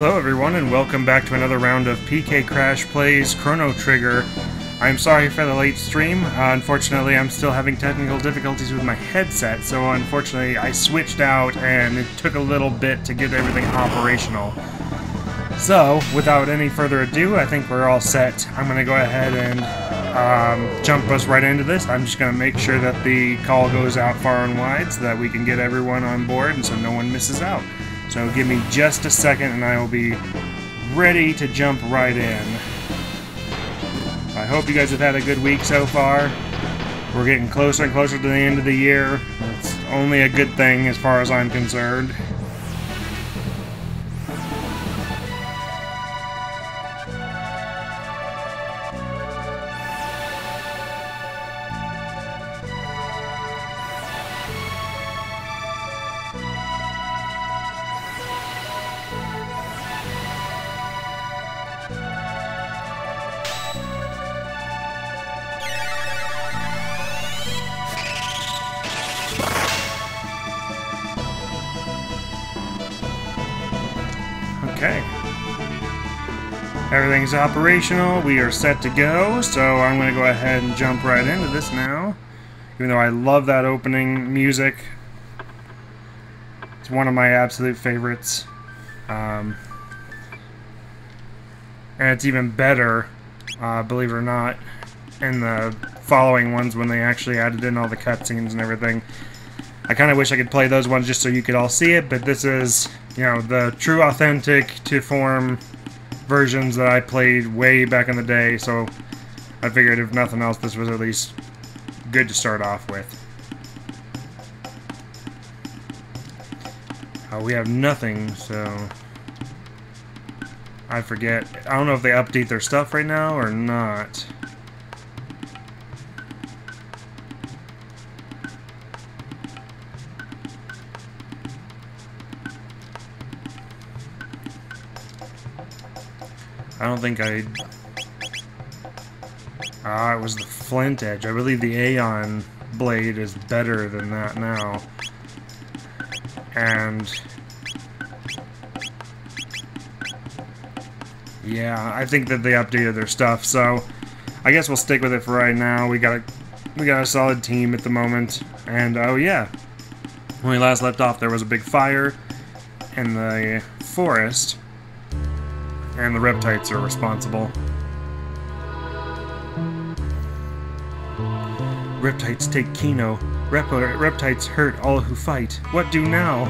Hello everyone and welcome back to another round of PK Crash Plays Chrono Trigger. I'm sorry for the late stream. Unfortunately, I'm still having technical difficulties with my headset, so unfortunately I switched out and it took a little bit to get everything operational. So, without any further ado, I think we're all set. I'm going to go ahead and jump us right into this. I'm just going to make sure that the call goes out far and wide so that we can get everyone on board and so no one misses out. So give me just a second and I will be ready to jump right in. I hope you guys have had a good week so far. We're getting closer and closer to the end of the year. It's only a good thing as far as I'm concerned. Okay. Everything's operational. We are set to go. So I'm going to go ahead and jump right into this now. Even though I love that opening music. It's one of my absolute favorites. And it's even better, believe it or not, in the following ones when they actually added in all the cutscenes and everything. I kind of wish I could play those ones just so you could all see it, but this is, you know, the true authentic to form versions that I played way back in the day, so I figured if nothing else this was at least good to start off with. We have nothing, so I forget. I don't know if they update their stuff right now or not. I don't think it was the Flint Edge. I believe the Aeon blade is better than that now. And yeah, I think that they updated their stuff, so I guess we'll stick with it for right now. We got a solid team at the moment. And oh yeah, when we last left off there was a big fire in the forest. And the Reptites are responsible. Reptites take Chrono. Reptites hurt all who fight. What do now?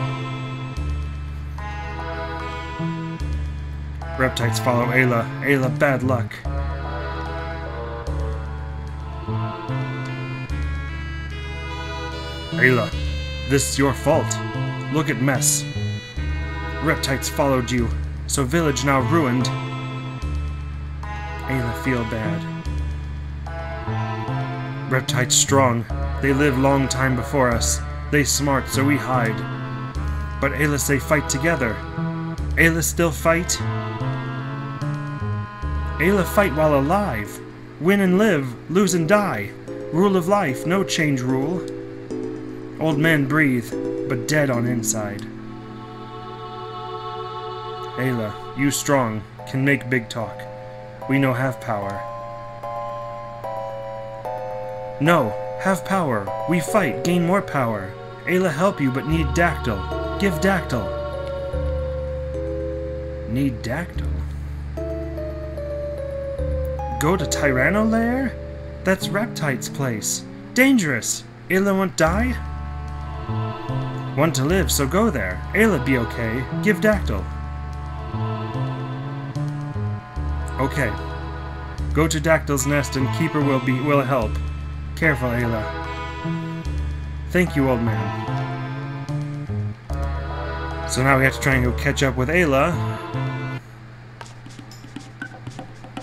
Reptites follow Ayla. Ayla, bad luck. Ayla, this is your fault. Look at mess. Reptites followed you. So village now ruined. Ayla feel bad. Reptites strong. They live long time before us. They smart, so we hide. But Ayla say fight together. Ayla still fight? Ayla fight while alive. Win and live, lose and die. Rule of life, no change rule. Old men breathe, but dead on inside. Ayla, you strong, can make big talk. We know have power. No, have power. We fight, gain more power. Ayla help you, but need Dactyl. Give Dactyl. Need Dactyl? Go to Tyranno Lair? That's Reptite's place. Dangerous. Ayla won't die? Want to live, so go there. Ayla be okay. Give Dactyl. Okay. Go to Dactyl's nest and Keeper will help. Careful, Ayla. Thank you, old man. So now we have to try and go catch up with Ayla.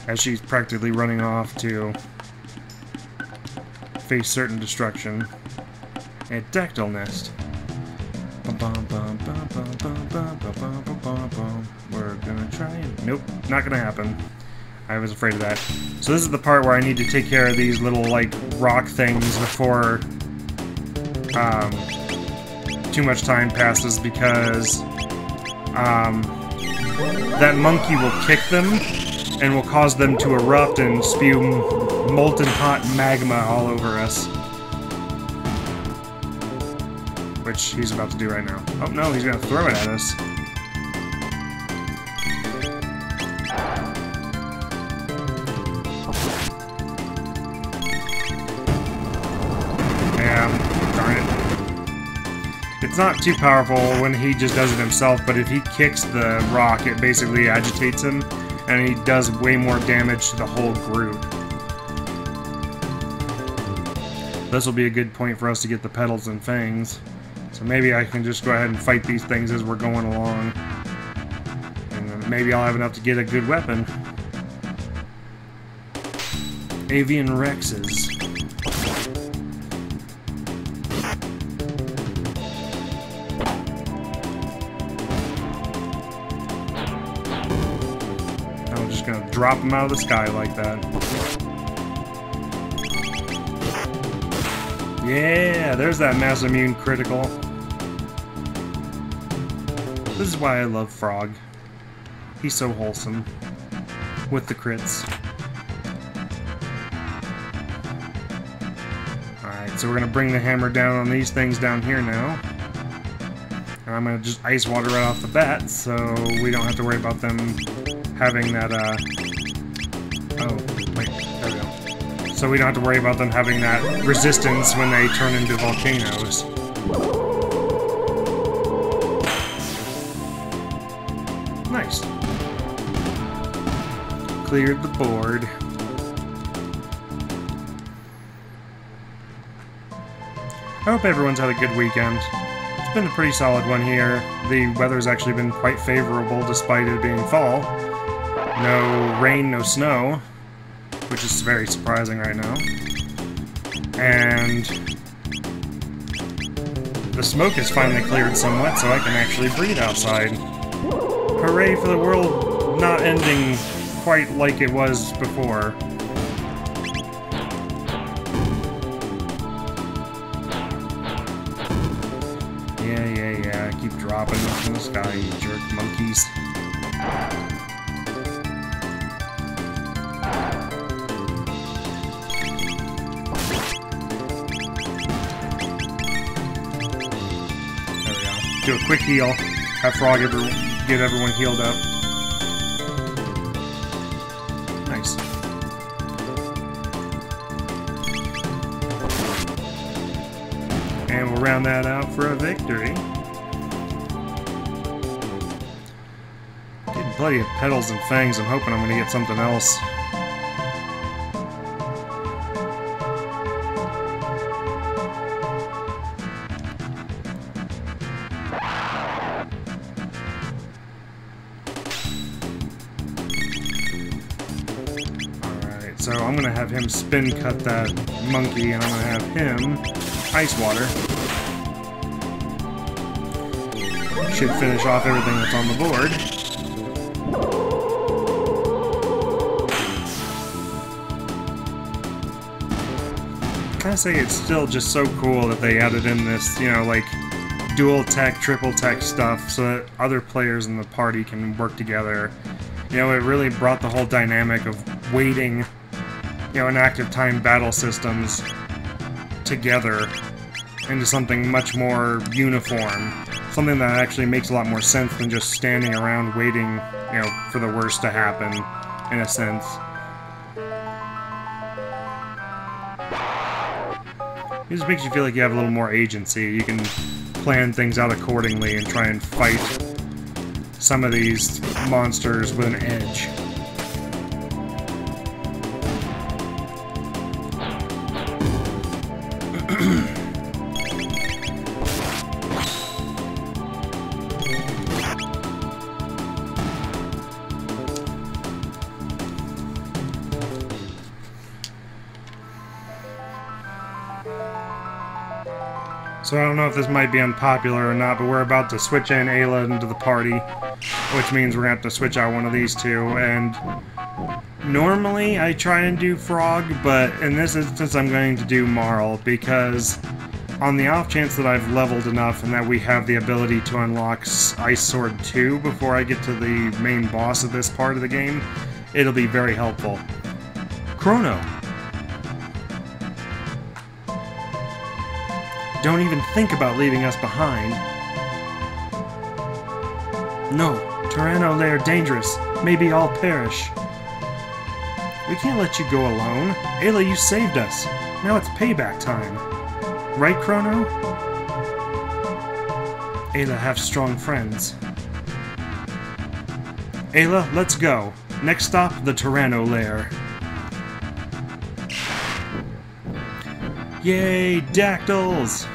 As she's practically running off to face certain destruction at Dactyl Nest. We're gonna try and... Nope, not gonna happen. I was afraid of that. So this is the part where I need to take care of these little, like, rock things before too much time passes, because that monkey will kick them and will cause them to erupt and spew molten hot magma all over us. Which he's about to do right now. Oh no, he's gonna throw it at us. Darn it. It's not too powerful when he just does it himself, but if he kicks the rock, it basically agitates him, and he does way more damage to the whole group. This will be a good point for us to get the petals and fangs. So maybe I can just go ahead and fight these things as we're going along. And then maybe I'll have enough to get a good weapon. Avian Rexes. I'm just gonna drop them out of the sky like that. Yeah, there's that mass immune critical. This is why I love Frog. He's so wholesome. With the crits. Alright, so we're gonna bring the hammer down on these things down here now. And I'm gonna just ice water right off the bat, so we don't have to worry about them having that, oh, wait, there we go. So we don't have to worry about them having that resistance when they turn into volcanoes. Nice. Cleared the board. I hope everyone's had a good weekend. It's been a pretty solid one here. The weather's actually been quite favorable despite it being fall. No rain, no snow, which is very surprising right now. And the smoke has finally cleared somewhat, so I can actually breathe outside. Hooray for the world not ending quite like it was before. Yeah. Keep dropping them from the sky, you jerk monkeys. There we go. Do a quick heal. Have Frog get everyone healed up. Nice. And we'll round that out for a victory. Getting plenty of petals and fangs. I'm hoping I'm going to get something else. Alright, so I'm going to have him spin cut that monkey, and I'm going to have him ice water. Should finish off everything that's on the board. I say it's still just so cool that they added in this, you know, like dual tech, triple tech stuff so that other players in the party can work together. You know, it really brought the whole dynamic of waiting, you know, in active time battle systems together into something much more uniform. Something that actually makes a lot more sense than just standing around waiting, you know, for the worst to happen, in a sense. It just makes you feel like you have a little more agency. You can plan things out accordingly and try and fight some of these monsters with an edge. So I don't know if this might be unpopular or not, but we're about to switch in Ayla into the party, which means we're going to have to switch out one of these two, and normally I try and do Frog, but in this instance I'm going to do Marl, because on the off chance that I've leveled enough and that we have the ability to unlock Ice Sword 2 before I get to the main boss of this part of the game, it'll be very helpful. Chrono! Don't even think about leaving us behind. No, Chrono, they are dangerous. Maybe all perish. We can't let you go alone. Ayla, you saved us. Now it's payback time. Right, Chrono? Ayla have strong friends. Ayla, let's go. Next stop, the Tyranno lair. Yay, dactyls!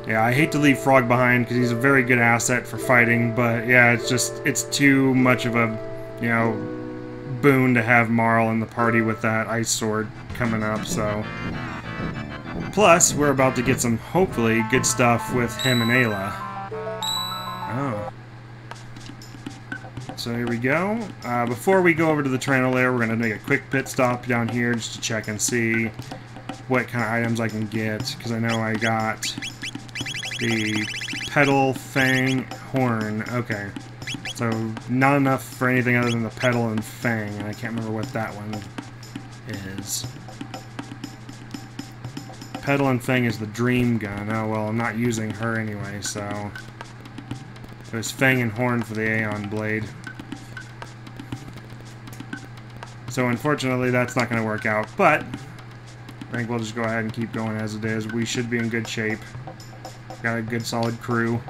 Yeah, I hate to leave Frog behind because he's a very good asset for fighting, but yeah, it's too much of a, you know, boon to have Marl in the party with that Ice Sword coming up, so. Plus, we're about to get some, hopefully, good stuff with him and Ayla. Oh. So here we go. Before we go over to the Tyranno lair, we're going to make a quick pit stop down here just to check and see what kind of items I can get, because I know I got the Petal, Fang, Horn. Okay. So, not enough for anything other than the Petal and Fang, and I can't remember what that one is. Petal and Fang is the Dream Gun. Oh, well, I'm not using her anyway, so. It was Fang and Horn for the Aeon Blade. So, unfortunately, that's not going to work out, but I think we'll just go ahead and keep going as it is. We should be in good shape. Got a good solid crew.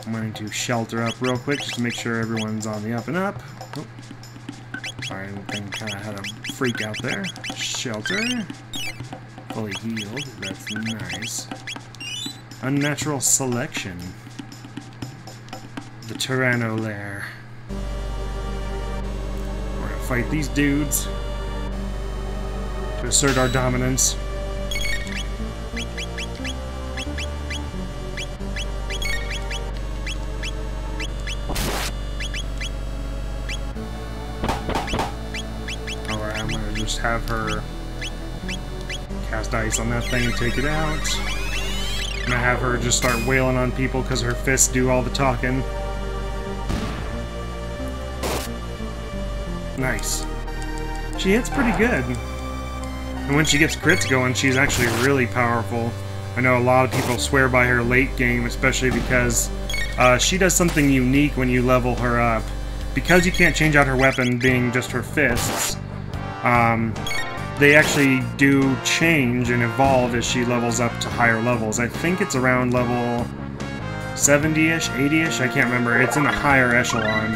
I'm going to shelter up real quick just to make sure everyone's on the up and up. Oh. Sorry, the thing kind of had a freak out there. Shelter. Fully healed. That's nice. Unnatural selection. The Tyranno lair. We're going to fight these dudes to assert our dominance. Just have her cast ice on that thing and take it out. I'm gonna have her just start wailing on people because her fists do all the talking. Nice. She hits pretty good. And when she gets crits going, she's actually really powerful. I know a lot of people swear by her late game, especially because she does something unique when you level her up. Because you can't change out her weapon being just her fists, they actually do change and evolve as she levels up to higher levels. I think it's around level 70-ish, 80-ish, I can't remember. It's in the higher echelon.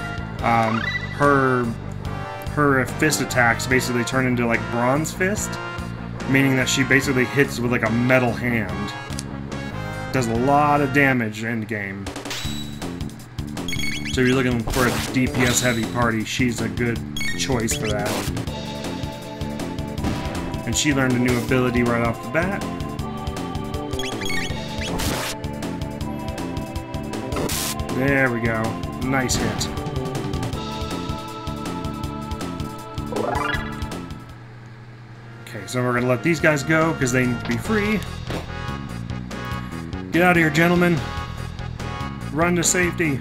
Her fist attacks basically turn into like bronze fist, meaning that she basically hits with like a metal hand. Does a lot of damage end game. So if you're looking for a DPS heavy party, she's a good choice for that. And she learned a new ability right off the bat. There we go. Nice hit. Okay, so we're going to let these guys go because they need to be free. Get out of here, gentlemen. Run to safety.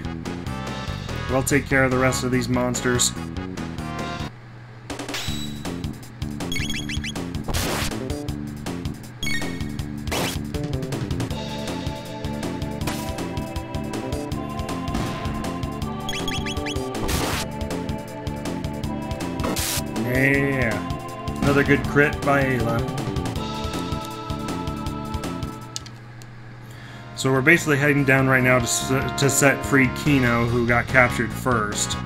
We'll take care of the rest of these monsters. Yeah, another good crit by Ayla. So we're basically heading down right now to set free Kino, who got captured first.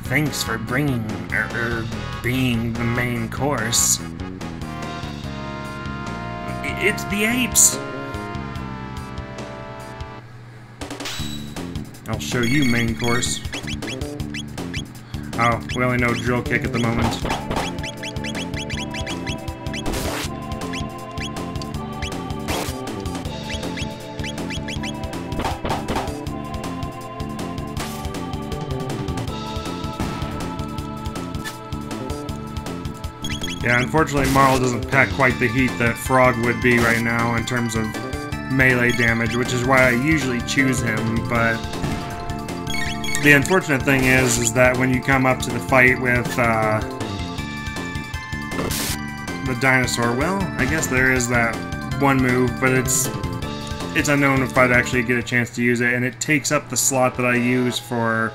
Thanks for bringing, being the main course. It's the apes! I'll show you main course. Oh, we only know drill kick at the moment. Yeah, unfortunately Marl doesn't pack quite the heat that Frog would be right now in terms of melee damage, which is why I usually choose him, but the unfortunate thing is that when you come up to the fight with the dinosaur, well, I guess there is that one move, but it's unknown if I'd actually get a chance to use it, and it takes up the slot that I use for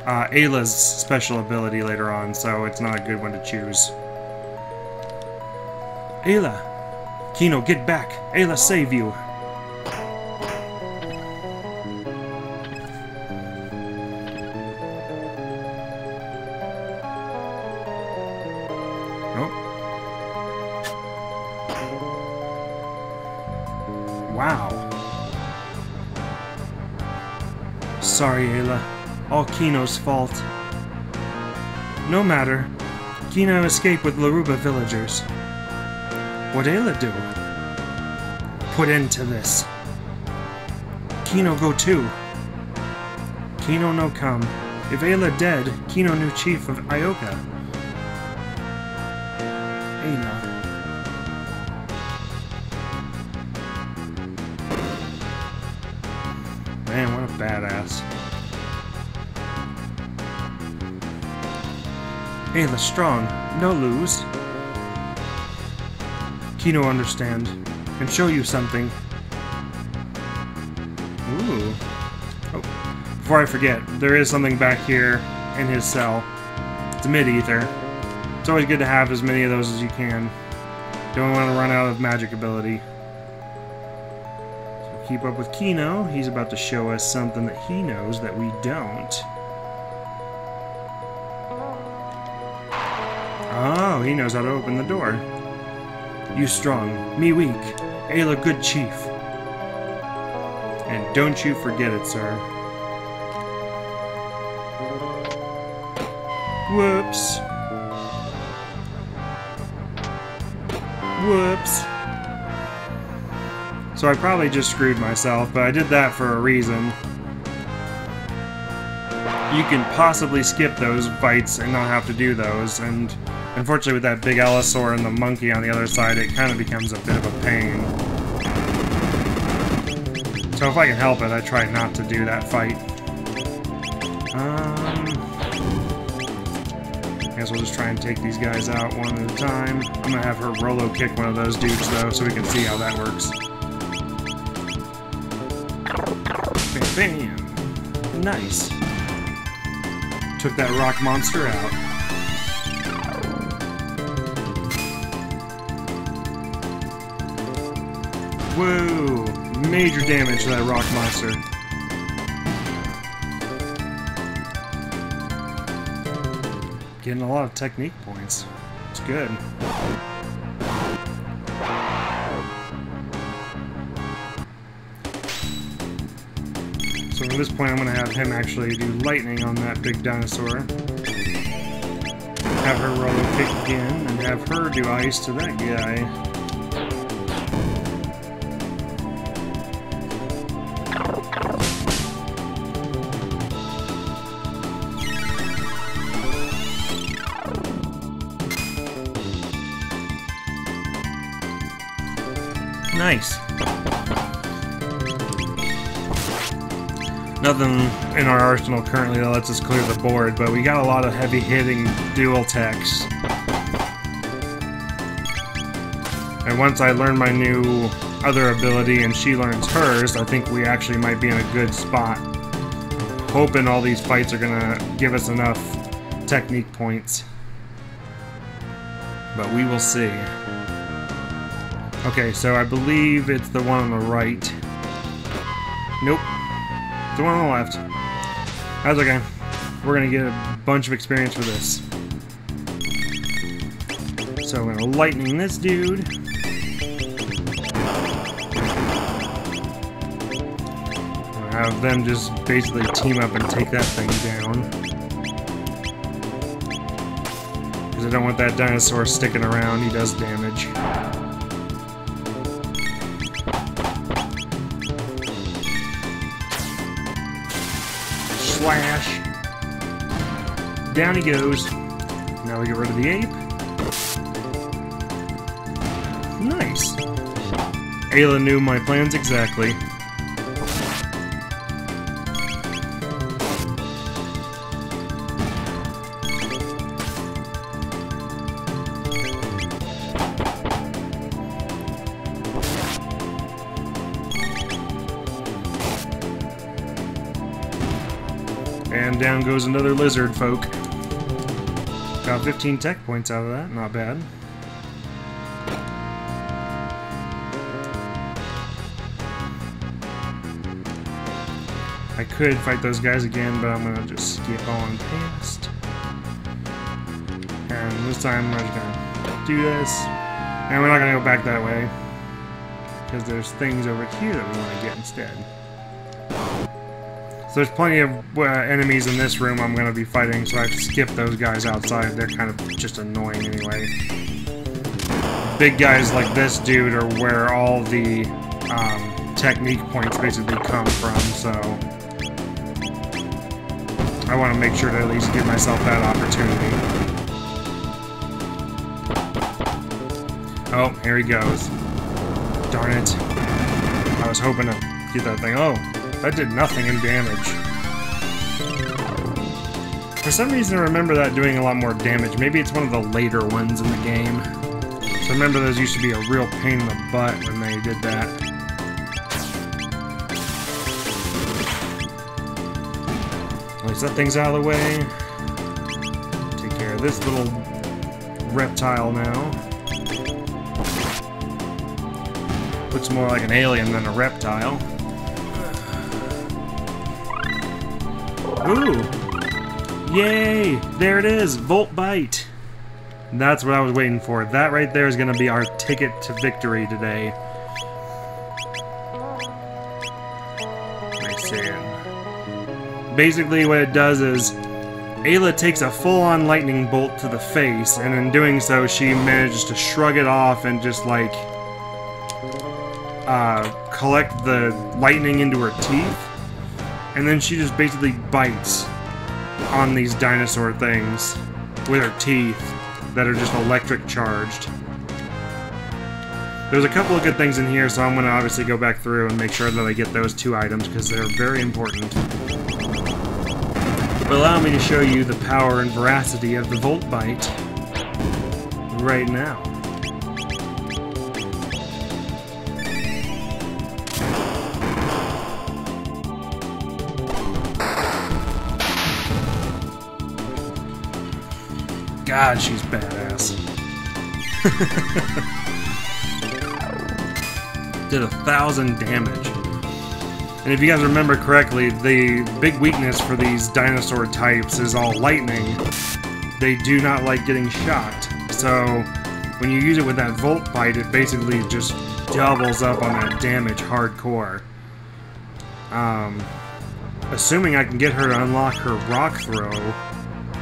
Ayla's special ability later on, so it's not a good one to choose. Ayla! Kino, get back! Ayla, save you! Oh. Wow. Sorry, Ayla. All Kino's fault. No matter. Kino escaped with Laruba villagers. What'd Ayla do? Put end to this. Kino go too. Kino no come. If Ayla dead, Kino new chief of Ioka. Ayla. Man, what a badass. Ayla strong, no lose. Kino understand, and show you something. Ooh. Oh, before I forget, there is something back here in his cell. It's a mid-ether. It's always good to have as many of those as you can. Don't want to run out of magic ability. So keep up with Kino. He's about to show us something that he knows that we don't. Oh, he knows how to open the door. You strong, me weak. Ayla good chief. And don't you forget it, sir. Whoops. Whoops. So I probably just screwed myself, but I did that for a reason. You can possibly skip those fights and not have to do those, and unfortunately with that big Allosaur and the monkey on the other side, it kind of becomes a bit of a pain. So if I can help it, I try not to do that fight. I guess we'll just try and take these guys out one at a time. I'm gonna have her Rolo kick one of those dudes though, so we can see how that works. Bam, bam. Nice. Took that rock monster out. Whoa! Major damage to that rock monster. Getting a lot of technique points. It's good. So from this point I'm going to have him actually do lightning on that big dinosaur. Have her roller kick again, and have her do ice to that guy. Nice. Nothing in our arsenal currently that lets us clear the board, but we got a lot of heavy-hitting dual techs. And once I learn my new other ability and she learns hers, I think we actually might be in a good spot. Hoping all these fights are gonna give us enough technique points. But we will see. Okay, so I believe it's the one on the right. Nope. It's the one on the left. That's okay. We're gonna get a bunch of experience for this. So I'm gonna lightning this dude. I'll have them just basically team up and take that thing down. Because I don't want that dinosaur sticking around, he does damage. Slash. Down he goes. Now we get rid of the ape. Nice. Ayla knew my plans exactly. And down goes another lizard folk. Got 15 tech points out of that, not bad. I could fight those guys again, but I'm gonna just skip on past. And this time we're just gonna do this. And we're not gonna go back that way, because there's things over here that we want to get instead. So there's plenty of enemies in this room I'm going to be fighting, so I have to skip those guys outside. They're kind of just annoying anyway. Big guys like this dude are where all the technique points basically come from, so I want to make sure to at least give myself that opportunity. Oh, here he goes. Darn it. I was hoping to get that thing. Oh. That did nothing in damage. For some reason I remember that doing a lot more damage. Maybe it's one of the later ones in the game. So I remember those used to be a real pain in the butt when they did that. At least that thing's out of the way. Take care of this little reptile now. Looks more like an alien than a reptile. Ooh! Yay! There it is! Volt Bite! That's what I was waiting for. That right there is going to be our ticket to victory today. Nice sand. Basically what it does is Ayla takes a full-on lightning bolt to the face, and in doing so she manages to shrug it off and just like collect the lightning into her teeth. And then she just basically bites on these dinosaur things with her teeth that are just electric charged. There's a couple of good things in here, so I'm going to obviously go back through and make sure that I get those 2 items because they're very important. But allow me to show you the power and veracity of the Volt Bite right now. God, she's badass. Did 1,000 damage. And if you guys remember correctly, the big weakness for these dinosaur types is all lightning. They do not like getting shot. So when you use it with that Volt Bite, it basically just doubles up on that damage hardcore. Assuming I can get her to unlock her rock throw,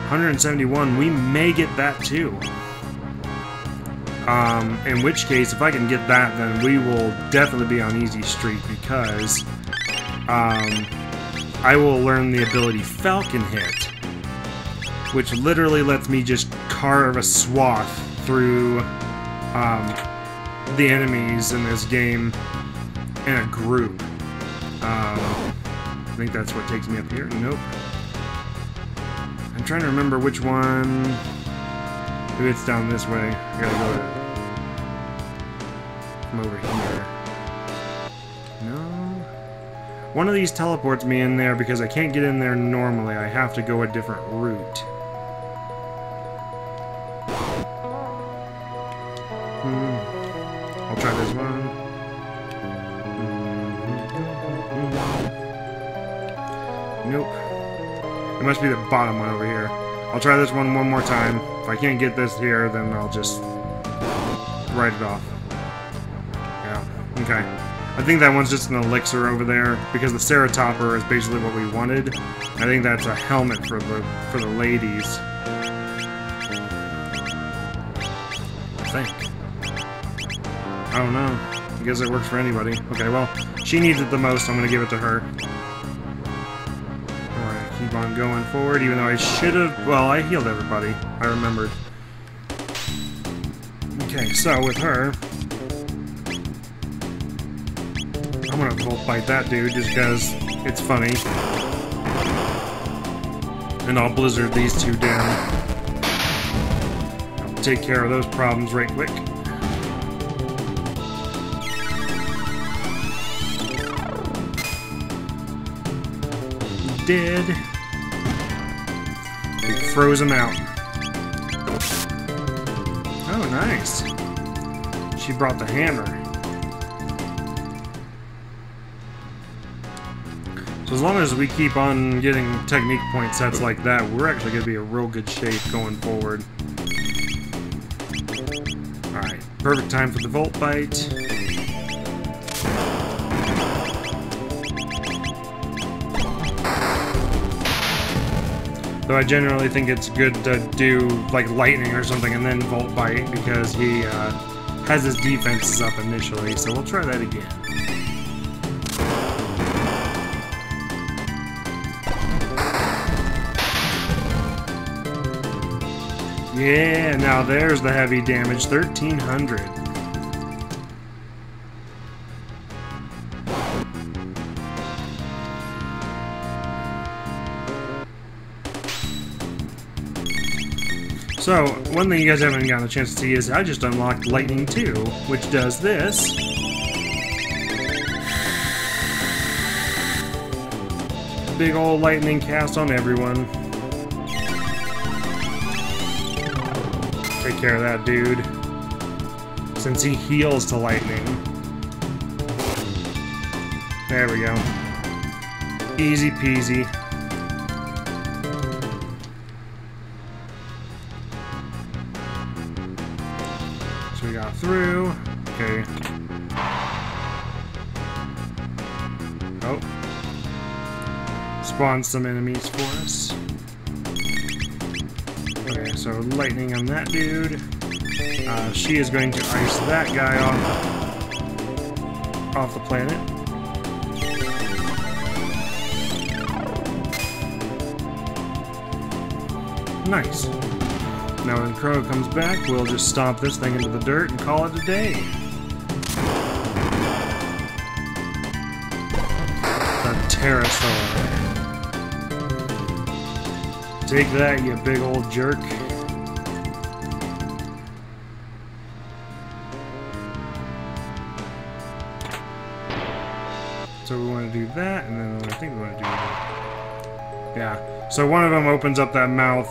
171, we may get that too. In which case, if I can get that, then we will definitely be on easy street because I will learn the ability Falcon Hit, which literally lets me just carve a swath through the enemies in this game in a group. I think that's what takes me up here. Nope. I'm trying to remember which one. Maybe it's down this way. I gotta go from over here. No. One of these teleports me in there because I can't get in there normally. I have to go a different route. I'll try this one. Nope. It must be the bottom one over here. I'll try this one more time. If I can't get this here, then I'll just write it off. Yeah, okay. I think that one's just an elixir over there, because the Ceratopper is basically what we wanted. I think that's a helmet for the ladies. I think. I don't know. I guess it works for anybody. Okay, well, she needs it the most, so I'm gonna give it to her. Keep on going forward, even though I should have... Well, I healed everybody. I remembered. Okay, so with her, I'm gonna Volt Bite that dude just because it's funny. And I'll Blizzard these two down. I'll take care of those problems right quick. Dead. We froze him out. Oh, nice. She brought the hammer. So as long as we keep on getting technique point sets like that, we're actually going to be in real good shape going forward. Alright, perfect time for the Volt Bite. Though I generally think it's good to do like lightning or something and then Volt Bite because he has his defenses up initially, so we'll try that again. Yeah, now there's the heavy damage, 1300. So, one thing you guys haven't gotten a chance to see is I just unlocked Lightning 2, which does this. Big old lightning cast on everyone. Take care of that dude. Since he heals to lightning. There we go. Easy peasy. So we got through. Okay. Oh. Spawned some enemies for us. Okay, so lightning on that dude. She is going to ice that guy off the planet. Nice. Now when Chrono comes back, we'll just stomp this thing into the dirt and call it a day. The pterosaur. Take that, you big old jerk. So we want to do that, and then I think we want to do that. Yeah. So one of them opens up that mouth,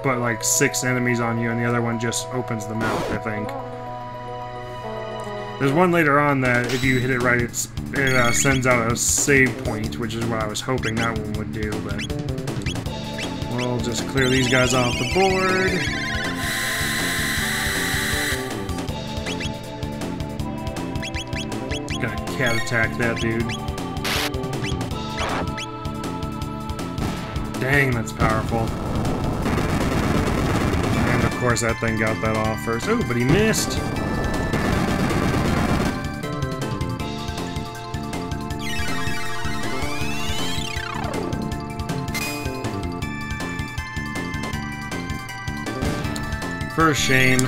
but like 6 enemies on you, and the other one just opens the mouth, I think. There's one later on that if you hit it right, it sends out a save point, which is what I was hoping that one would do, but we'll just clear these guys off the board. Gotta cat attack that dude. Dang, that's powerful. And of course that thing got that off first. Oh, but he missed! For shame.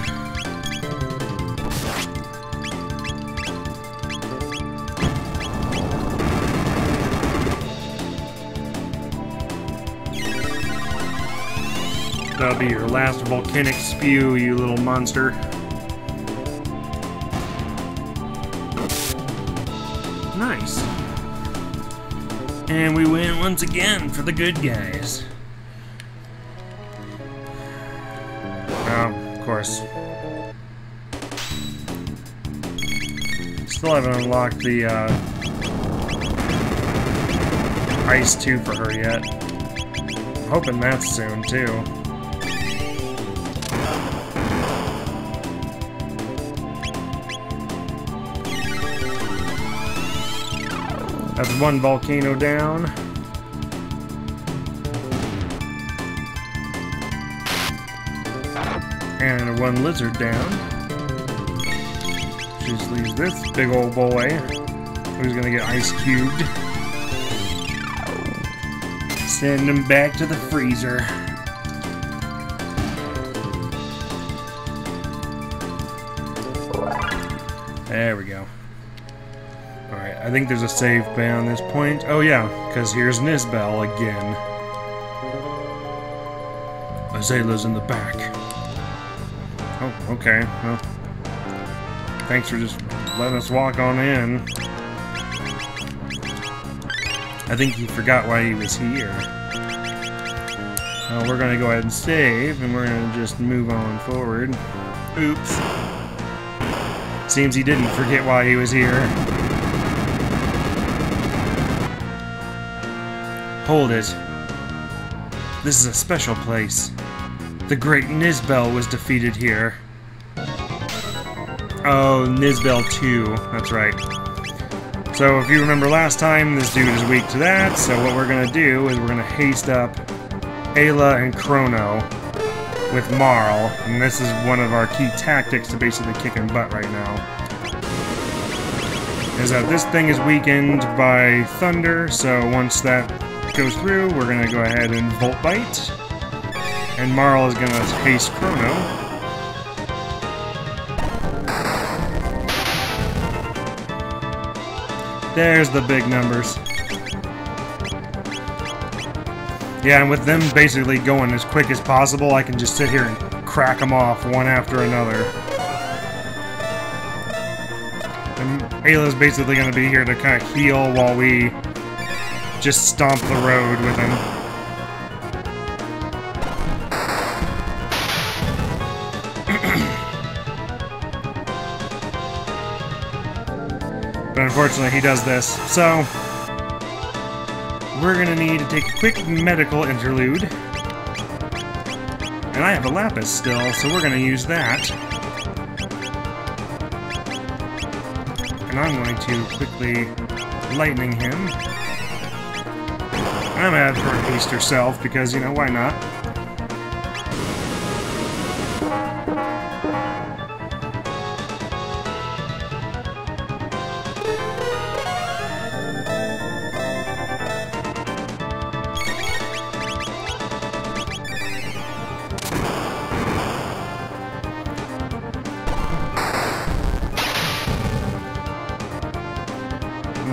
That'll be your last volcanic spew, you little monster. Nice. And we win once again for the good guys. Of course. Still haven't unlocked the Ice 2 for her yet. I'm hoping that's soon too. That's one volcano down. And one lizard down. Just leaves this big old boy, who's gonna get ice cubed. Send him back to the freezer. There we go. Alright, I think there's a save bay on this point. Oh yeah, because here's Nisbel again. Azala's in the back. Oh, okay. Well, thanks for just letting us walk on in. I think he forgot why he was here. Well, we're gonna go ahead and save, and we're gonna just move on forward. Oops. Seems he didn't forget why he was here. Hold it. This is a special place. The great Nisbel was defeated here. Oh, Nisbel 2. That's right. So if you remember last time, this dude is weak to that, so what we're gonna do is we're gonna haste up Ayla and Chrono with Marl, and this is one of our key tactics to basically kicking butt right now. Is that this thing is weakened by Thunder, so once that goes through, we're gonna go ahead and Volt Bite, and Marl is gonna haste Chrono. There's the big numbers. Yeah, and with them basically going as quick as possible, I can just sit here and crack them off one after another. And Ayla's basically going to be here to kind of heal while we just stomp the road with him. But unfortunately, he does this. So we're gonna need to take a quick medical interlude. And I have a Lapis still, so we're gonna use that. And I'm going to quickly lightning him. I'm gonna have her haste herself, because, you know, why not?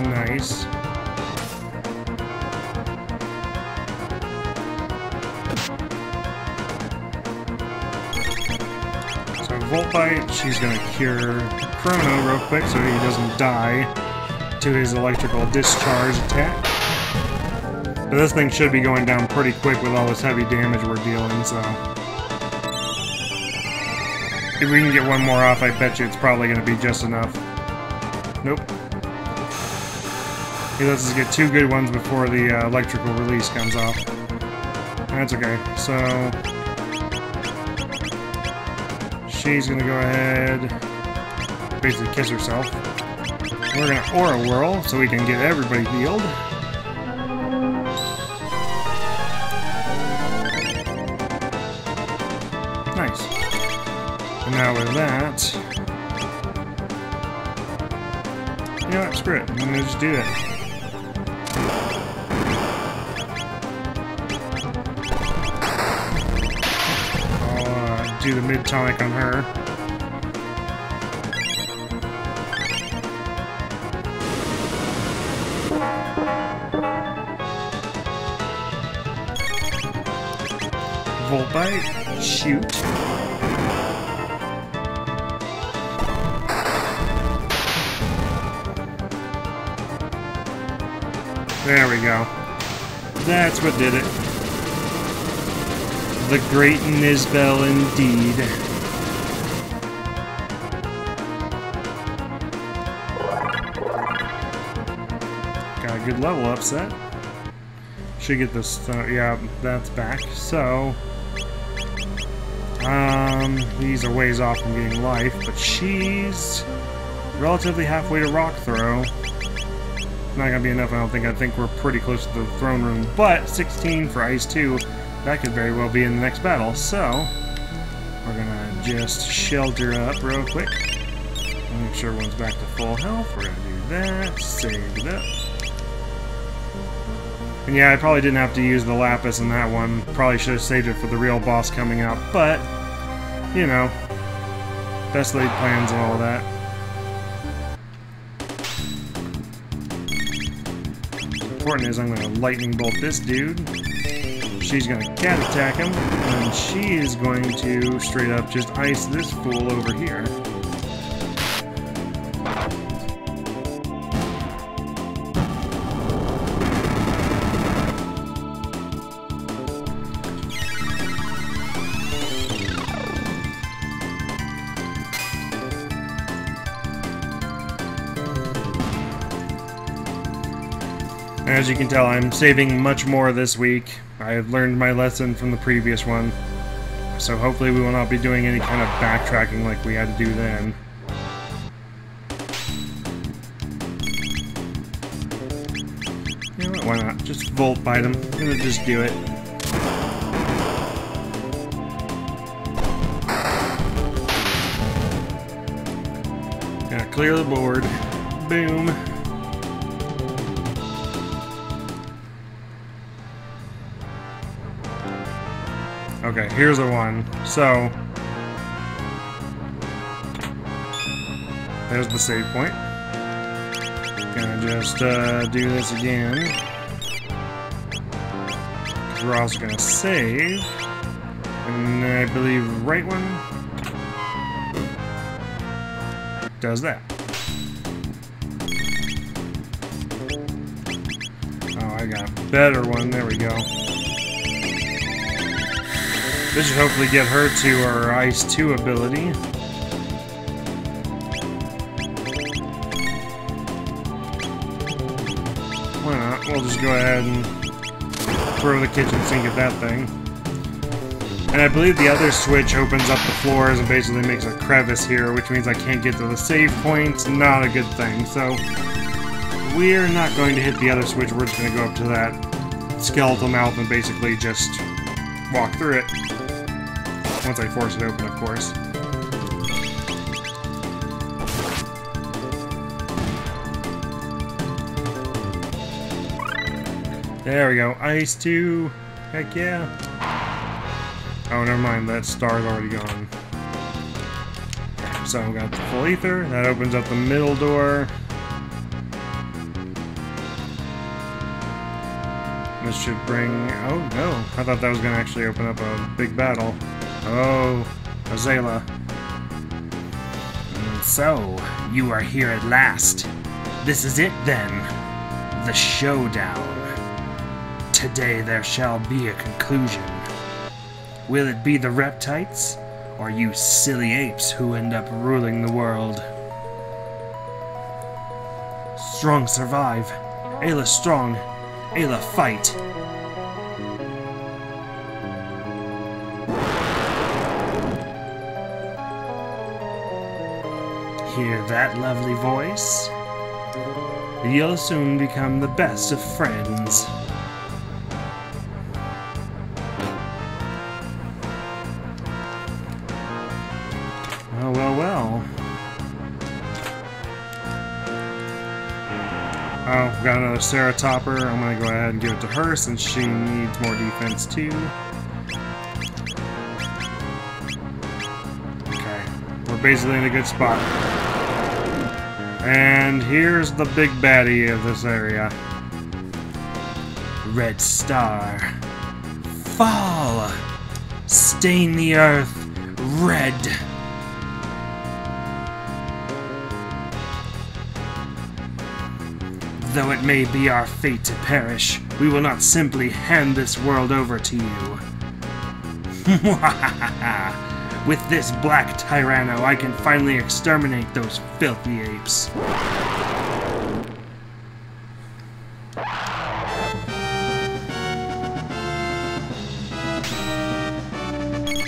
Nice. So Volt Bite, she's gonna cure Chrono real quick so he doesn't die to his electrical discharge attack. But this thing should be going down pretty quick with all this heavy damage we're dealing, so if we can get one more off, I bet you it's probably gonna be just enough. Nope. He lets us get 2 good ones before the electrical release comes off. That's okay. So she's gonna go ahead, basically kiss herself. We're gonna Aura Whirl so we can get everybody healed. Nice. And now with that, you know what? Screw it. I'm gonna just do it. Do the mid-tonic on her. Volt Bite, shoot. There we go. That's what did it. The great Nisbel indeed. Got a good level up set. Should get this, yeah, that's back. So, these are ways off from getting life, but she's relatively halfway to Rock Throw. Not gonna be enough, I don't think. I think we're pretty close to the throne room, but 16 for Ice 2. That could very well be in the next battle, so we're gonna just shelter up real quick. Make sure everyone's back to full health. We're gonna do that, save it up. And yeah, I probably didn't have to use the Lapis in that one. Probably should have saved it for the real boss coming up, but, you know, best laid plans and all that. important is I'm going to lightning bolt this dude. She's going to cat attack him, and she is going to straight up just ice this fool over here. As you can tell, I'm saving much more this week. I have learned my lesson from the previous one, so hopefully we will not be doing any kind of backtracking like we had to do then. You know what, why not? Just Volt Bite him. I'm gonna just do it. Gonna clear the board. Boom. Okay, here's the one. So, there's the save point. Gonna just do this again. Because we're also gonna save. And I believe the right one does that. Oh, I got a better one. There we go. This should hopefully get her to her Ice 2 ability. Why not? We'll just go ahead and throw the kitchen sink at that thing. And I believe the other switch opens up the floors and basically makes a crevice here, which means I can't get to the save point. Not a good thing. So we're not going to hit the other switch. We're just going to go up to that skeletal mouth and basically just walk through it. Once I force it open, of course. There we go. Ice 2. Heck yeah. Oh, never mind. That star's already gone. So we got the full ether. That opens up the middle door. This should bring... Oh, no. I thought that was going to actually open up a big battle. Oh, Azela. And so, you are here at last. This is it then. The showdown. Today there shall be a conclusion. Will it be the Reptites, or you silly apes who end up ruling the world? Strong survive. Ayla strong. Ayla fight. Hear that lovely voice? You'll soon become the best of friends. Oh, well, well. Oh, got another Ceratopper. I'm gonna go ahead and give it to her since she needs more defense too. Okay, we're basically in a good spot. And here's the big baddie of this area. Red Star. Fall! Stain the earth red! Though it may be our fate to perish, we will not simply hand this world over to you. With this black Tyranno, I can finally exterminate those filthy apes.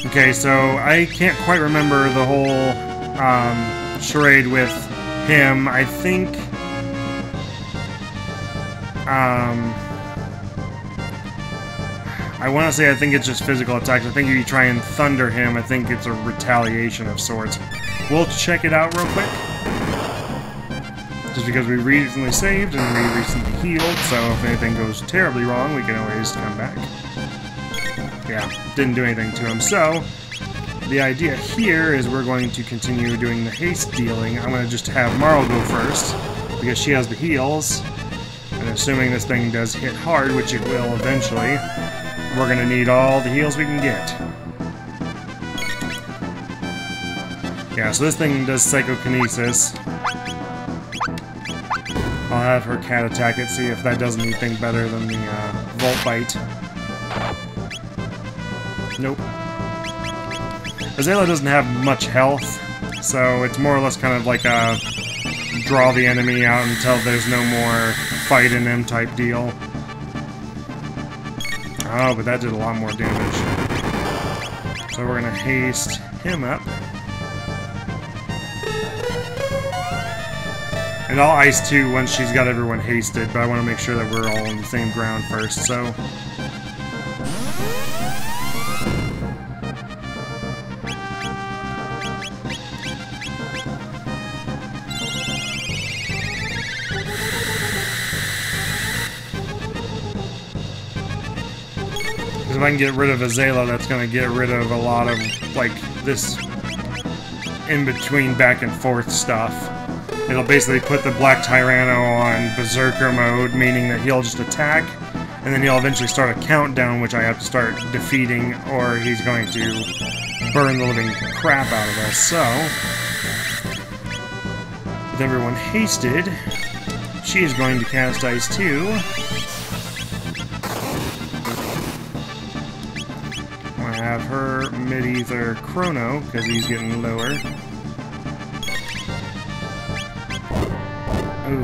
Okay, so I can't quite remember the whole charade with him. I think I want to say I think it's just physical attacks. I think if you try and thunder him, I think it's a retaliation of sorts. We'll check it out real quick. Just because we recently saved and we recently healed, so if anything goes terribly wrong, we can always come back. Yeah, didn't do anything to him. So, the idea here is we're going to continue doing the haste dealing. I'm going to just have Marl go first, because she has the heals. And assuming this thing does hit hard, which it will eventually, we're gonna need all the heals we can get. Yeah, so this thing does psychokinesis. I'll have her cat attack it, see if that does anything better than the Volt Bite. Nope. Azalea doesn't have much health, so it's more or less kind of like a draw the enemy out until there's no more fighting them type deal. Oh, but that did a lot more damage. So we're gonna haste him up. And I'll ice too once she's got everyone hasted, but I want to make sure that we're all on the same ground first, so... If I can get rid of Azalea, that's going to get rid of a lot of, like, this in-between back and forth stuff. It'll basically put the Black Tyranno on Berserker mode, meaning that he'll just attack, and then he'll eventually start a countdown, which I have to start defeating, or he's going to burn the living crap out of us. So, with everyone hasted, she is going to cast Ice 2. I have her mid-ether Chrono, because he's getting lower. Ooh.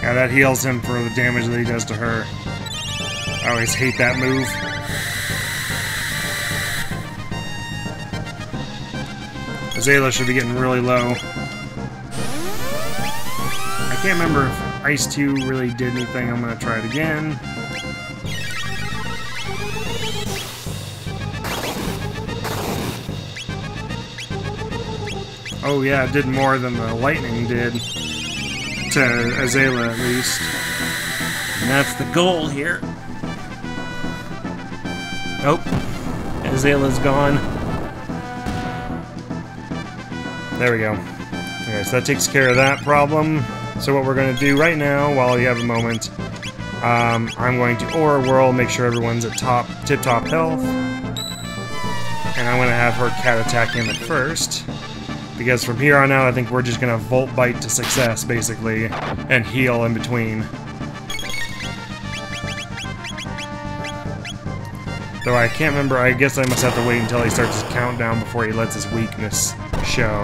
Yeah, that heals him for the damage that he does to her. I always hate that move. Azalea should be getting really low. I can't remember if Ice 2 really did anything. I'm gonna try it again. Oh yeah, it did more than the lightning did. To Azalea, at least. And that's the goal here. Oh, Azalea's gone. There we go. Okay, so that takes care of that problem. So what we're going to do right now, while you have a moment, I'm going to Aura Whirl, make sure everyone's at tip-top health. And I'm going to have her cat attack him at first. Because from here on out, I think we're just going to Volt Bite to success, basically, and heal in between. Though I can't remember, I guess I must have to wait until he starts his countdown before he lets his weakness show.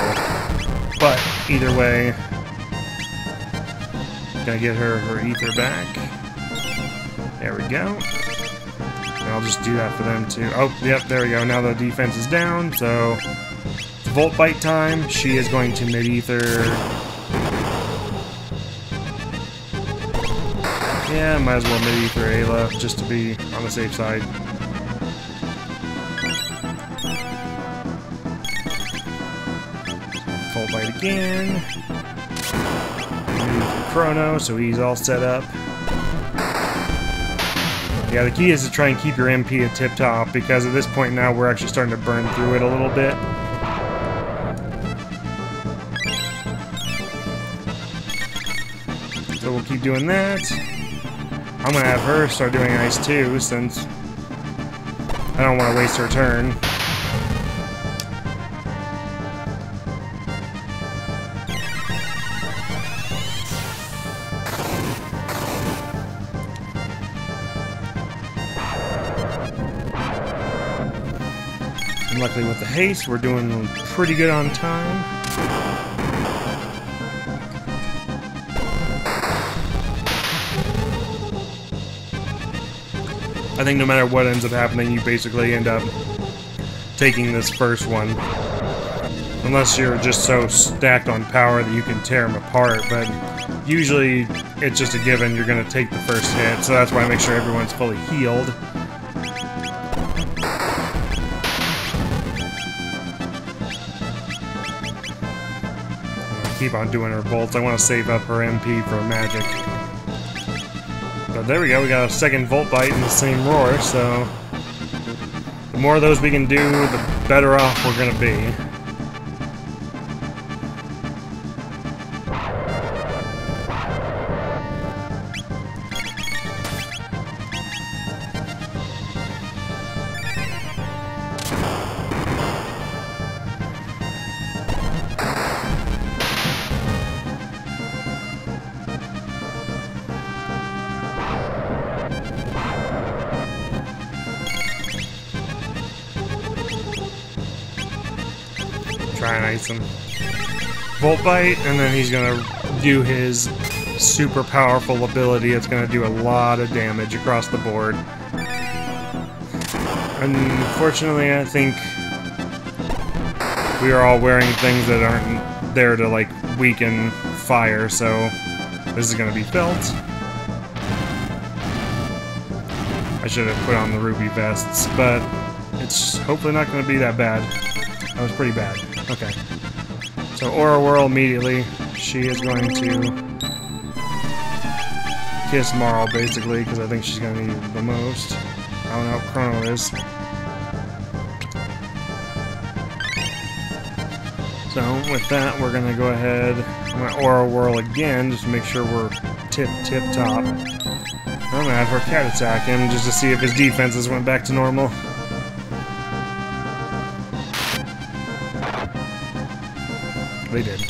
But, either way, gonna get her ether back. There we go. And I'll just do that for them too. Oh, yep, there we go. Now the defense is down, so... Volt Bite time, she is going to mid-ether. Yeah, might as well mid-ether Ayla, just to be on the safe side. Volt Bite again. Mid-ether Chrono, so he's all set up. Yeah, the key is to try and keep your MP at tip-top, because at this point now we're actually starting to burn through it a little bit. So we'll keep doing that. I'm gonna have her start doing Ice 2 since I don't want to waste her turn. And luckily with the haste, we're doing pretty good on time. I think no matter what ends up happening, you basically end up taking this first one. Unless you're just so stacked on power that you can tear them apart, but usually it's just a given you're going to take the first hit, so that's why I make sure everyone's fully healed. Keep on doing her bolts. I want to save up her MP for magic. But there we go, we got a second Volt Bite in the same roar, so the more of those we can do, the better off we're going to be. try and ice him. Volt Bite, and then he's gonna do his super powerful ability. It's gonna do a lot of damage across the board. Unfortunately, I think we are all wearing things that aren't there to, like, weaken fire, so this is gonna be felt. I should have put on the ruby vests, but it's hopefully not gonna be that bad. That was pretty bad. Okay. So Aura Whirl immediately. She is going to kiss Marl, basically, because I think she's going to need it the most. I don't know what Chrono is. So, with that, we're going to go ahead. I'm going to Aura Whirl again, just to make sure we're tip-top. I'm going to have her cat attack him, just to see if his defenses went back to normal. They did.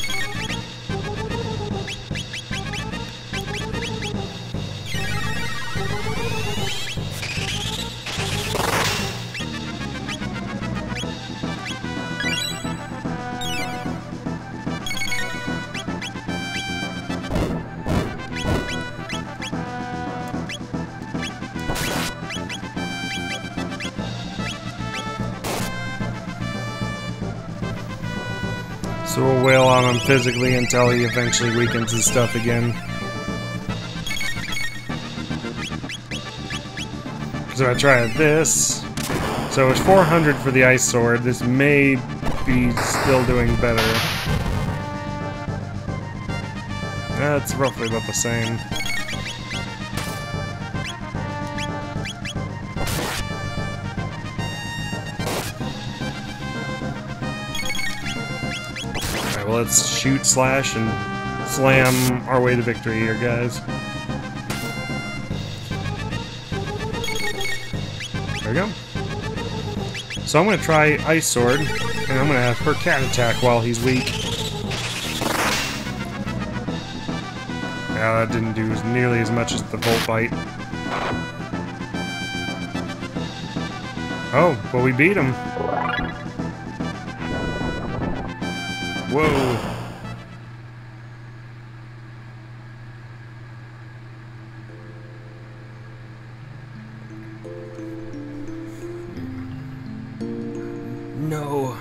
So we'll wail on him physically until he eventually weakens his stuff again. So I tried this. So it's 400 for the ice sword. This may be still doing better. That's roughly about the same. Well, let's shoot, slash, and slam our way to victory here, guys. There we go. So I'm going to try Ice Sword, and I'm going to have her cat attack while he's weak. Yeah, that didn't do nearly as much as the Volt Bite. Oh, well, we beat him. Whoa. No,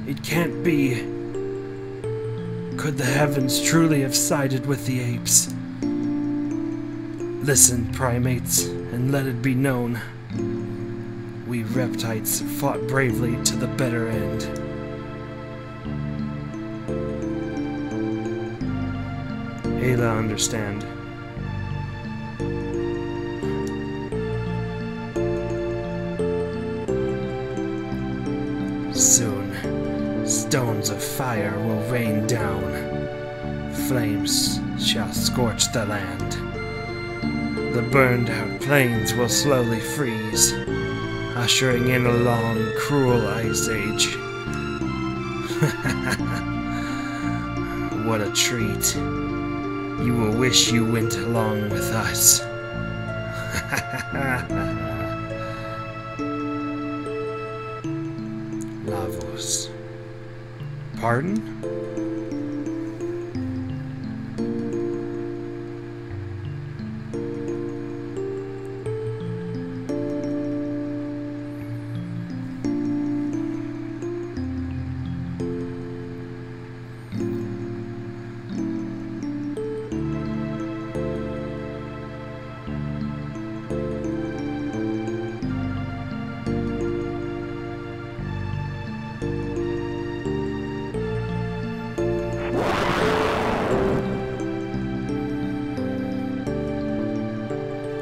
it can't be. Could the heavens truly have sided with the apes? Listen, primates, and let it be known. We reptites fought bravely to the better end. Ayla, understand. Soon, stones of fire will rain down. Flames shall scorch the land. The burned-out plains will slowly freeze, ushering in a long, cruel ice age. What a treat. You will wish you went along with us. Lavos. Pardon?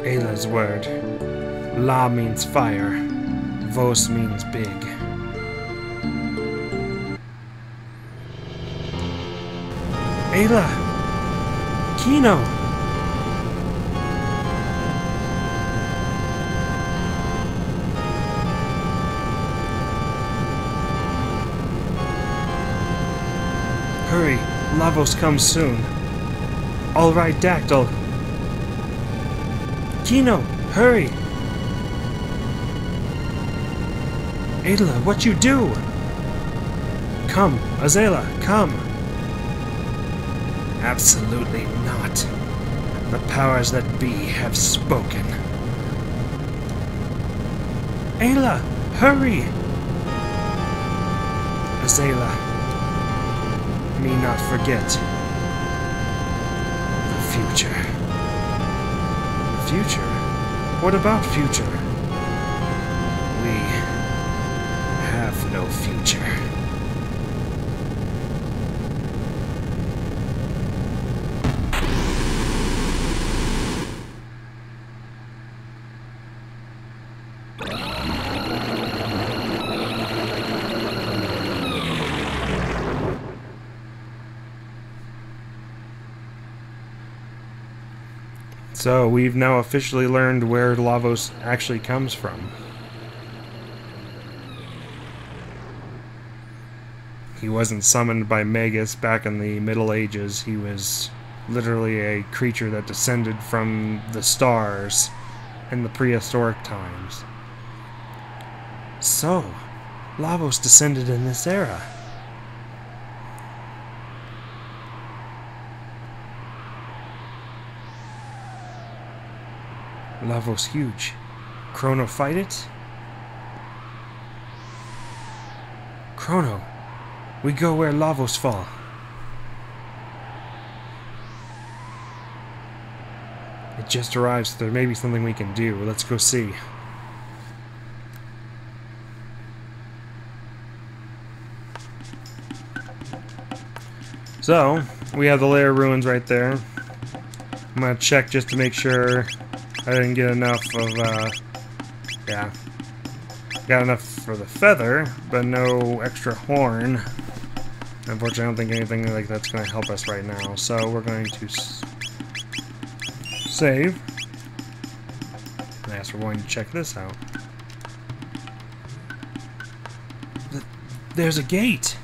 Ayla's word. La means fire. Vos means big. Ayla! Kino! Hurry, Lavos comes soon. All right, Dactyl. Kino, hurry! Ayla, what you do? Come, Azela, come! Absolutely not. The powers that be have spoken. Ayla, hurry! Azela, me not forget the future. Future? What about future? We have no future. So, we've now officially learned where Lavos actually comes from. He wasn't summoned by Magus back in the Middle Ages. He was literally a creature that descended from the stars in the prehistoric times. So, Lavos descended in this era. Lavos huge. Chrono fight it? Chrono, we go where Lavos fall. It just arrived, so there may be something we can do. Let's go see. So, we have the layer ruins right there. I'm gonna check just to make sure I didn't get enough of, yeah. Got enough for the feather, but no extra horn. Unfortunately, I don't think anything like that's going to help us right now. So we're going to save. Yes, we're going to check this out. There's a gate!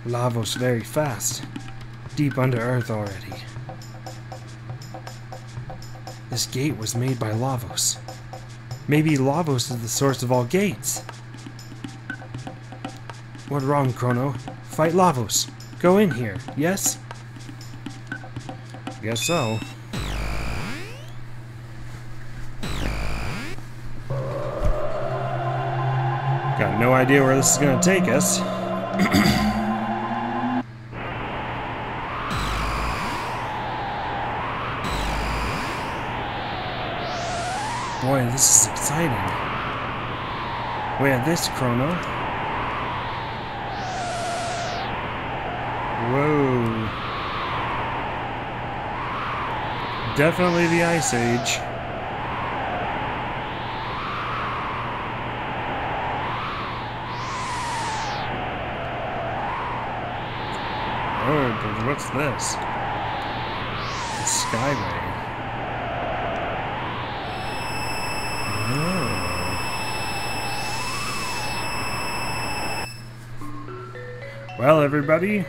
Lavos very fast. Deep under earth already. This gate was made by Lavos. Maybe Lavos is the source of all gates. What wrong, Chrono? Fight Lavos. Go in here, yes? Guess so. Got no idea where this is gonna take us. Boy, this is exciting. Where this, Chrono? Whoa. Definitely the Ice Age. Oh, but what's this? The Skyway. Well, everybody,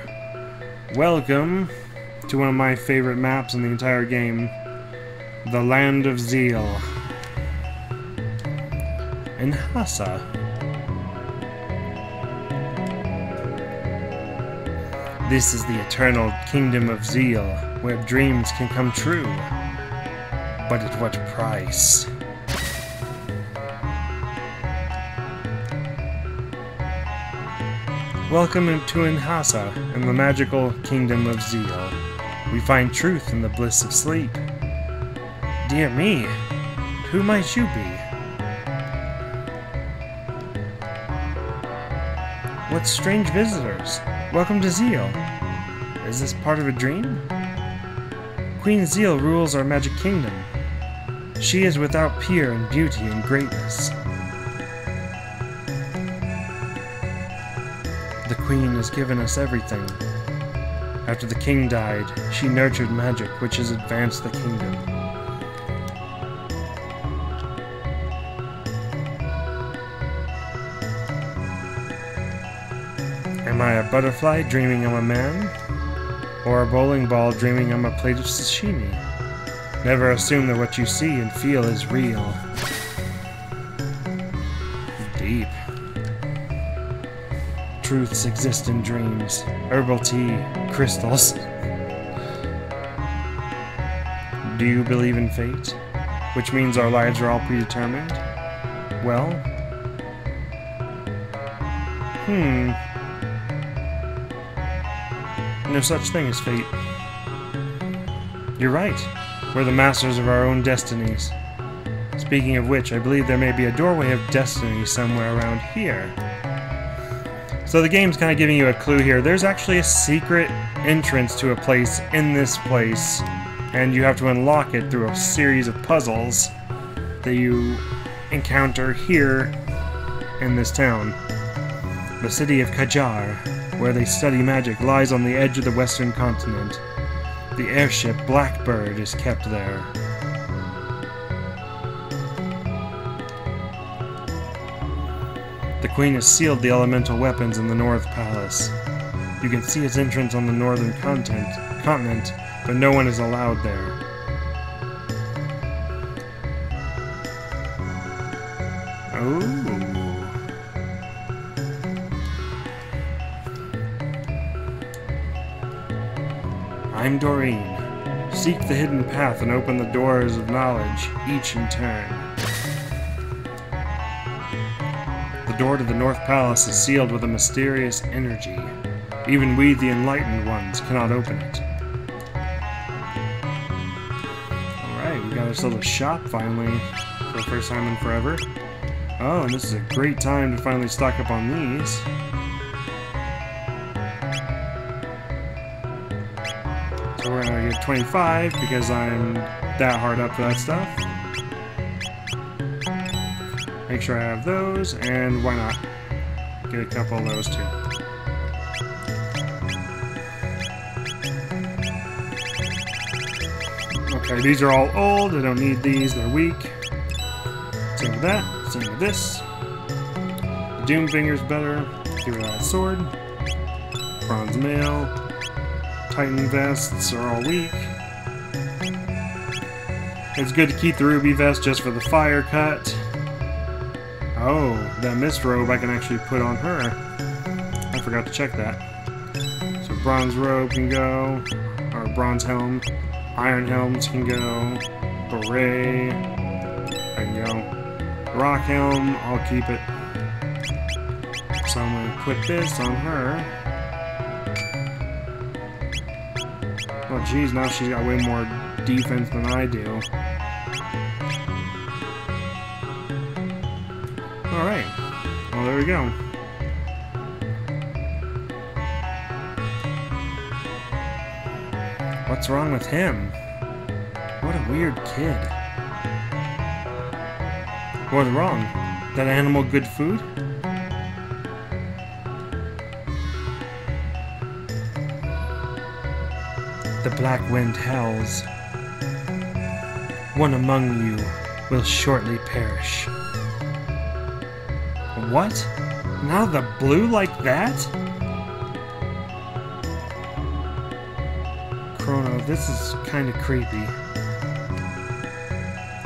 welcome to one of my favorite maps in the entire game, the Land of Zeal in Hassa. This is the eternal kingdom of Zeal, where dreams can come true. But at what price? Welcome to Inhassa, in the magical kingdom of Zeal. We find truth in the bliss of sleep. Dear me, who might you be? What strange visitors? Welcome to Zeal. Is this part of a dream? Queen Zeal rules our magic kingdom. She is without peer in beauty and greatness. The Queen has given us everything. After the king died, she nurtured magic which has advanced the kingdom. Am I a butterfly dreaming I'm a man? Or a bowling ball dreaming I'm a plate of sashimi? Never assume that what you see and feel is real. truths exist in dreams. Herbal tea, crystals. Do you believe in fate? Which means our lives are all predetermined? Well... No such thing as fate. You're right. We're the masters of our own destinies. Speaking of which, I believe there may be a doorway of destiny somewhere around here. So the game's kind of giving you a clue here. There's actually a secret entrance to a place in this place, and you have to unlock it through a series of puzzles that you encounter here in this town. The city of Kajar, where they study magic, lies on the edge of the western continent. The airship Blackbird is kept there. The Queen has sealed the elemental weapons in the North Palace. You can see its entrance on the northern continent, but no one is allowed there. Oh. I'm Doreen. Seek the hidden path and open the doors of knowledge, each in turn. The door to the North Palace is sealed with a mysterious energy. Even we, the enlightened ones, cannot open it. Alright, we got ourselves a shop finally, for the first time in forever. Oh, and this is a great time to finally stock up on these. So we're gonna get 25 because I'm that hard up for that stuff. Make sure I have those, and why not? Get a couple of those too. Okay, these are all old. I don't need these. They're weak. Same with that. Same with this. The Doom Finger's better. Get rid of that sword. Bronze Mail. Titan Vests are all weak. It's good to keep the Ruby Vest just for the fire cut. Oh, that Mist Robe I can actually put on her. I forgot to check that. So Bronze Robe can go. Or Bronze Helm. Iron Helms can go. Beret. I can go. Rock Helm, I'll keep it. So I'm going to put this on her. Oh geez, now she's got way more defense than I do. Alright. Well, there we go. What's wrong with him? What a weird kid. What's wrong? That animal good food? The black wind howls. One among you will shortly perish. What? Now the blue like that? Chrono, this is kind of creepy.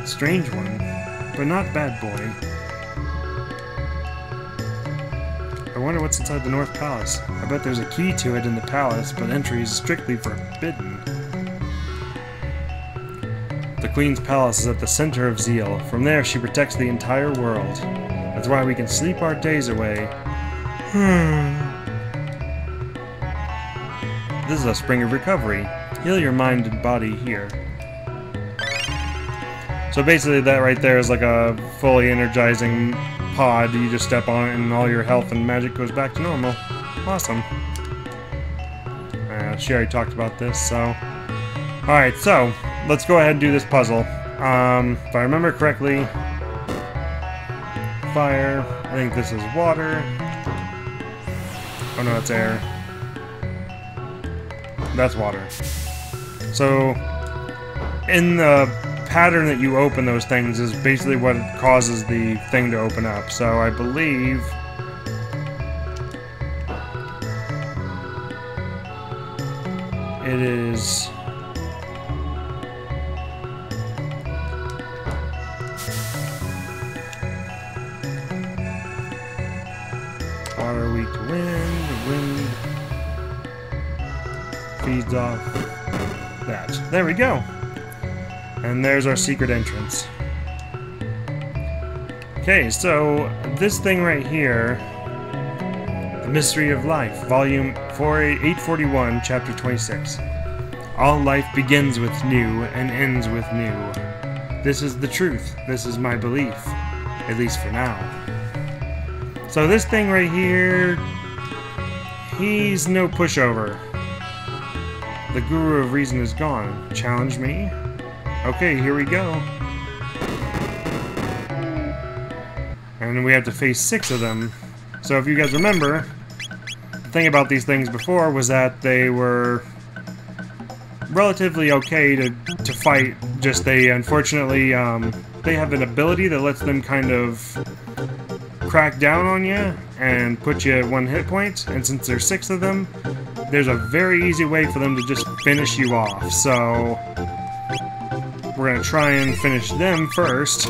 Strange one, but not bad boy. I wonder what's inside the North Palace. I bet there's a key to it in the palace, but entry is strictly forbidden. The Queen's palace is at the center of Zeal. From there, she protects the entire world. That's why we can sleep our days away. This is a spring of recovery. Heal your mind and body here. So basically that right there is like a fully energizing pod. You just step on it and all your health and magic goes back to normal. Awesome. She already talked about this, so... Alright, so, let's go ahead and do this puzzle. If I remember correctly... Fire. I think this is water. Oh no, it's air. That's water. So, in the pattern that you open those things is basically what causes the thing to open up. So I believe... it is... water weak to wind. feeds off that. There we go. And there's our secret entrance. Okay, so this thing right here, The Mystery of Life, Volume 841, Chapter 26. All life begins with new and ends with new. This is the truth. This is my belief. At least for now. So this thing right here, he's no pushover. The Guru of Reason is gone. Challenge me? Okay, here we go. And we have to face 6 of them. So if you guys remember, the thing about these things before was that they were relatively okay to fight, just they unfortunately, they have an ability that lets them kind of crack down on you and put you at 1 hit point, and since there's 6 of them, there's a very easy way for them to just finish you off, so we're going to try and finish them first,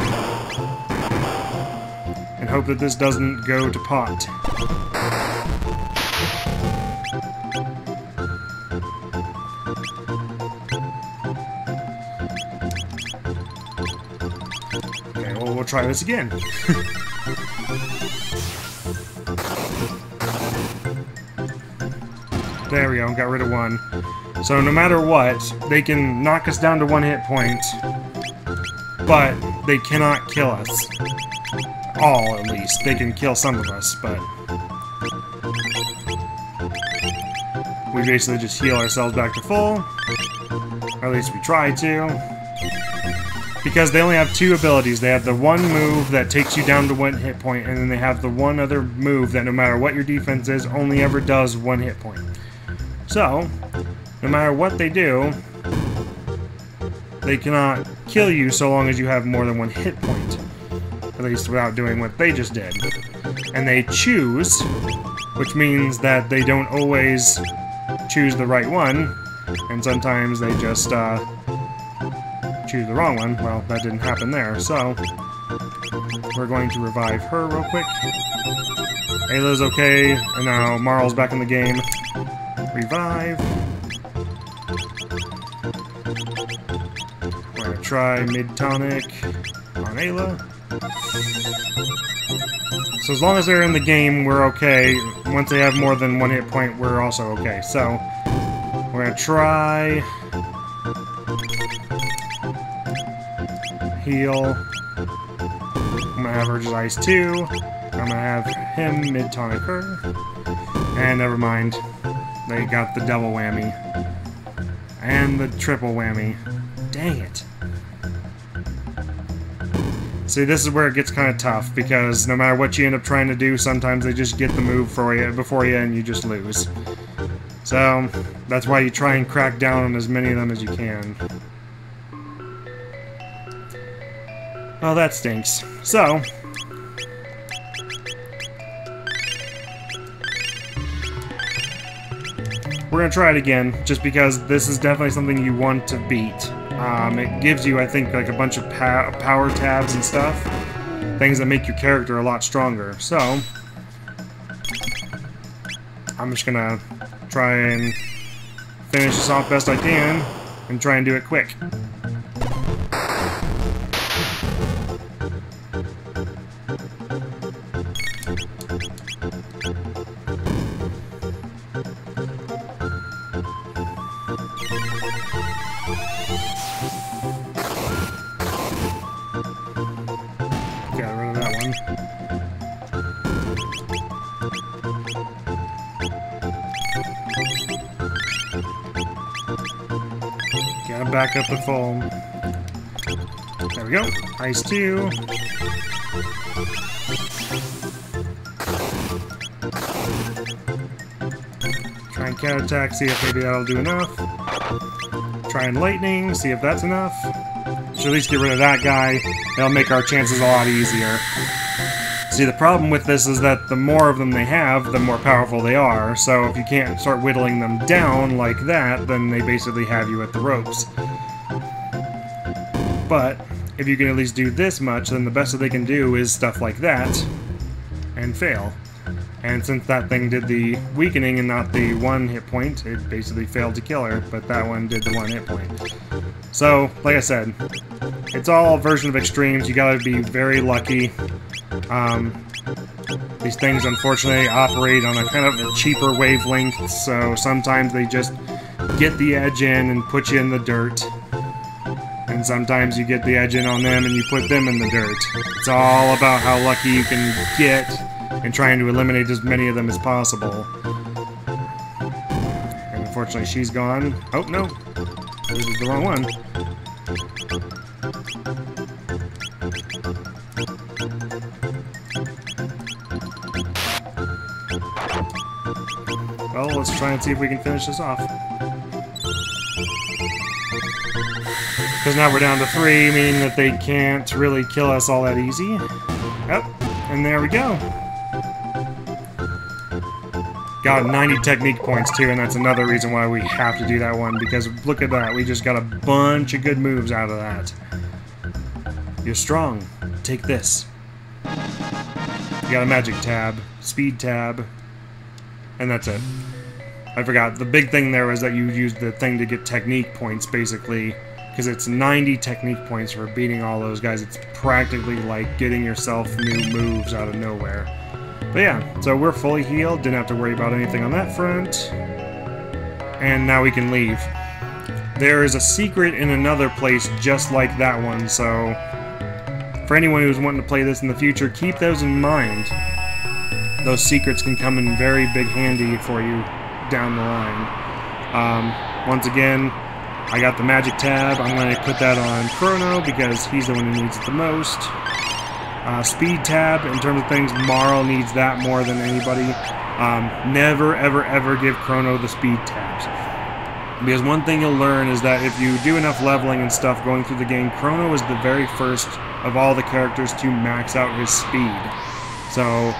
and hope that this doesn't go to pot. Okay, well, we'll try this again. There we go, got rid of 1. So no matter what, they can knock us down to 1 hit point, but they cannot kill us. All, at least. They can kill some of us, but we basically just heal ourselves back to full. Or at least we try to. Because they only have 2 abilities. They have the one move that takes you down to 1 hit point, and then they have the one other move that no matter what your defense is, only ever does 1 hit point. So, no matter what they do, they cannot kill you so long as you have more than 1 hit point. At least without doing what they just did. And they choose, which means that they don't always choose the right one, and sometimes they just choose the wrong one. Well, that didn't happen there, so we're going to revive her real quick. Ayla's okay, and now Marl's back in the game. Revive. We're gonna try mid-tonic on Ayla. So as long as they're in the game, we're okay. Once they have more than 1 hit point, we're also okay. So we're gonna try heal. I'm gonna have her just ice 2. I'm gonna have him mid-tonic her. And never mind. They got the double whammy. And the triple whammy. Dang it. See, this is where it gets kind of tough, because no matter what you end up trying to do, sometimes they just get the move for you before you, and you just lose. So, that's why you try and crack down on as many of them as you can. Oh, that stinks. So, we're going to try it again, just because this is definitely something you want to beat. It gives you, I think, like a bunch of power tabs and stuff. Things that make your character a lot stronger. So, I'm just going to try and finish this off best I can, and try and do it quick. Gotta back up the foam. There we go. Ice 2. Try and counterattack, see if maybe that'll do enough. Try and lightning, see if that's enough. Should at least get rid of that guy. That'll make our chances a lot easier. See, the problem with this is that the more of them they have, the more powerful they are. So if you can't start whittling them down like that, then they basically have you at the ropes. But if you can at least do this much, then the best that they can do is stuff like that, and fail. And since that thing did the weakening and not the 1 hit point, it basically failed to kill her, but that one did the 1 hit point. So, like I said, it's all a version of extremes. You gotta be very lucky. These things, unfortunately, operate on a kind of a cheaper wavelength, so sometimes they just get the edge in and put you in the dirt. And sometimes you get the edge in on them and you put them in the dirt. It's all about how lucky you can get and trying to eliminate as many of them as possible. And unfortunately, she's gone. Oh, no. This is the wrong one. Well, let's try and see if we can finish this off. Because now we're down to 3, meaning that they can't really kill us all that easy. Yep, and there we go. Got 90 technique points too, and that's another reason why we have to do that one, because look at that, we just got a bunch of good moves out of that. You're strong. Take this. You got a magic tab, speed tab, and that's it. I forgot, the big thing there was that you used the thing to get technique points, basically, because it's 90 technique points for beating all those guys. It's practically like getting yourself new moves out of nowhere. But yeah, so we're fully healed, didn't have to worry about anything on that front. And now we can leave. There is a secret in another place just like that one, so for anyone who's wanting to play this in the future, keep those in mind. Those secrets can come in very big handy for you down the line. Once again, I got the magic tab. I'm going to put that on Chrono because he's the one who needs it the most. Speed tab, in terms of things, Marl needs that more than anybody. Never, ever, ever give Chrono the speed tabs. Because one thing you'll learn is that if you do enough leveling and stuff going through the game, Chrono is the very first of all the characters to max out his speed. So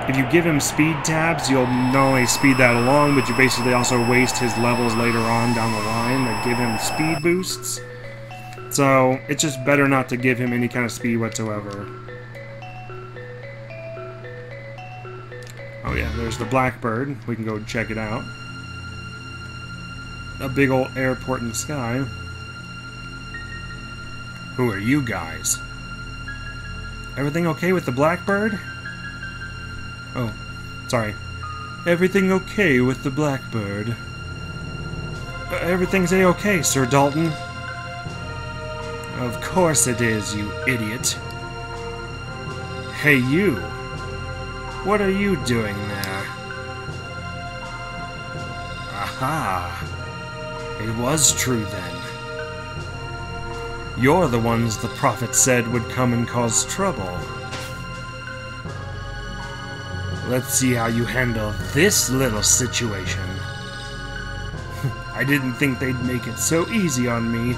if you give him speed tabs, you'll not only speed that along, but you basically also waste his levels later on down the line that give him speed boosts. So it's just better not to give him any kind of speed whatsoever. Oh yeah, there's the Blackbird. We can go check it out. A big old airport in the sky. Who are you guys? Everything okay with the Blackbird? Oh, sorry. Everything okay with the Blackbird? Everything's a-okay, Sir Dalton. Of course it is, you idiot. Hey, you. What are you doing there? Aha. It was true, then. You're the ones the prophet said would come and cause trouble. Let's see how you handle this little situation. I didn't think they'd make it so easy on me.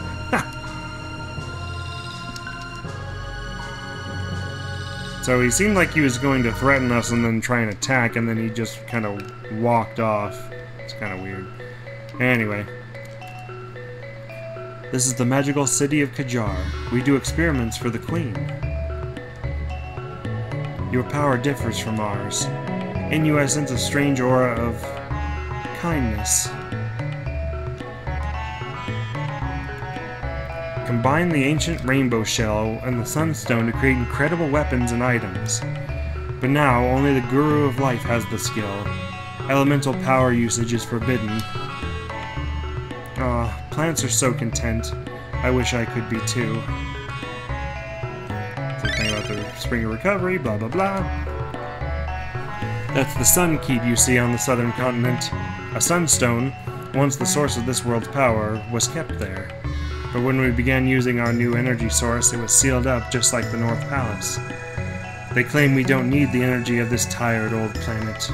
So he seemed like he was going to threaten us and then try and attack, and then he just kind of walked off. It's kind of weird. Anyway. This is the magical city of Kajar. We do experiments for the Queen. Your power differs from ours. In you I sense a strange aura of kindness. Combine the ancient rainbow shell and the sunstone to create incredible weapons and items. But now, only the Guru of Life has the skill. Elemental power usage is forbidden. Ah, plants are so content. I wish I could be too. Something about the Spring of Recovery, blah blah blah. That's the Sun Keep you see on the southern continent. A sunstone, once the source of this world's power, was kept there. But when we began using our new energy source, it was sealed up just like the North Palace. They claim we don't need the energy of this tired old planet.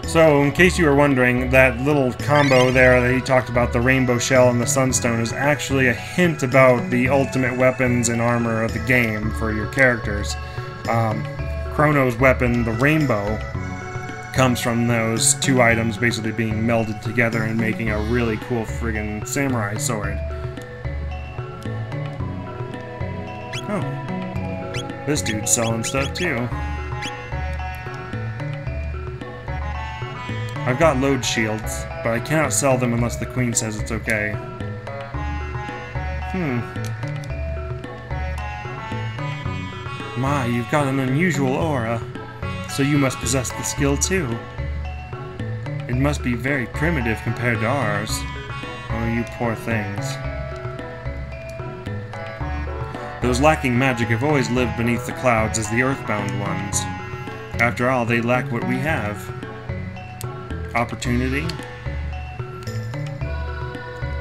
So, in case you were wondering, that little combo there that he talked about, the Rainbow Shell and the Sunstone, is actually a hint about the ultimate weapons and armor of the game for your characters. Chrono's weapon, the Rainbow, comes from those two items basically being melded together and making a really cool friggin' samurai sword. This dude's selling stuff too. I've got load shields, but I cannot sell them unless the queen says it's okay. My, you've got an unusual aura. So you must possess the skill too. It must be very primitive compared to ours. Oh, you poor things. Those lacking magic have always lived beneath the clouds as the earthbound ones. After all, they lack what we have. Opportunity?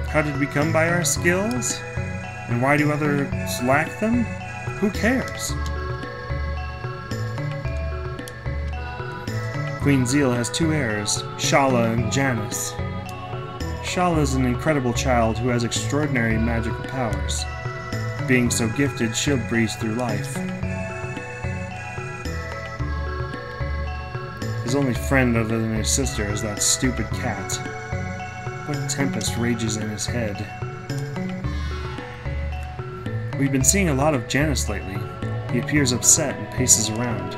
How did we come by our skills? And why do others lack them? Who cares? Queen Zeal has two heirs, Shala and Janus. Shala is an incredible child who has extraordinary magical powers. Being so gifted, she'll breeze through life. His only friend other than his sister is that stupid cat. What tempest rages in his head? We've been seeing a lot of Janus lately. He appears upset and paces around.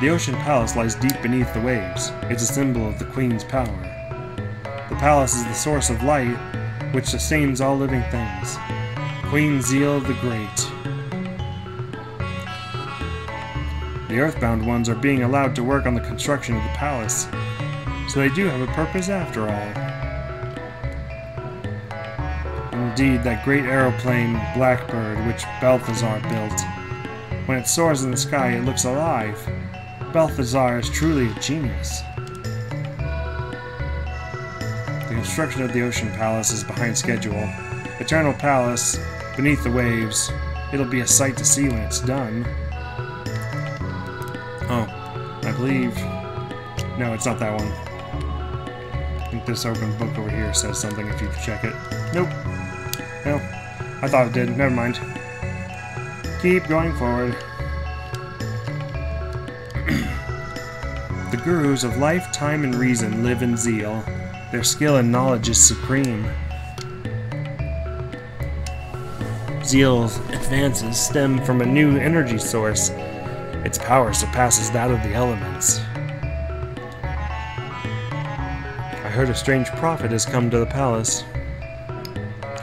The Ocean Palace lies deep beneath the waves. It's a symbol of the Queen's power. The palace is the source of light, which sustains all living things. Queen Zeal the Great. The Earthbound ones are being allowed to work on the construction of the palace, so they do have a purpose after all. Indeed, that great aeroplane, Blackbird, which Balthazar built. When it soars in the sky, it looks alive. Balthazar is truly a genius. The construction of the Ocean Palace is behind schedule. Eternal Palace, beneath the waves. It'll be a sight to see when it's done. Oh, I believe... No, it's not that one. I think this open book over here says something if you check it. Nope. No, I thought it did. Never mind. Keep going forward. The gurus of life, time, and reason live in Zeal. Their skill and knowledge is supreme. Zeal's advances stem from a new energy source. Its power surpasses that of the elements. I heard a strange prophet has come to the palace.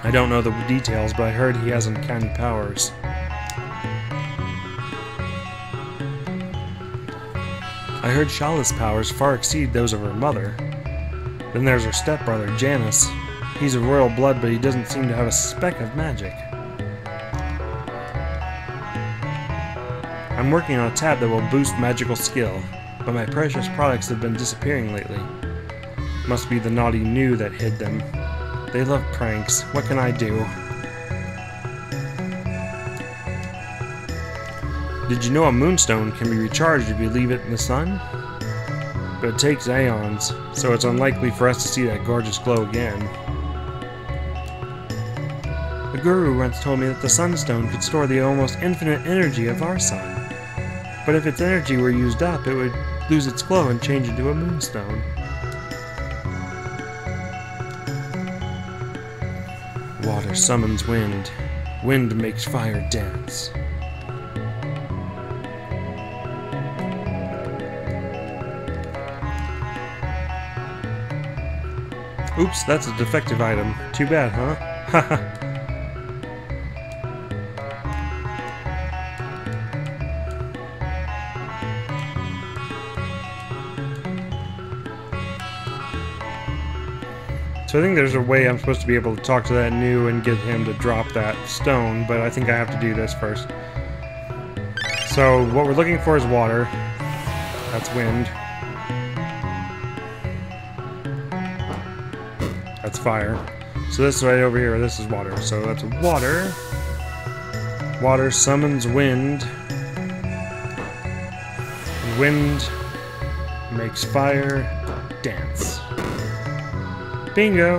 I don't know the details, but I heard he has uncanny powers. I heard Shala's powers far exceed those of her mother. Then there's her stepbrother, Janus. He's of royal blood, but he doesn't seem to have a speck of magic. I'm working on a tab that will boost magical skill, but my precious products have been disappearing lately. Must be the naughty New that hid them. They love pranks. What can I do? Did you know a moonstone can be recharged if you leave it in the sun? But it takes aeons, so it's unlikely for us to see that gorgeous glow again. The guru once told me that the sunstone could store the almost infinite energy of our sun. But if its energy were used up, it would lose its glow and change into a moonstone. Water summons wind. Wind makes fire dance. Oops, that's a defective item. Too bad, huh? Haha. So I think there's a way I'm supposed to be able to talk to that New and get him to drop that stone, but I think I have to do this first. So what we're looking for is water. That's wind. That's fire. So this right over here, this is water. So that's water. Water summons wind. Wind makes fire dance. Bingo!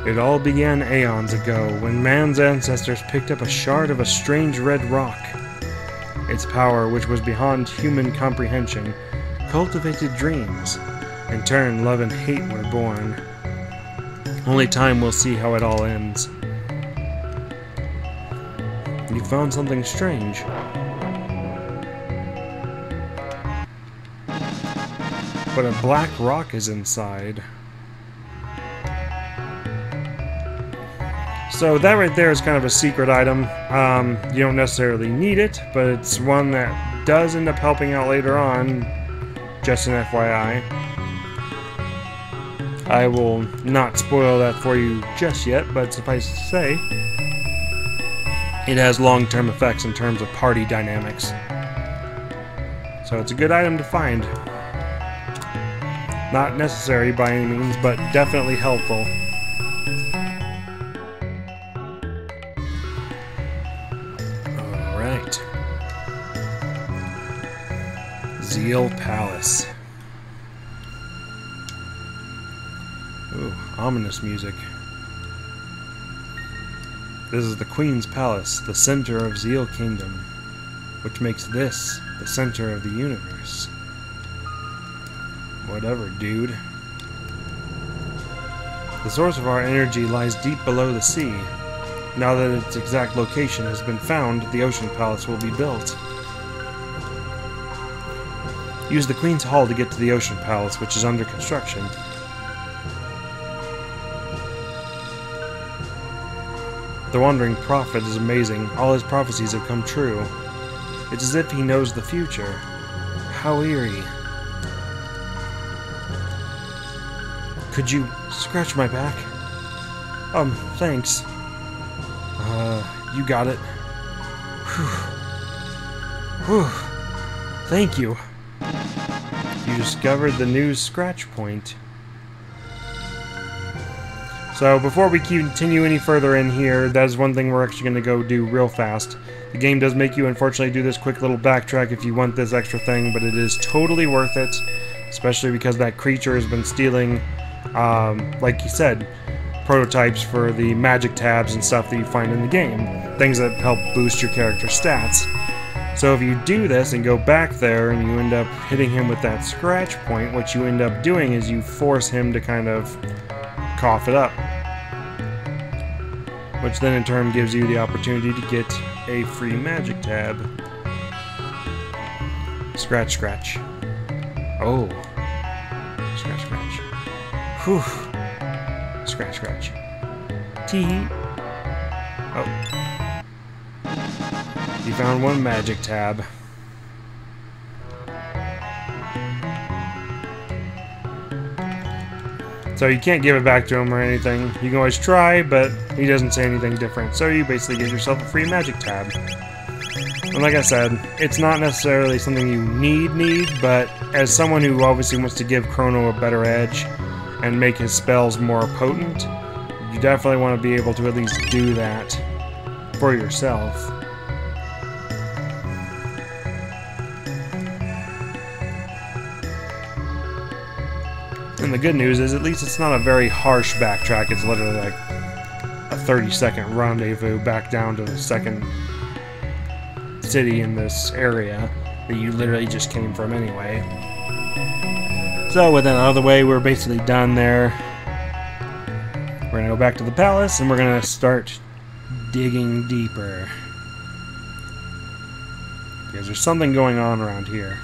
It all began aeons ago, when man's ancestors picked up a shard of a strange red rock. Its power, which was beyond human comprehension, cultivated dreams. In turn, love and hate were born. Only time will see how it all ends. You found something strange. But a black rock is inside. So that right there is kind of a secret item. You don't necessarily need it, but it's one that does end up helping out later on. Just an FYI. I will not spoil that for you just yet, but suffice to say, it has long-term effects in terms of party dynamics. So it's a good item to find. Not necessary by any means, but definitely helpful. Alright. Zeal Palace. Ooh, ominous music. This is the Queen's Palace, the center of Zeal Kingdom, which makes this the center of the universe. Whatever, dude. The source of our energy lies deep below the sea. Now that its exact location has been found, the Ocean Palace will be built. Use the Queen's Hall to get to the Ocean Palace, which is under construction. The Wandering Prophet is amazing. All his prophecies have come true. It's as if he knows the future. How eerie. Could you scratch my back? Thanks. You got it. Whew. Thank you. You discovered the new scratch point. So before we continue any further in here, that is one thing we're actually going to go do real fast. The game does make you unfortunately do this quick little backtrack if you want this extra thing, but it is totally worth it, especially because that creature has been stealing, like you said, prototypes for the magic tabs and stuff that you find in the game, things that help boost your character's stats. So if you do this and go back there and you end up hitting him with that scratch point, what you end up doing is you force him to kind of cough it up, which then in turn gives you the opportunity to get a free magic tab. Scratch, scratch. Oh. Scratch, scratch. Whew. Scratch, scratch. Tee. Oh. You found one magic tab. So you can't give it back to him or anything. You can always try, but he doesn't say anything different. So you basically give yourself a free magic tab. And like I said, it's not necessarily something you need, but as someone who obviously wants to give Chrono a better edge and make his spells more potent, you definitely want to be able to at least do that for yourself. And the good news is, at least it's not a very harsh backtrack. It's literally like a 30-second rendezvous back down to the second city in this area that you literally just came from anyway. So with that out of the way, we're basically done there. We're gonna go back to the palace and we're gonna start digging deeper, because there's something going on around here.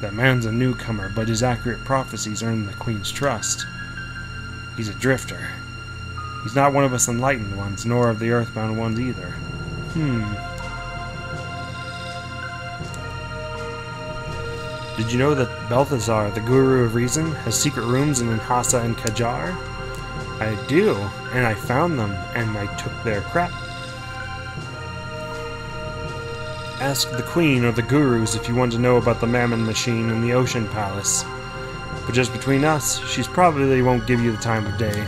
That man's a newcomer, but his accurate prophecies earn the Queen's trust. He's a drifter. He's not one of us enlightened ones, nor of the earthbound ones either. Did you know that Balthazar, the Guru of Reason, has secret rooms in Lhasa and Kajar? I do, and I found them, and I took their crap. Ask the Queen or the Gurus if you want to know about the Mammon Machine in the Ocean Palace. But just between us, she's probably won't give you the time of day.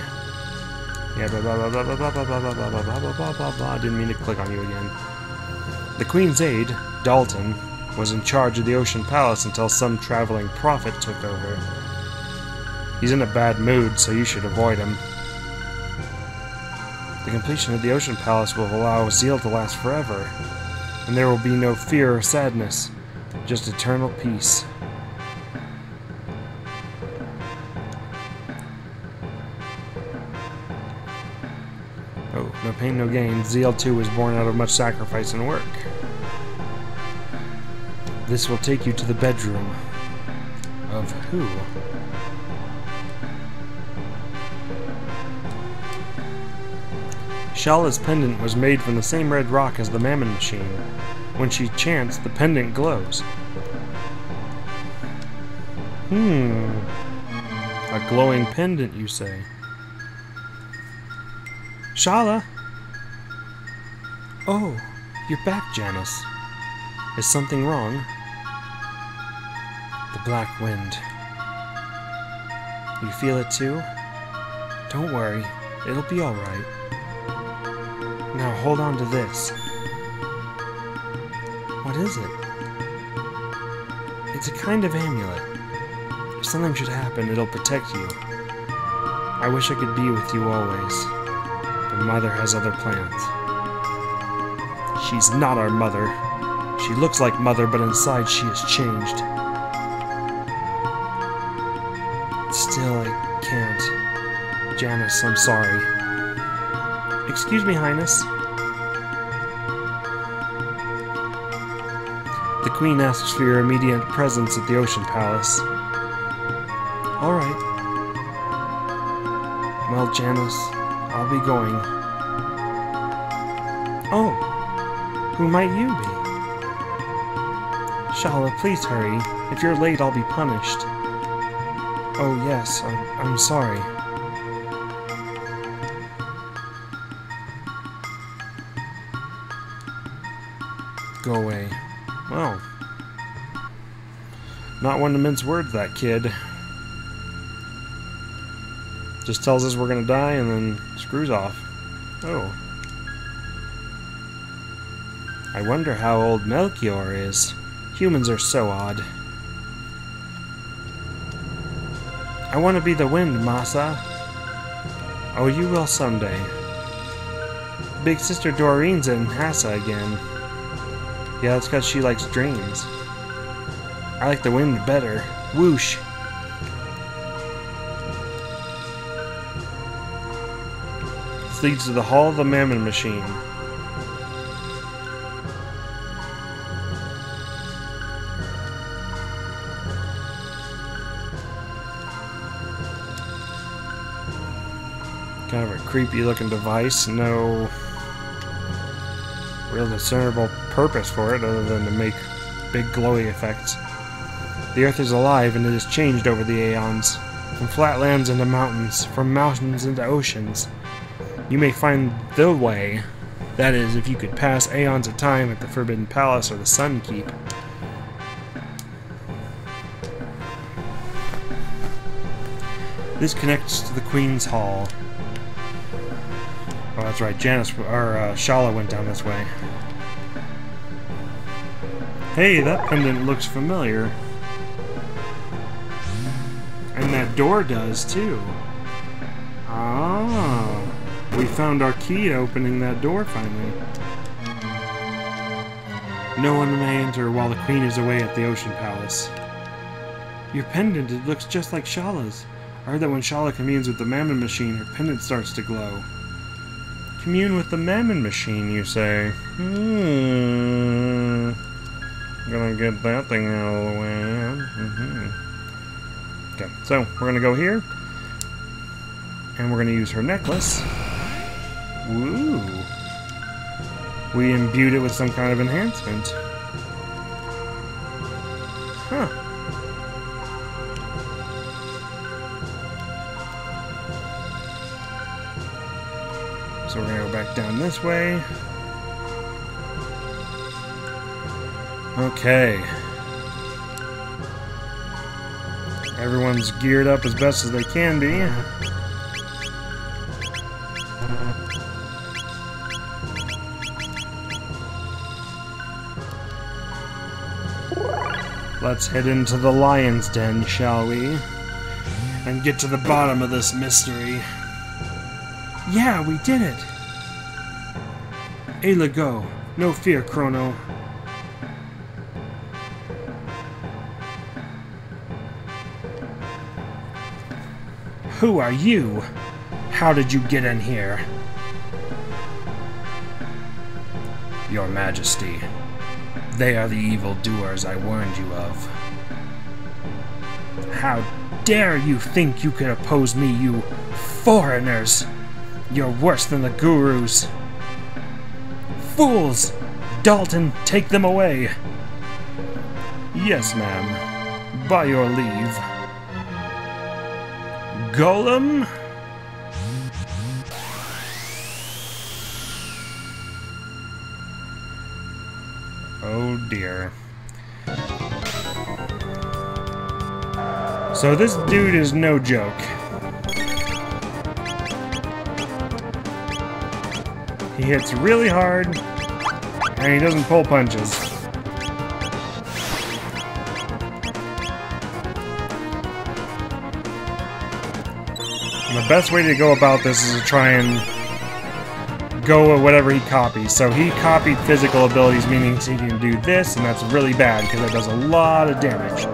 Yeah, blah blah blah blah blah blah blah blah blah blah blah blah blah blah. I didn't mean to click on you again. The Queen's aide, Dalton, was in charge of the Ocean Palace until some traveling prophet took over. He's in a bad mood, so you should avoid him. The completion of the Ocean Palace will allow Zeal to last forever, and there will be no fear or sadness. Just eternal peace. Oh, no pain, no gain. ZL2 was born out of much sacrifice and work. This will take you to the bedroom. Of who? Shala's pendant was made from the same red rock as the Mammon Machine. When she chants, the pendant glows. A glowing pendant, you say? Shala! Oh, you're back, Janice. Is something wrong? The black wind. You feel it too? Don't worry, it'll be alright. Now hold on to this. What is it? It's a kind of amulet. If something should happen, it'll protect you. I wish I could be with you always, but Mother has other plans. She's not our mother. She looks like Mother, but inside she has changed. Still, I can't. Janice, I'm sorry. Excuse me, Highness. The Queen asks for your immediate presence at the Ocean Palace. Alright. Well, Janice, I'll be going. Oh, who might you be? Shala, please hurry. If you're late, I'll be punished. Oh, yes, I'm sorry. Go away. Well, not one to mince words, that kid. Just tells us we're gonna die and then screws off. Oh. I wonder how old Melchior is. Humans are so odd. I want to be the wind, Masa. Oh, you will someday. Big sister Doreen's in Hassa again. Yeah, that's because she likes dreams. I like the wind better. Whoosh. This leads to the Hall of the Mammon Machine. Kind of a creepy looking device. No real discernible purpose for it other than to make big glowy effects. The Earth is alive and it has changed over the aeons. From flatlands into mountains, from mountains into oceans. You may find the way. That is, if you could pass aeons of time at the Forbidden Palace or the Sun Keep. This connects to the Queen's Hall. Oh, that's right. Janice, or Shala went down this way. Hey, that pendant looks familiar. And that door does, too. Ah, we found our key to opening that door, finally. No one may enter while the Queen is away at the Ocean Palace. Your pendant, it looks just like Shala's. I heard that when Shala communes with the Mammon Machine, her pendant starts to glow. Commune with the Mammon Machine, you say? Gonna get that thing out of the way. Okay, so we're gonna go here. And we're gonna use her necklace. Woo! We imbued it with some kind of enhancement. Huh. So we're gonna go back down this way. Okay. Everyone's geared up as best as they can be. Let's head into the lion's den, shall we? And get to the bottom of this mystery. Yeah, we did it! Ayla, go. No fear, Chrono. Who are you? How did you get in here? Your Majesty, they are the evildoers I warned you of. How dare you think you could oppose me, you foreigners? You're worse than the gurus. Fools! Dalton, take them away. Yes, ma'am. By your leave. Golem? Oh dear. So this dude is no joke. He hits really hard, and he doesn't pull punches. And the best way to go about this is to try and go with whatever he copies. So he copied physical abilities, meaning he can do this, and that's really bad because it does a lot of damage.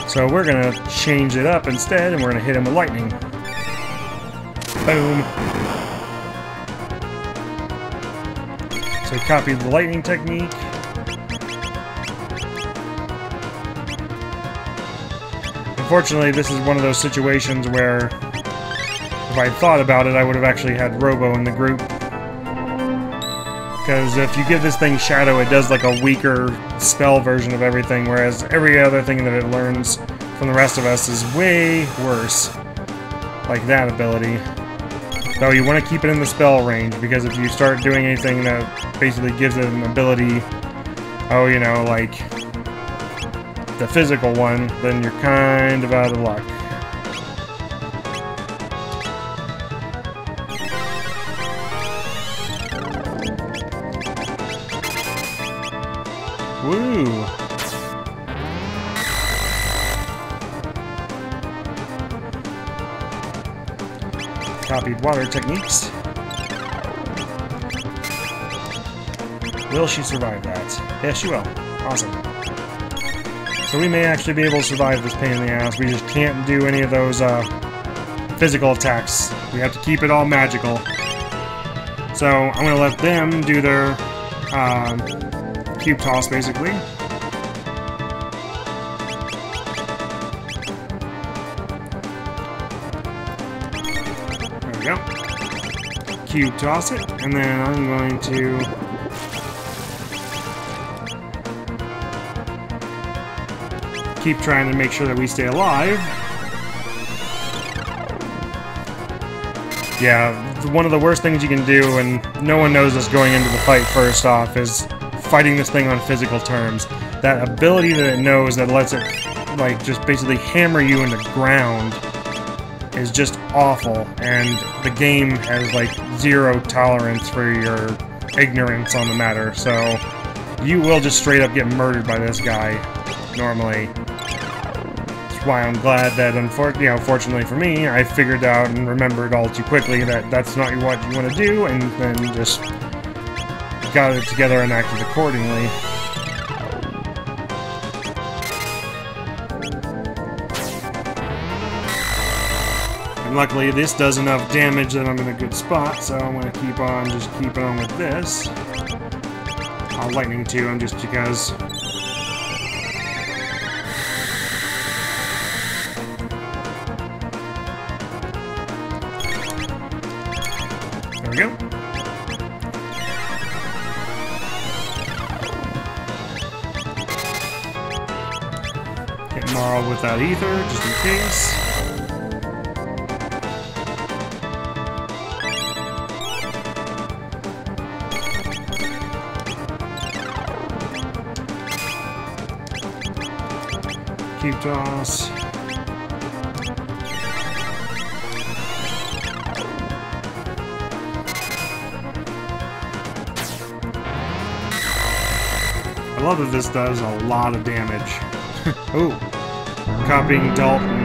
So we're gonna change it up instead, and we're gonna hit him with lightning. Boom. So he copied the lightning technique. Unfortunately, this is one of those situations where if I'd thought about it, I would have actually had Robo in the group. Because if you give this thing Shadow, it does like a weaker spell version of everything, whereas every other thing that it learns from the rest of us is way worse. Like that ability. Though you want to keep it in the spell range, because if you start doing anything that basically gives it an ability, oh, you know, like the physical one, then you're kind of out of luck. Woo! Copied water techniques. Will she survive that? Yes, she will. Awesome. So we may actually be able to survive this pain in the ass. We just can't do any of those physical attacks. We have to keep it all magical. So I'm going to let them do their cube toss, basically. There we go. Cube toss it, and then I'm going to keep trying to make sure that we stay alive. Yeah, one of the worst things you can do, and no one knows this going into the fight first off, is fighting this thing on physical terms. That ability that it knows that lets it, like, just basically hammer you into ground is just awful, and the game has, like, zero tolerance for your ignorance on the matter, so you will just straight up get murdered by this guy, normally. That's why I'm glad that, fortunately for me, I figured out and remembered all too quickly that that's not what you want to do, and then just got it together and acted accordingly. And luckily this does enough damage that I'm in a good spot, so I'm going to keep on with this. I'll lightning to him just because. There we go. Hit Marl with that ether, just in case. Cube toss. I love that this does a lot of damage. Ooh. Copying Dalton.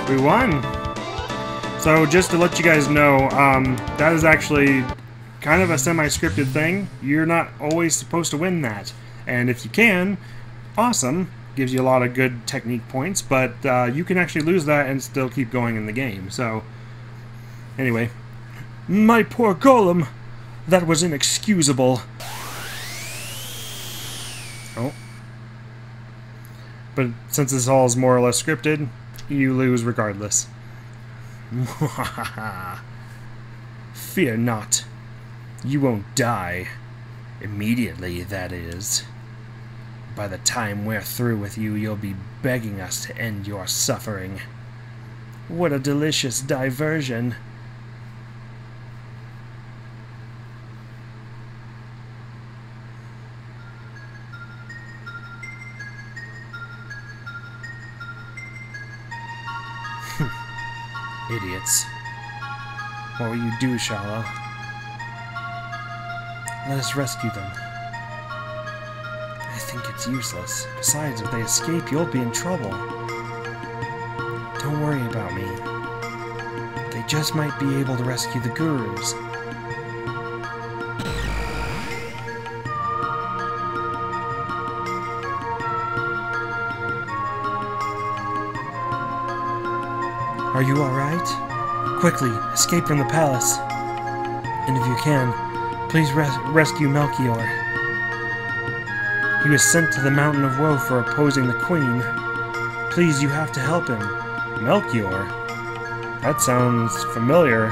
We won! So just to let you guys know, that is actually kind of a semi-scripted thing. You're not always supposed to win that. And if you can, awesome. Gives you a lot of good technique points, but you can actually lose that and still keep going in the game. So, anyway. My poor golem! That was inexcusable. Oh. But since this all is more or less scripted, you lose regardless. Fear not. You won't die. Immediately, that is. By the time we're through with you, you'll be begging us to end your suffering. What a delicious diversion. Idiots. What will you do, Shala? Let us rescue them. I think it's useless. Besides, if they escape, you'll be in trouble. Don't worry about me. They just might be able to rescue the gurus. Are you alright? Quickly, escape from the palace. And if you can, please rescue Melchior. He was sent to the Mountain of Woe for opposing the Queen. Please, you have to help him. Melchior? That sounds familiar.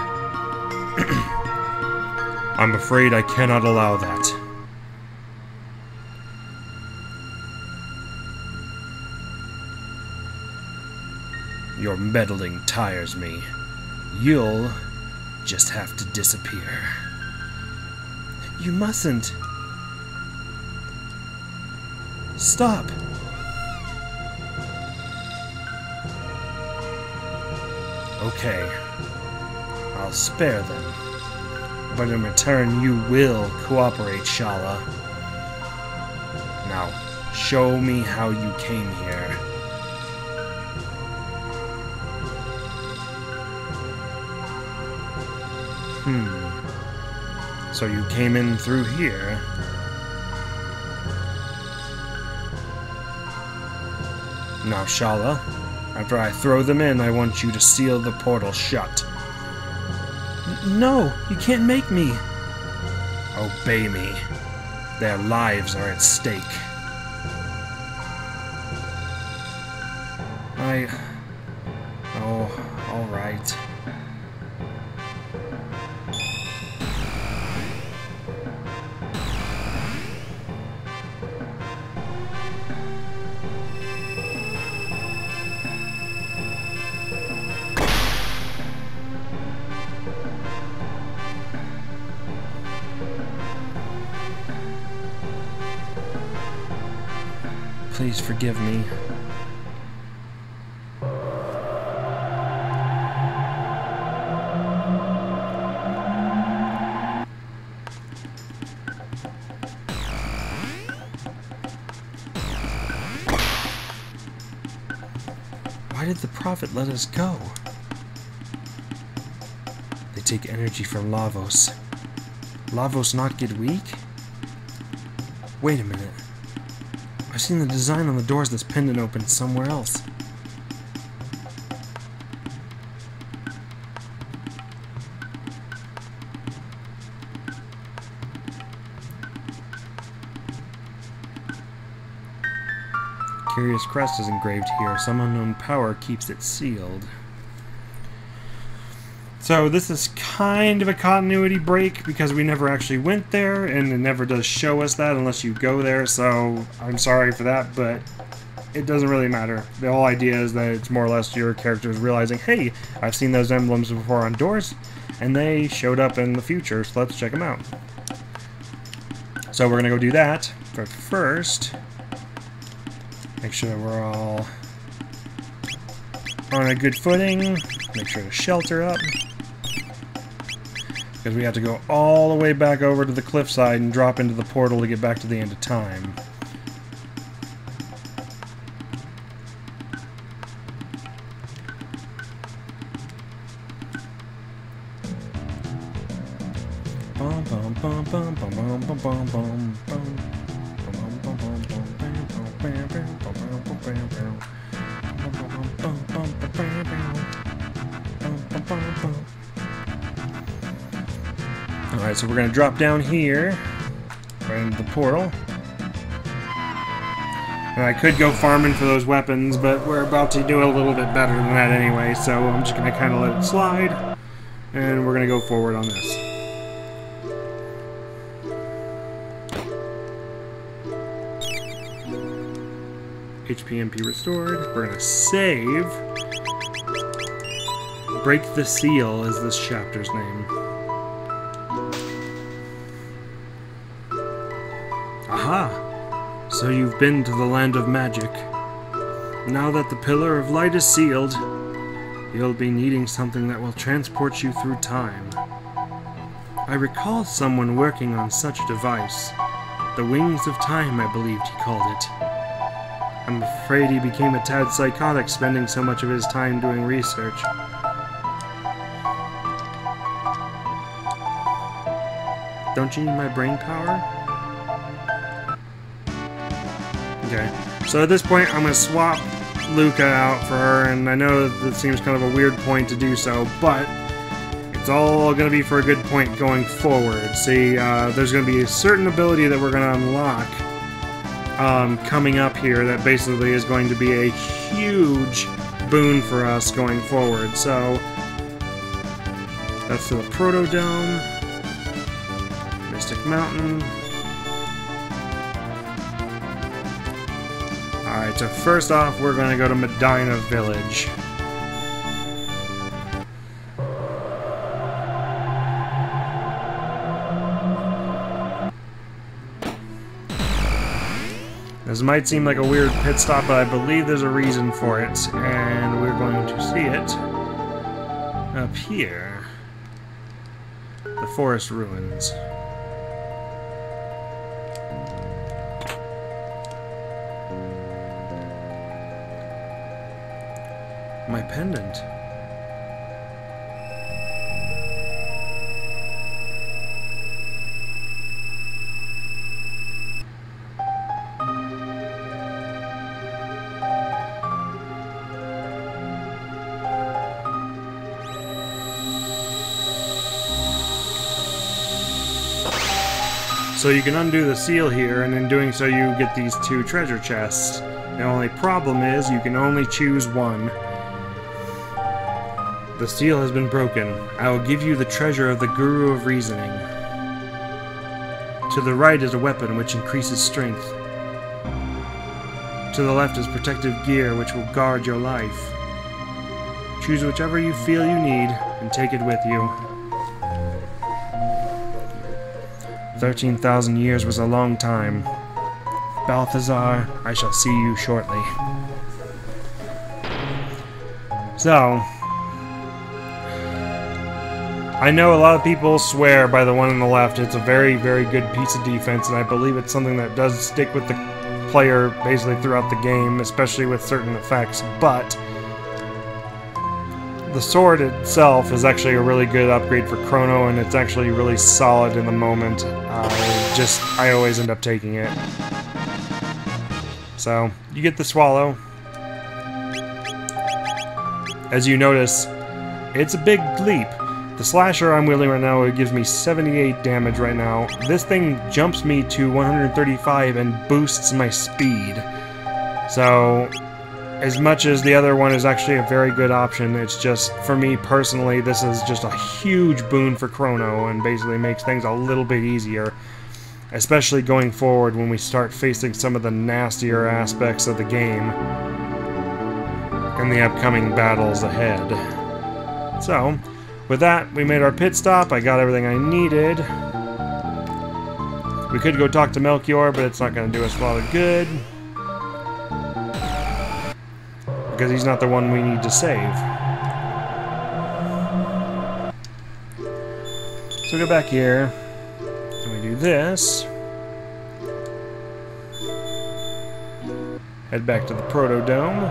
I'm afraid I cannot allow that. Your meddling tires me. You'll just have to disappear. You mustn't. Stop. Okay. I'll spare them. But in return, you will cooperate, Shala. Now, show me how you came here. So you came in through here. Now, Shala, after I throw them in, I want you to seal the portal shut. No, you can't make me. Obey me. Their lives are at stake. Oh, all right. Please forgive me. Why did the Prophet let us go? They take energy from Lavos. Lavos not get weak? Wait a minute. I've seen the design on the doors this pendant opened somewhere else. Curious crest is engraved here. Some unknown power keeps it sealed. So this is kind of a continuity break because we never actually went there, and it never does show us that unless you go there, so I'm sorry for that, but it doesn't really matter. The whole idea is that it's more or less your characters realizing, hey, I've seen those emblems before on doors, and they showed up in the future, so let's check them out. So we're going to go do that, but first, make sure that we're all on a good footing, make sure to shelter up. Because we have to go all the way back over to the cliffside and drop into the portal to get back to the end of time. Alright, so we're going to drop down here, right into the portal. And I could go farming for those weapons, but we're about to do a little bit better than that anyway, so I'm just going to kind of let it slide, and we're going to go forward on this. HPMP restored. We're going to save. Break the Seal is this chapter's name. Aha! So you've been to the land of magic. Now that the Pillar of Light is sealed, you'll be needing something that will transport you through time. I recall someone working on such a device. The Wings of Time, I believed he called it. I'm afraid he became a tad psychotic spending so much of his time doing research. Don't you need my brain power? Okay, so at this point I'm going to swap Luca out for her, and I know that seems kind of a weird point to do so, but it's all going to be for a good point going forward. See, there's going to be a certain ability that we're going to unlock coming up here that basically is going to be a huge boon for us going forward. So that's to the Proto Dome, Mystic Mountain. Alright, so first off, we're going to go to Medina Village. This might seem like a weird pit stop, but I believe there's a reason for it, and we're going to see it up here. The Forest Ruins. My pendant. So you can undo the seal here, and in doing so you get these two treasure chests. The only problem is you can only choose one. The seal has been broken. I will give you the treasure of the Guru of Reasoning. To the right is a weapon which increases strength. To the left is protective gear which will guard your life. Choose whichever you feel you need and take it with you. 13,000 years was a long time. Balthazar, I shall see you shortly. So, I know a lot of people swear by the one on the left. It's a very, very good piece of defense, and I believe it's something that does stick with the player basically throughout the game, especially with certain effects, but the sword itself is actually a really good upgrade for Chrono, and it's actually really solid in the moment. I always end up taking it. So, you get the Swallow. As you notice, it's a big leap. The Slasher I'm wielding right now, it gives me 78 damage right now. This thing jumps me to 135 and boosts my speed. So, as much as the other one is actually a very good option, it's just, for me personally, this is just a huge boon for Chrono and basically makes things a little bit easier. Especially going forward when we start facing some of the nastier aspects of the game and the upcoming battles ahead. So, with that, we made our pit stop. I got everything I needed. We could go talk to Melchior, but it's not going to do us a lot of good. Because he's not the one we need to save. So go back here. And we do this. Head back to the Proto Dome.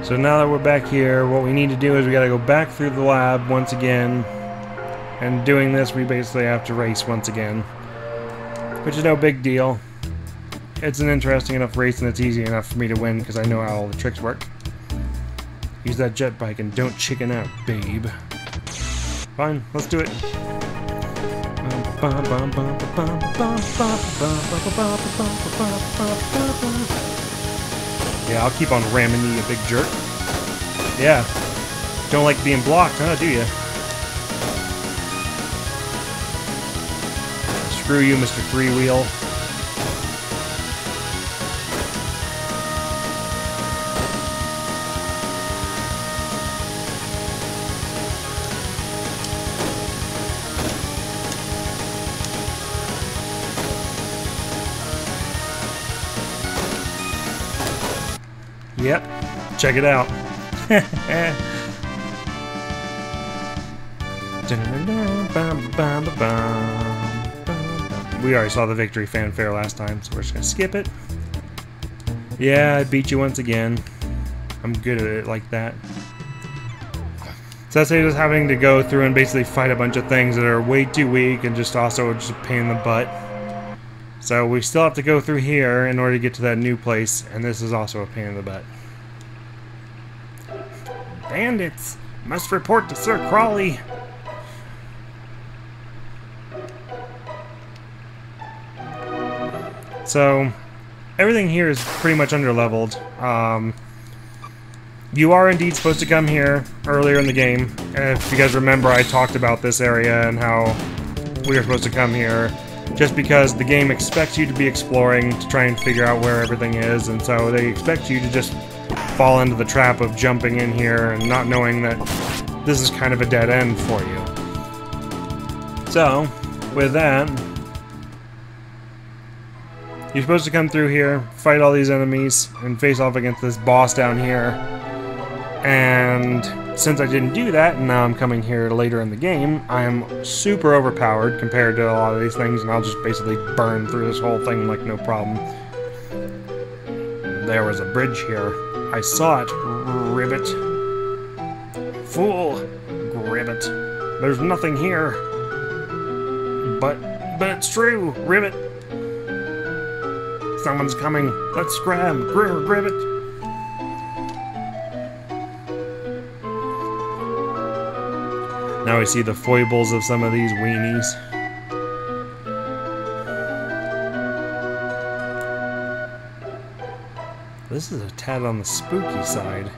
So now that we're back here, what we need to do is we gotta go back through the lab once again. And doing this, we basically have to race once again. Which is no big deal. It's an interesting enough race and it's easy enough for me to win because I know how all the tricks work. Use that jet bike and don't chicken out, babe. Fine, let's do it. Yeah, I'll keep on ramming you, you big jerk. Yeah. Don't like being blocked, huh, do you? Screw you, Mr. Three-Wheel. Yep, check it out. We already saw the victory fanfare last time, so we're just gonna skip it. Yeah, I beat you once again. I'm good at it like that. So that's just having to go through and basically fight a bunch of things that are way too weak and just also just a pain in the butt. So we still have to go through here in order to get to that new place, and this is also a pain in the butt. Bandits! Must report to Sir Crawley! So, everything here is pretty much under-leveled. You are indeed supposed to come here earlier in the game. If you guys remember, I talked about this area and how we are supposed to come here. Just because the game expects you to be exploring to try and figure out where everything is, and so they expect you to just fall into the trap of jumping in here and not knowing that this is kind of a dead end for you. So, with that, you're supposed to come through here, fight all these enemies, and face off against this boss down here. And since I didn't do that, and now I'm coming here later in the game, I am super overpowered compared to a lot of these things, and I'll just basically burn through this whole thing like no problem. There was a bridge here. I saw it, Ribbit. Fool, Ribbit. There's nothing here. But it's true, Ribbit. Someone's coming. Let's scram, Ribbit. Now we see the foibles of some of these weenies. This is a tad on the spooky side.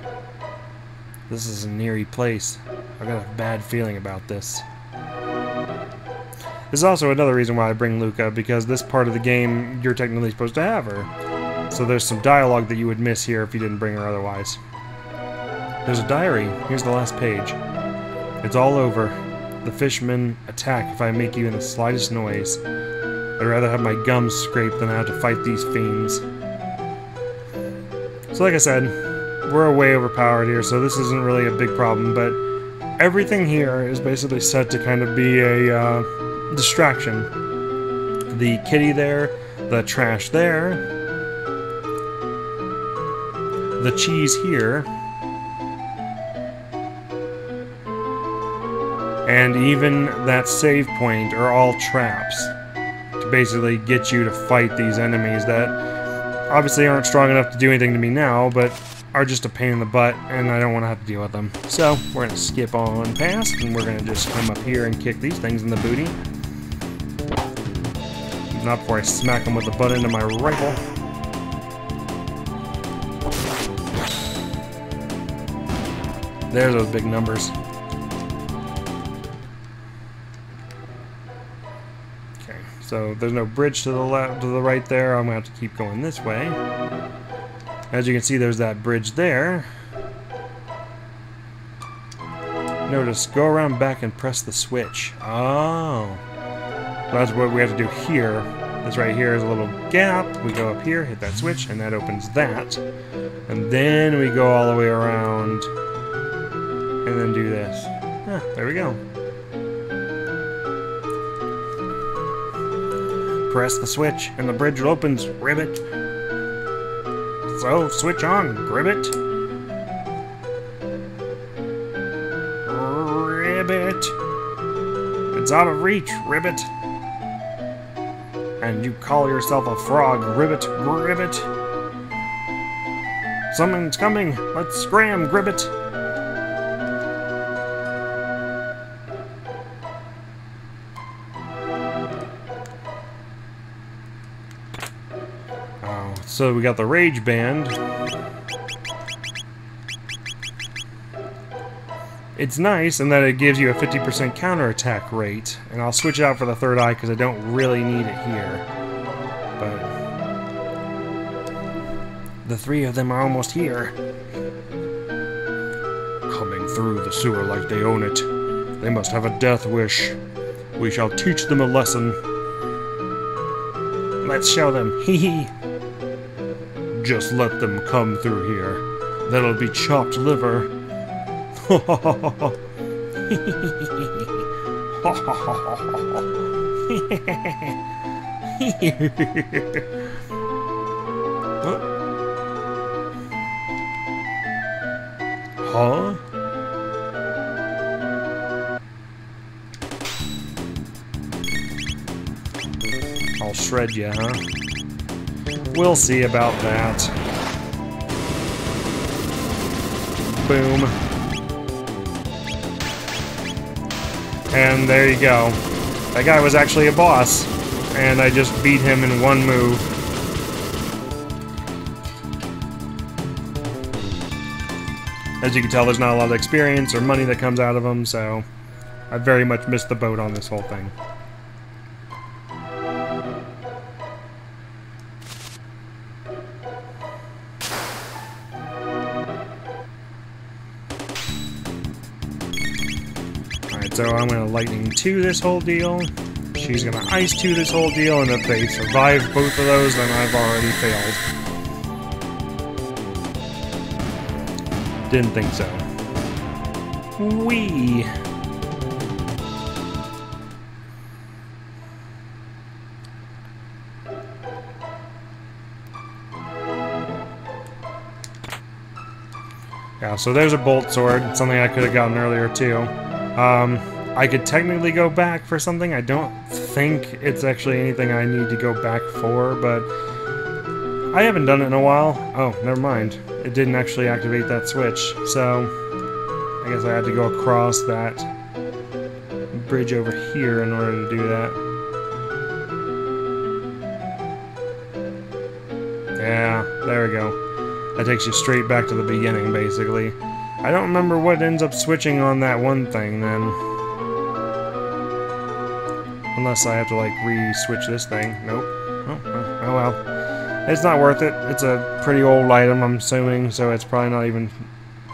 This is an eerie place. I've got a bad feeling about this. This is also another reason why I bring Luca, because this part of the game, you're technically supposed to have her. So there's some dialogue that you would miss here if you didn't bring her otherwise. There's a diary. Here's the last page. It's all over. The fishmen attack if I make even the slightest noise. I'd rather have my gums scraped than have to fight these fiends. So like I said, we're way overpowered here, so this isn't really a big problem, but everything here is basically set to kind of be a distraction. The kitty there, the trash there, the cheese here, and even that save point are all traps to basically get you to fight these enemies that obviously aren't strong enough to do anything to me now, but are just a pain in the butt, and I don't want to have to deal with them. So, we're going to skip on past, and we're going to just come up here and kick these things in the booty. Not before I smack them with the butt end of my rifle. There's those big numbers. Okay, so there's no bridge to the left, to the right there. I'm going to have to keep going this way. As you can see, there's that bridge there. Notice, go around back and press the switch. Oh. That's what we have to do here. This right here is a little gap. We go up here, hit that switch, and that opens that. And then we go all the way around and then do this. Ah, there we go. Press the switch and the bridge opens. Ribbit. So, switch on, Ribbit. Ribbit! It's out of reach, Ribbit! And you call yourself a frog, Ribbit, Gribbit? Someone's coming! Let's scram, Gribbit! Oh, so we got the Rage Band. It's nice in that it gives you a 50% counterattack rate, and I'll switch it out for the third eye because I don't really need it here. But the three of them are almost here. Coming through the sewer like they own it. They must have a death wish. We shall teach them a lesson. Let's show them. Hee hee. Just let them come through here. That'll be chopped liver. Huh? I'll shred you, huh? We'll see about that. Boom. And there you go. That guy was actually a boss, and I just beat him in one move. As you can tell, there's not a lot of experience or money that comes out of him, so I very much missed the boat on this whole thing. So I'm going to Lightning 2 this whole deal. She's going to Ice 2 this whole deal, and if they survive both of those, then I've already failed. Didn't think so. Whee! Yeah, so there's a Bolt Sword, something I could have gotten earlier too. I could technically go back for something. I don't think it's actually anything I need to go back for, but I haven't done it in a while. Oh, never mind. It didn't actually activate that switch, so I guess I had to go across that bridge over here in order to do that. Yeah, there we go. That takes you straight back to the beginning, basically. I don't remember what ends up switching on that one thing, then. Unless I have to, like, re-switch this thing. Nope. Oh well. It's not worth it. It's a pretty old item, I'm assuming, so it's probably not even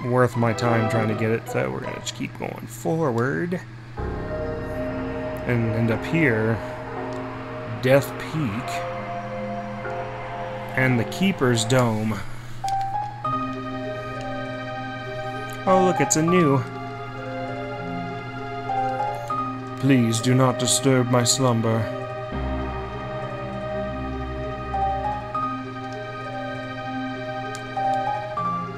worth my time trying to get it. So we're gonna just keep going forward. And end up here. Death Peak. And the Keeper's Dome. Oh, look, it's a new. Please do not disturb my slumber.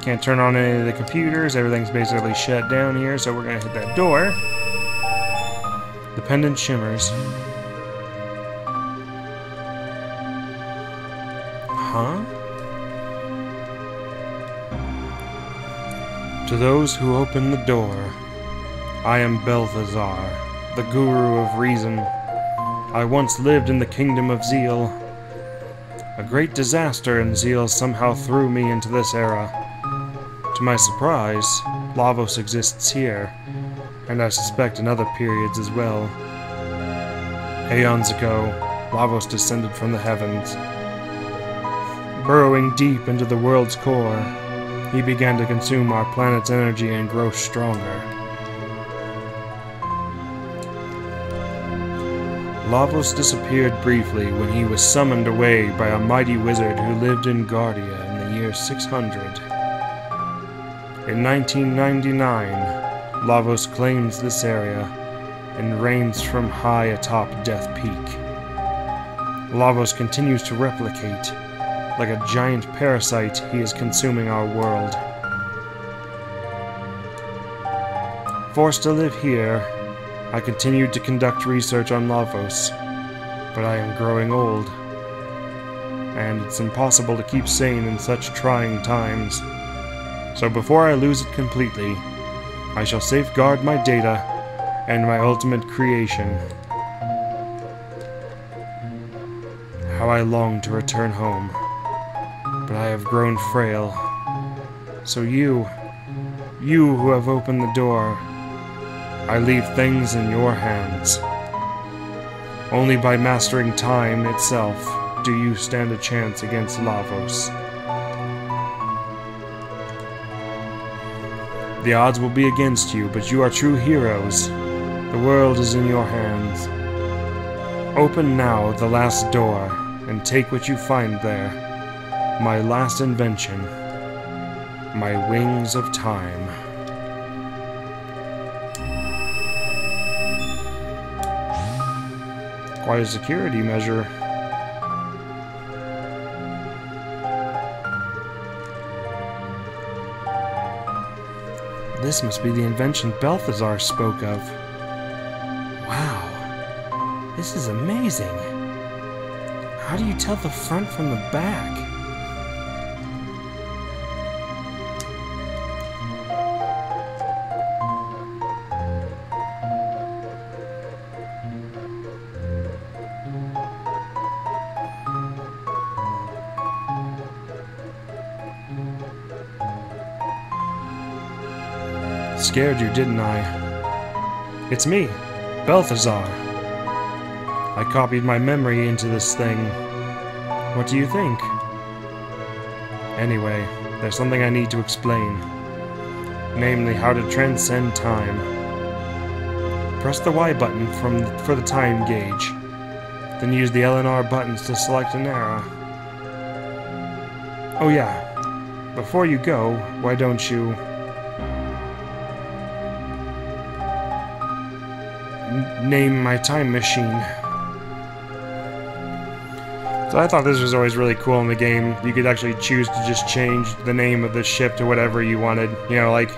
Can't turn on any of the computers. Everything's basically shut down here, so we're gonna hit that door. The pendant shimmers. Huh? To those who open the door, I am Balthazar, the Guru of Reason. I once lived in the Kingdom of Zeal. A great disaster in Zeal somehow threw me into this era. To my surprise, Lavos exists here, and I suspect in other periods as well. Aeons ago, Lavos descended from the heavens. Burrowing deep into the world's core, he began to consume our planet's energy and grow stronger. Lavos disappeared briefly when he was summoned away by a mighty wizard who lived in Guardia in the year 600. In 1999, Lavos claims this area and reigns from high atop Death Peak. Lavos continues to replicate. Like a giant parasite, he is consuming our world. Forced to live here, I continued to conduct research on Lavos, but I am growing old, and it's impossible to keep sane in such trying times. So before I lose it completely, I shall safeguard my data and my ultimate creation. How I long to return home, but I have grown frail. So you who have opened the door, I leave things in your hands. Only by mastering time itself do you stand a chance against Lavos. The odds will be against you, but you are true heroes. The world is in your hands. Open now the last door, and take what you find there. My last invention. My wings of time. Quite a security measure. This must be the invention Balthazar spoke of. Wow, this is amazing. How do you tell the front from the back? Scared you, didn't I? It's me, Balthazar. I copied my memory into this thing. What do you think? Anyway, there's something I need to explain. Namely, how to transcend time. Press the Y button for the time gauge. Then use the L and R buttons to select an era. Oh yeah, before you go, why don't you... name my time machine. So I thought this was always really cool in the game. You could actually choose to just change the name of the ship to whatever you wanted. You know, like,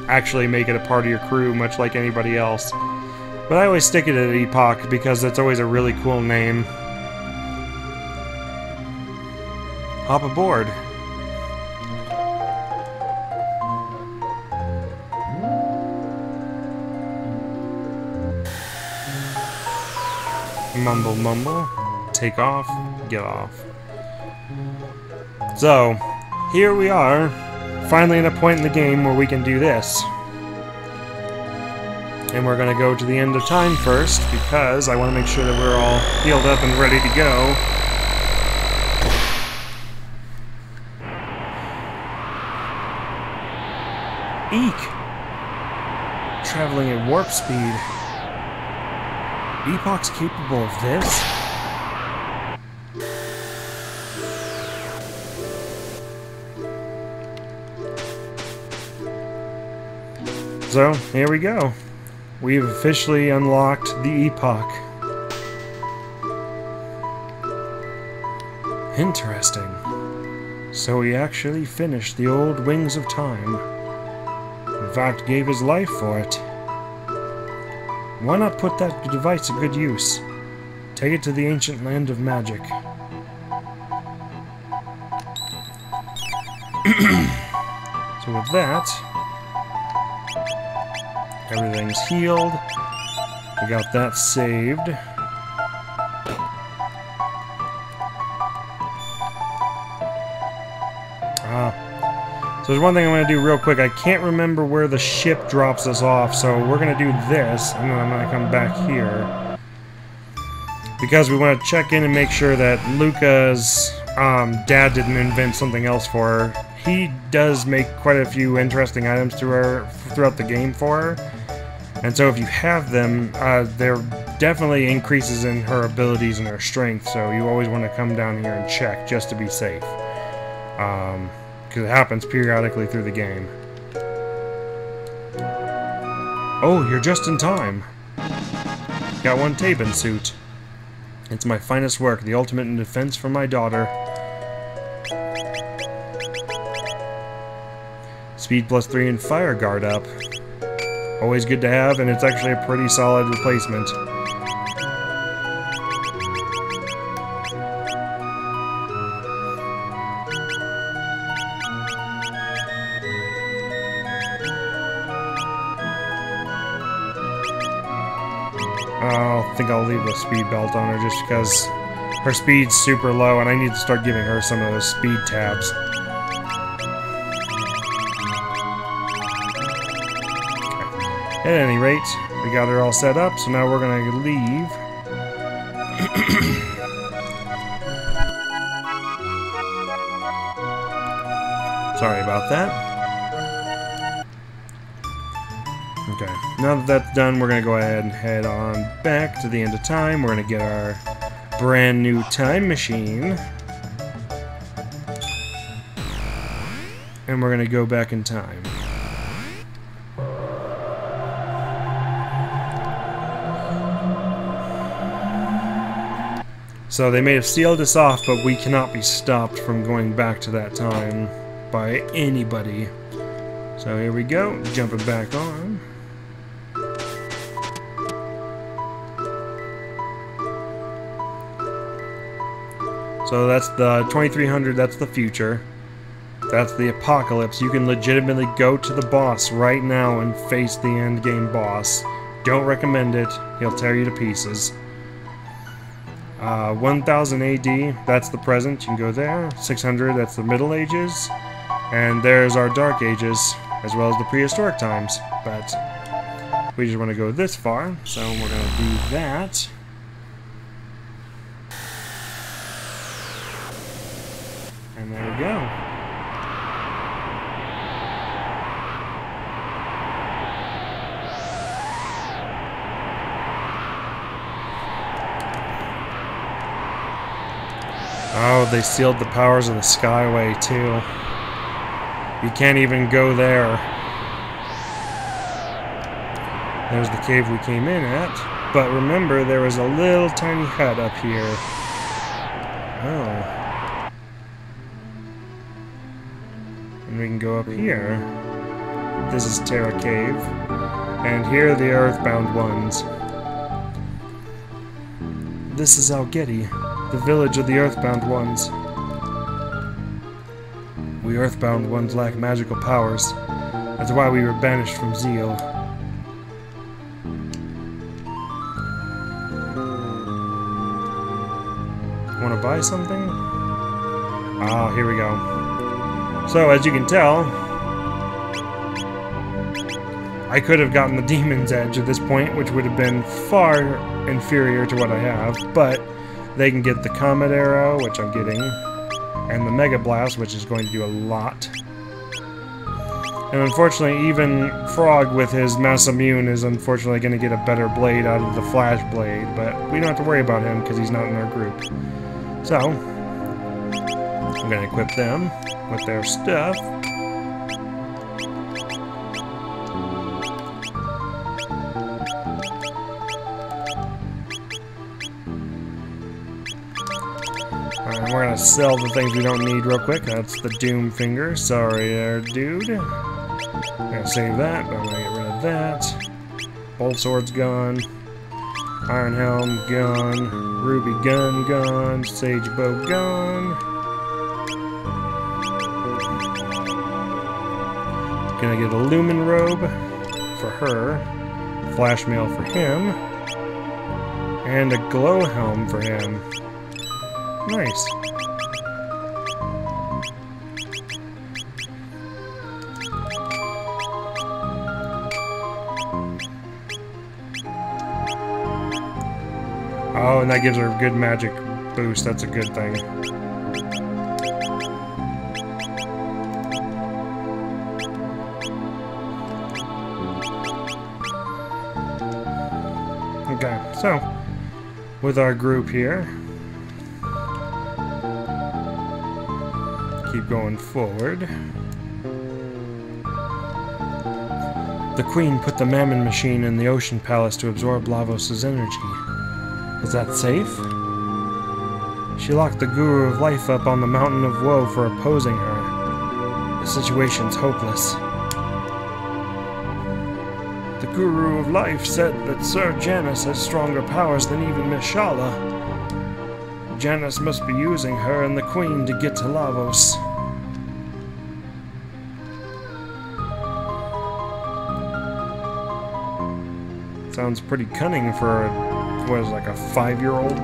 actually make it a part of your crew, much like anybody else. But I always stick it at Epoch, because it's always a really cool name. Hop aboard. Mumble, mumble, take off, get off. So, here we are, finally at a point in the game where we can do this. And we're going to go to the end of time first, because I want to make sure that we're all healed up and ready to go. Eek! Traveling at warp speed. Epoch's capable of this? So, here we go. We've officially unlocked the Epoch. Interesting. So he actually finished the old Wings of Time. In fact, gave his life for it. Why not put that device to good use? Take it to the ancient land of magic. So with that, everything's healed. We got that saved. So there's one thing I'm going to do real quick. I can't remember where the ship drops us off, so we're going to do this, and then I'm going to come back here. Because we want to check in and make sure that Luca's dad didn't invent something else for her. He does make quite a few interesting items throughout the game for her. And so if you have them, there definitely increases in her abilities and her strength, so you always want to come down here and check just to be safe. Because it happens periodically through the game. Oh, you're just in time. Got one Tabin suit. It's my finest work, the ultimate in defense for my daughter. Speed +3 and fire guard up. Always good to have, and it's actually a pretty solid replacement. I think I'll leave a speed belt on her just because her speed's super low and I need to start giving her some of those speed tabs. Okay. At any rate, we got her all set up, so now we're going to leave. Sorry about that. Okay, now that that's done, we're going to go ahead and head on back to the end of time. We're going to get our brand new time machine. And we're going to go back in time. So they may have sealed us off, but we cannot be stopped from going back to that time by anybody. So here we go, jumping back on. So that's the 2300, that's the future. That's the apocalypse. You can legitimately go to the boss right now and face the end game boss. Don't recommend it. He'll tear you to pieces. 1000 AD, that's the present. You can go there. 600, that's the Middle Ages. And there's our Dark Ages, as well as the prehistoric times. But we just want to go this far, so we're going to do that. And there we go. Oh, they sealed the powers of the Skyway, too. You can't even go there. There's the cave we came in at. But remember, there was a little tiny hut up here. Oh. And we can go up here. This is Terra Cave. And here are the Earthbound ones. This is Algeti, the village of the Earthbound ones. We Earthbound ones lack magical powers. That's why we were banished from Zeal. Want to buy something? Ah, here we go. So, as you can tell, I could have gotten the Demon's Edge at this point, which would have been far inferior to what I have, but they can get the Comet Arrow, which I'm getting, and the Mega Blast, which is going to do a lot. And unfortunately, even Frog with his Mass Immune is unfortunately going to get a better blade out of the Flash Blade, but we don't have to worry about him because he's not in our group. So, I'm going to equip them with their stuff. Alright, we're going to sell the things we don't need real quick. That's the Doom Finger. Sorry there, dude. I'm going to save that, but I'm going to get rid of that. Bolt Sword's gone. Iron Helm gone. Ruby Gun gone. Sage Bow gone. Gonna get a Lumen Robe for her. Flash Mail for him. And a Glow Helm for him. Nice. Oh, and that gives her a good magic boost. That's a good thing. Okay, so with our group here, keep going forward. The Queen put the Mammon Machine in the Ocean Palace to absorb Lavos' energy. Is that safe? She locked the Guru of Life up on the Mountain of Woe for opposing her. The situation's hopeless. The Guru of Life said that Sir Janus has stronger powers than even Mishala. Janus must be using her and the Queen to get to Lavos. Sounds pretty cunning for, what is it, like a 5-year-old?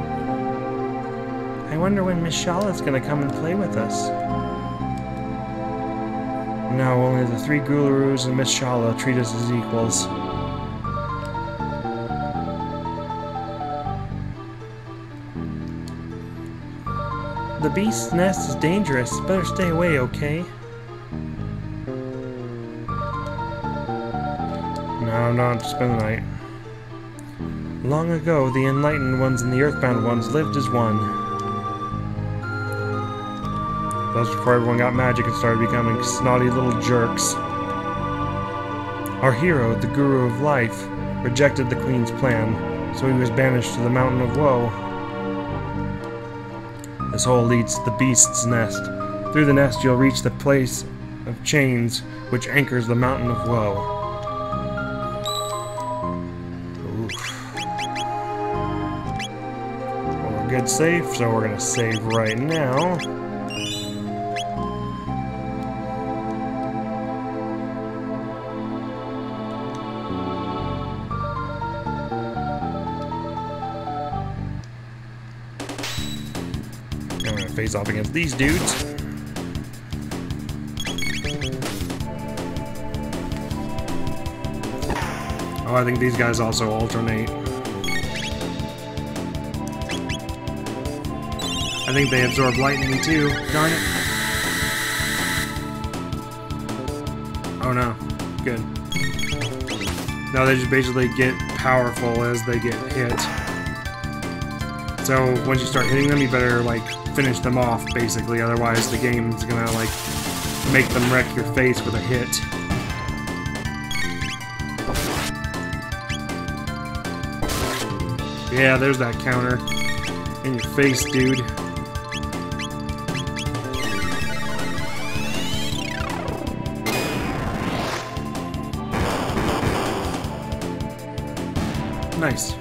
I wonder when Mishala's gonna come and play with us. No, only the 3 Gurus and Mishala treat us as equals. The beast's nest is dangerous. Better stay away, okay? No, I don't have to spend the night. Long ago, the enlightened ones and the earthbound ones lived as one. That was before everyone got magic and started becoming snotty little jerks. Our hero, the Guru of Life, rejected the Queen's plan, so he was banished to the Mountain of Woe. This hole leads to the beast's nest. Through the nest, you'll reach the place of chains, which anchors the Mountain of Woe. Good save, so we're gonna save right now. I'm gonna face off against these dudes. Oh, I think these guys also alternate. I think they absorb lightning too. Darn it. Oh no. Good. No, they just basically get powerful as they get hit. So once you start hitting them, you better like finish them off basically, otherwise the game's gonna like make them wreck your face with a hit. Yeah, there's that counter. In your face, dude. Nice.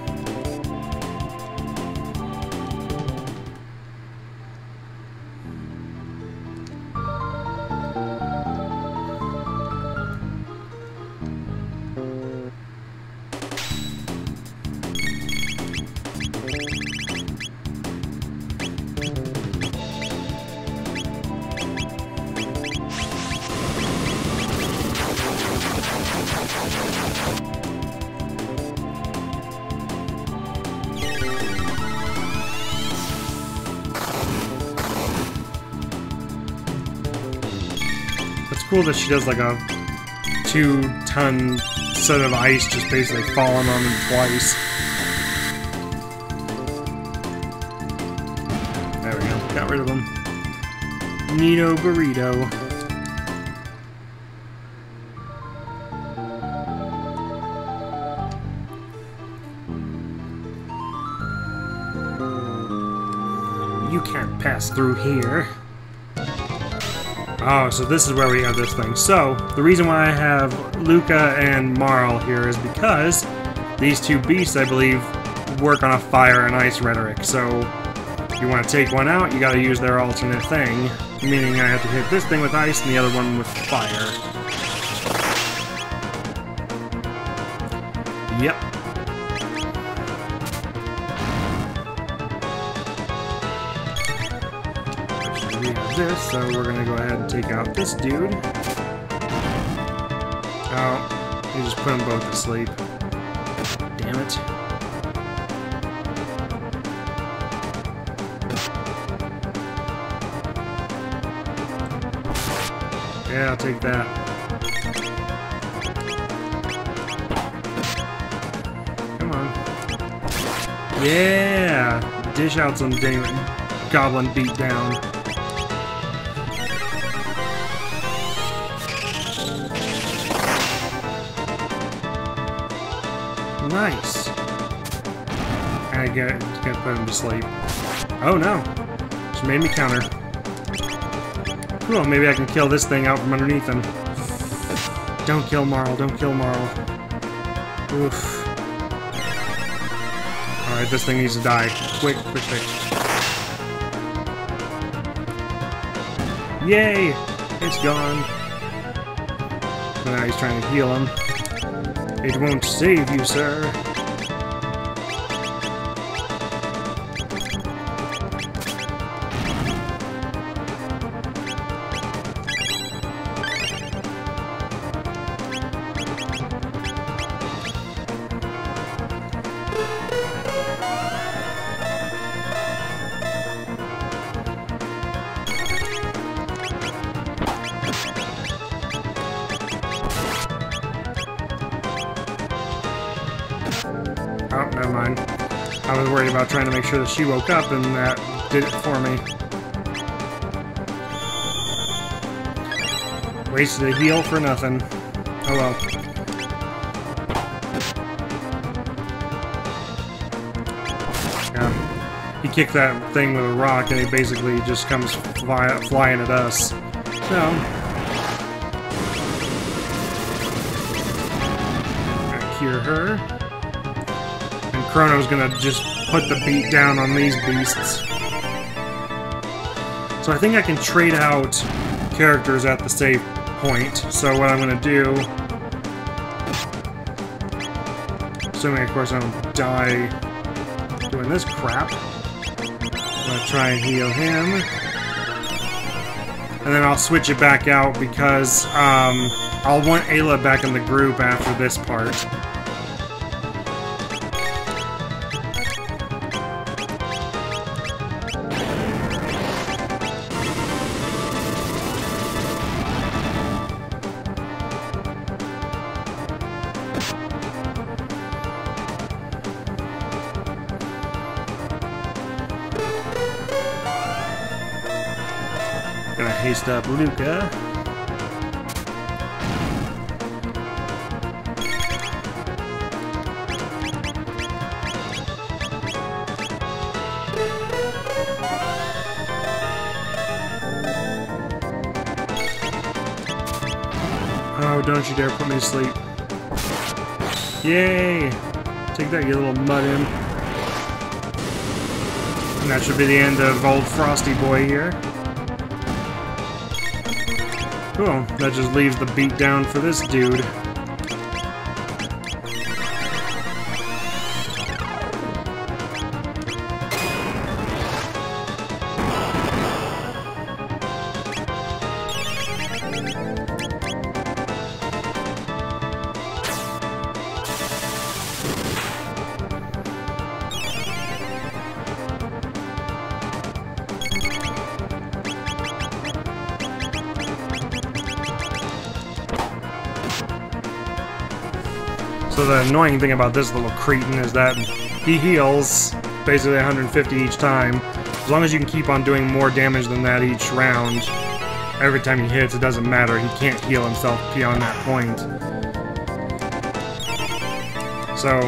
It's cool that she does like a 2-ton set of ice just basically falling on them twice. There we go. Got rid of them. Nino Burrito. You can't pass through here. Oh, so this is where we have this thing. So, the reason why I have Luca and Marl here is because these two beasts, I believe, work on a fire and ice rhetoric. So, if you want to take one out, you gotta use their alternate thing. Meaning I have to hit this thing with ice and the other one with fire. Yep. We have this, so we're gonna go ahead and take out this dude. Oh, you just put them both to sleep. Damn it. Yeah, I'll take that. Come on. Yeah! Dish out some dang goblin beat down. Nice. I gotta put him to sleep. Oh no! She made me counter. Cool, maybe I can kill this thing out from underneath him. Don't kill Marl, don't kill Marl. Oof. Alright, this thing needs to die. Quick, quick, quick. Yay! It's gone. So now he's trying to heal him. It won't save you, sir. Oh, never mind. I was worried about trying to make sure that she woke up, and that did it for me. Wasted a heal for nothing. Oh well. Yeah. He kicked that thing with a rock, and he basically just comes flying at us. So... Gotta cure her. Chrono's gonna just put the beat down on these beasts. So I think I can trade out characters at the save point. So what I'm gonna do, assuming of course I don't die doing this crap, I'm gonna try and heal him. And then I'll switch it back out because I'll want Ayla back in the group after this part. Gonna haste up Luca. Oh, don't you dare put me to sleep. Yay! Take that, you little mud imp. And that should be the end of old Frosty Boy here. Cool, that just leaves the beat down for this dude. So the annoying thing about this little cretin is that he heals basically 150 each time. As long as you can keep on doing more damage than that each round, every time he hits, it doesn't matter. He can't heal himself beyond that point. So,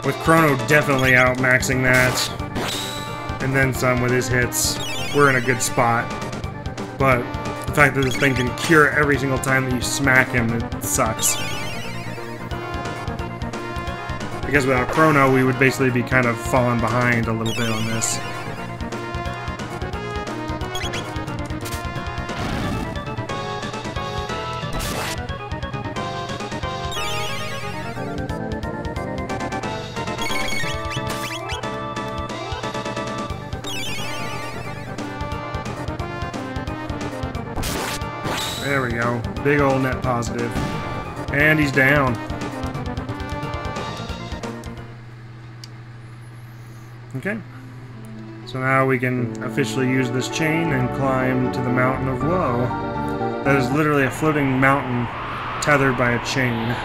with Chrono definitely out-maxing that, and then some with his hits, we're in a good spot. But the fact that this thing can cure every single time that you smack him, it sucks. Because without Chrono, we would basically be kind of falling behind a little bit on this. There we go. Big old net positive. And he's down. Okay, so now we can officially use this chain and climb to the Mountain of Woe. That is literally a floating mountain tethered by a chain.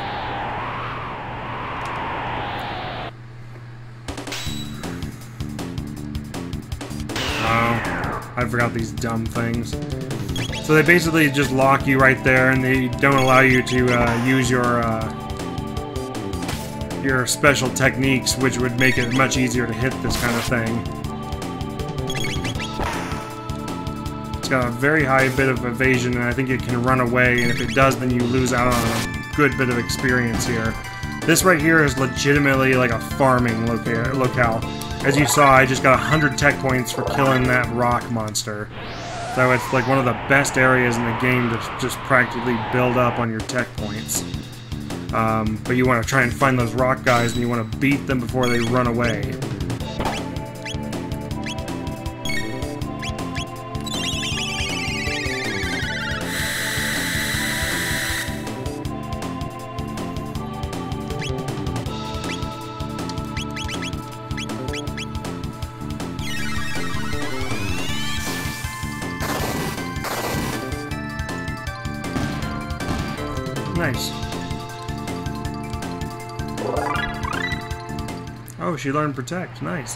Oh, I forgot these dumb things. So they basically just lock you right there, and they don't allow you to use your special techniques, which would make it much easier to hit this kind of thing. It's got a very high bit of evasion, and I think it can run away, and if it does, then you lose out on a good bit of experience here. This right here is legitimately like a farming locale. As you saw, I just got 100 tech points for killing that rock monster. So it's like one of the best areas in the game to just practically build up on your tech points. But you want to try and find those rock guys and you want to beat them before they run away. Nice. Oh, she learned Protect. Nice.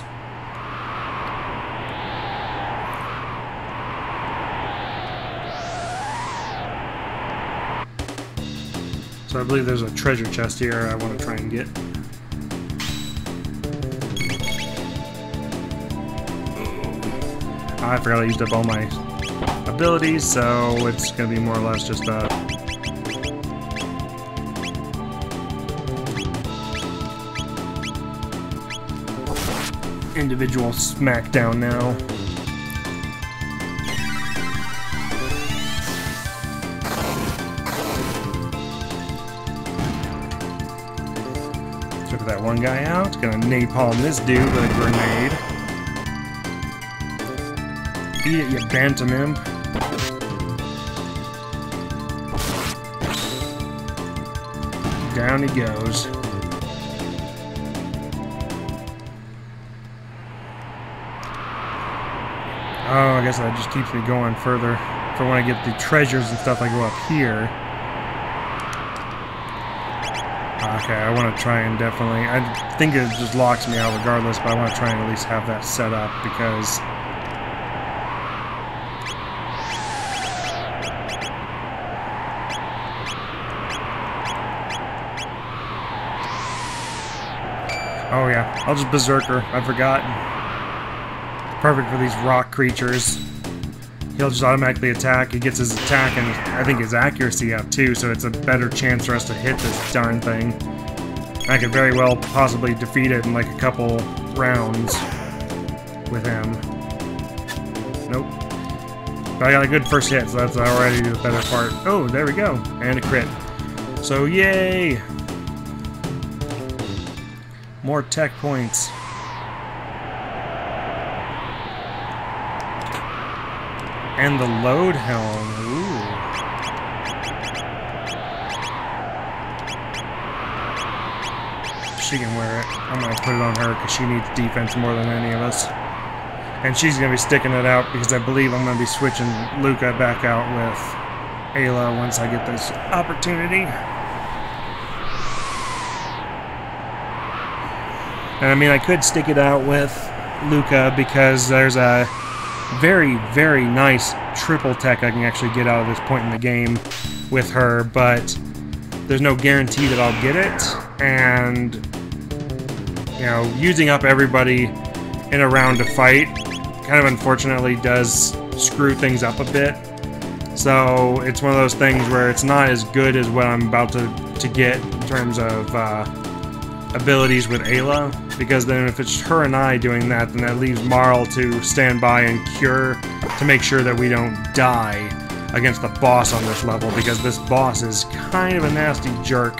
So I believe there's a treasure chest here I want to try and get. I forgot I used up all my abilities, so it's going to be more or less just a... individual smackdown now. Took that one guy out. Gonna napalm this dude with a grenade. Eat it, you bantam imp. Down he goes. Oh, I guess that just keeps me going further. If I want to get the treasures and stuff, I go up here. Okay, I want to try and definitely... I think it just locks me out regardless, but I want to try and at least have that set up, because... Oh yeah, I'll just Berserker. I forgot. Perfect for these rock creatures. He'll just automatically attack. He gets his attack and I think his accuracy up too, so it's a better chance for us to hit this darn thing. I could very well possibly defeat it in like a couple rounds with him. Nope. But I got a good first hit, so that's already the better part. Oh, there we go. And a crit. So yay! More tech points. And the load helm. Ooh. She can wear it. I'm going to put it on her because she needs defense more than any of us. And she's going to be sticking it out because I believe I'm going to be switching Luca back out with Ayla once I get this opportunity. And I mean, I could stick it out with Luca because there's a very, very nice triple tech I can actually get out of this point in the game with her, but there's no guarantee that I'll get it, and you know, using up everybody in a round to fight kind of unfortunately does screw things up a bit. So it's one of those things where it's not as good as what I'm about to get in terms of abilities with Ayla, because then if it's her and I doing that, then that leaves Marl to stand by and cure to make sure that we don't die against the boss on this level, because this boss is kind of a nasty jerk.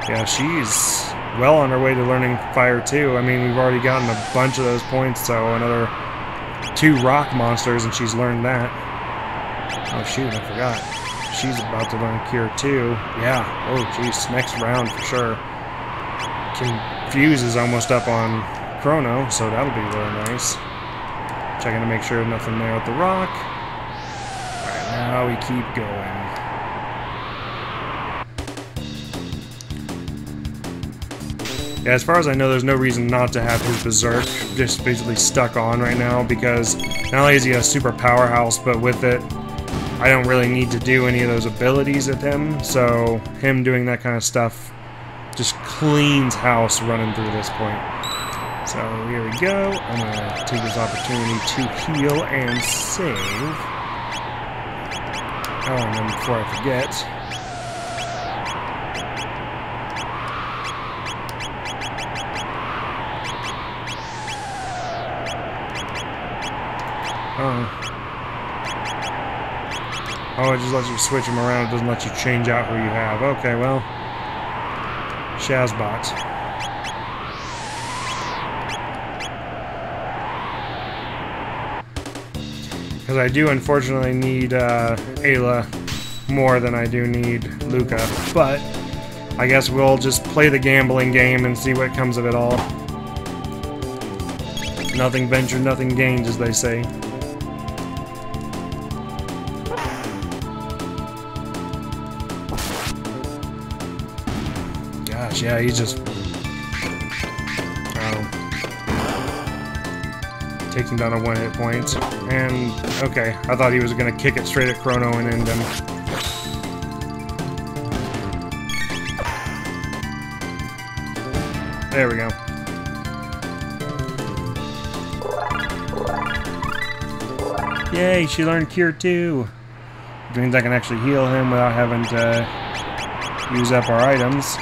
Yeah, she's well on her way to learning fire too. I mean, we've already gotten a bunch of those points, so another 2 rock monsters and she's learned that. Oh shoot, I forgot. She's about to learn Cure too. Yeah, oh jeez, next round for sure. Confuse is almost up on Chrono, so that'll be really nice. Checking to make sure nothing there with the rock. Alright, now we keep going. Yeah, as far as I know, there's no reason not to have his Berserk just basically stuck on right now, because not only is he a super powerhouse, but with it, I don't really need to do any of those abilities with him, so him doing that kind of stuff just cleans house running through this point. So here we go. I'm gonna take this opportunity to heal and save. Oh, and then before I forget, oh, it just lets you switch them around. It doesn't let you change out who you have. Okay, well, Shazbot. Because I do unfortunately need Ayla more than I do need Luca, but I guess we'll just play the gambling game and see what comes of it all. Nothing ventured, nothing gained, as they say. Gosh, yeah, he's just... taking down a 1 hit point. And, okay, I thought he was going to kick it straight at Chrono and end him. There we go. Yay, she learned Cure 2! Which means I can actually heal him without having to use up our items.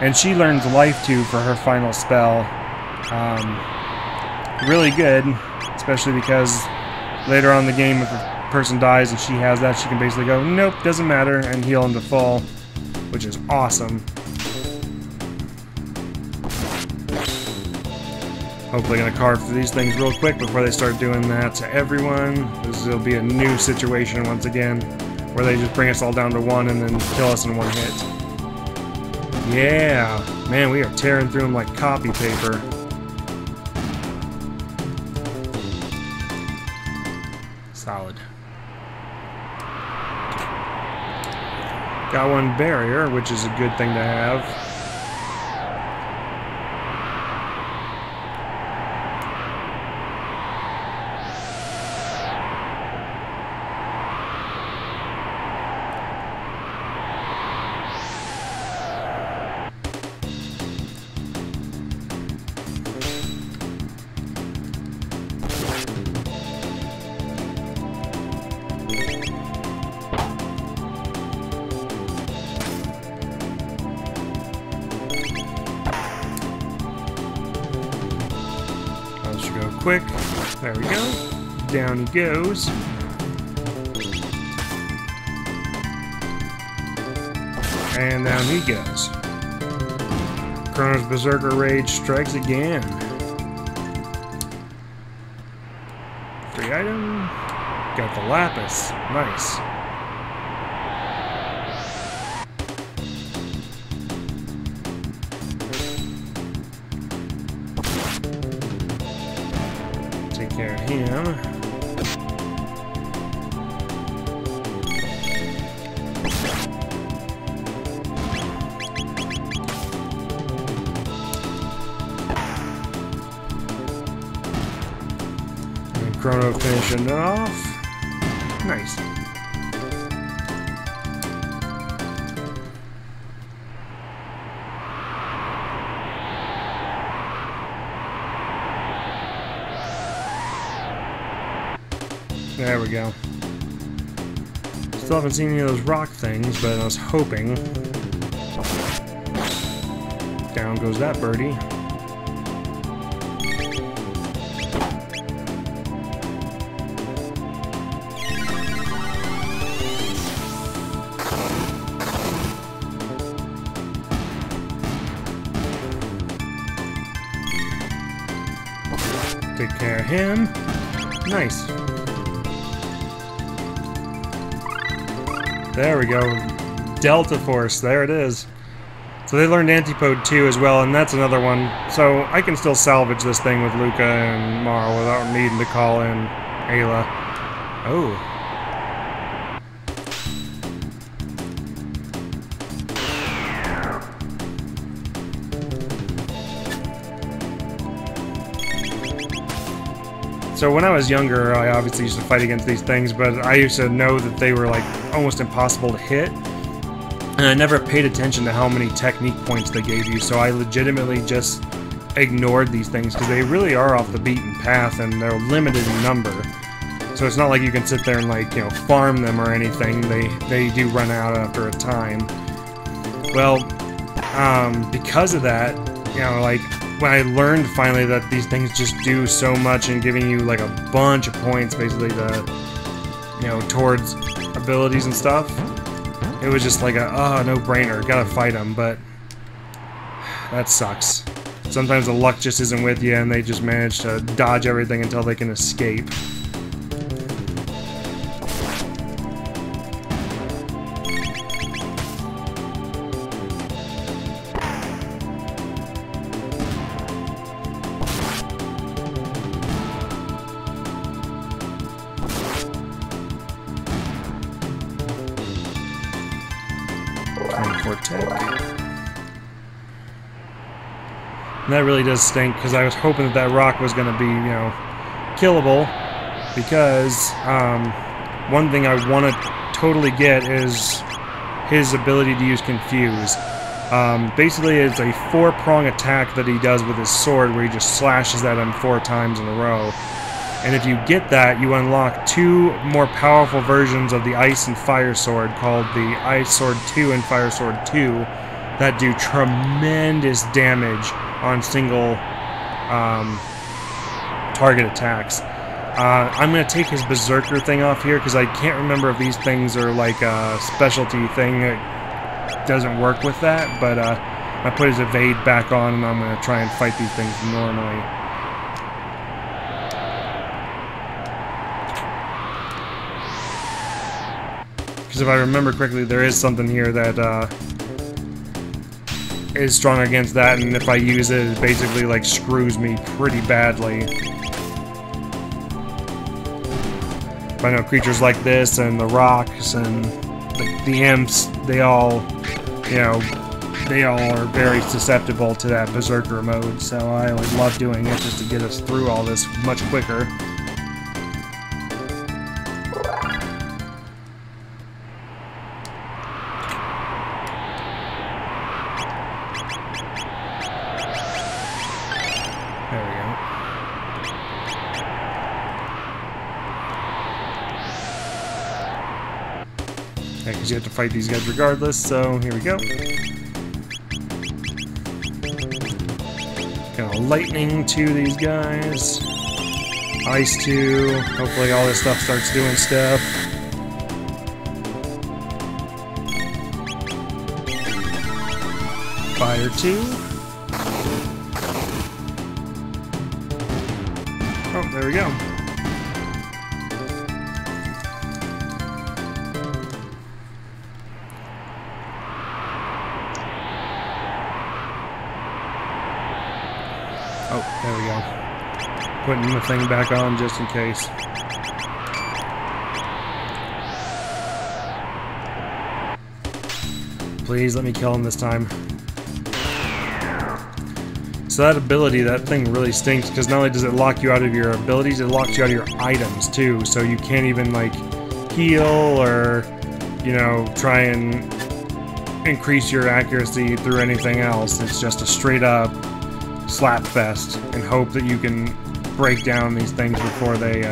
And she learns Life 2 for her final spell. Really good, especially because later on in the game, if a person dies and she has that, she can basically go, nope, doesn't matter, and heal them to full, which is awesome. Hopefully gonna carve through these things real quick before they start doing that to everyone. This will be a new situation once again, where they just bring us all down to 1 and then kill us in 1 hit. Yeah, man, we are tearing through them like copy paper. Solid. Got 1 barrier, which is a good thing to have. Quick. There we go. Down he goes. And down he goes. Chrono's Berserker Rage strikes again. Free item. Got the Lapis. Nice. Take care of him. And Chrono finishing it off. Nice. There we go. Still haven't seen any of those rock things, but I was hoping. Down goes that birdie. Take care of him. Nice. There we go. Delta Force, there it is. So they learned Antipode 2 as well, and that's another one. So I can still salvage this thing with Luca and Marl without needing to call in Ayla. Oh. So when I was younger, I obviously used to fight against these things, but I used to know that they were like almost impossible to hit. And I never paid attention to how many technique points they gave you, so I legitimately just ignored these things because they really are off the beaten path and they're limited in number. So it's not like you can sit there and, like, you know, farm them or anything. They do run out after a time. Well, because of that, you know, like, when I learned finally that these things just do so much and giving you, like, a bunch of points, basically, to, you know, towards abilities and stuff, it was just like a, no-brainer, gotta fight them, but that sucks. Sometimes the luck just isn't with you and they just manage to dodge everything until they can escape. And that really does stink, because I was hoping that that rock was going to be, you know, killable, because one thing I want to totally get is his ability to use Confuse. Basically, it's a 4-prong attack that he does with his sword, where he just slashes at him 4 times in a row. And if you get that, you unlock 2 more powerful versions of the Ice and Fire Sword, called the Ice Sword 2 and Fire Sword 2, that do tremendous damage on single target attacks. I'm going to take his Berserker thing off here, because I can't remember if these things are like a specialty thing that doesn't work with that, but I put his Evade back on, and I'm going to try and fight these things normally. Because if I remember correctly, there is something here that is strong against that, and if I use it, it basically, like, screws me pretty badly. But I know creatures like this, and the rocks, and the imps, they all, you know, they all are very susceptible to that Berserker mode, so I always love doing it just to get us through all this much quicker. Because you have to fight these guys regardless, so here we go. Kind of lightning to these guys. Ice to. Hopefully all this stuff starts doing stuff. Fire 2. Oh, there we go. Oh, there we go. Putting the thing back on just in case. Please let me kill him this time. So that ability, that thing really stinks, because not only does it lock you out of your abilities, it locks you out of your items too, so you can't even, like, heal or, you know, try and increase your accuracy through anything else. It's just a straight up slap fest and hope that you can break down these things before they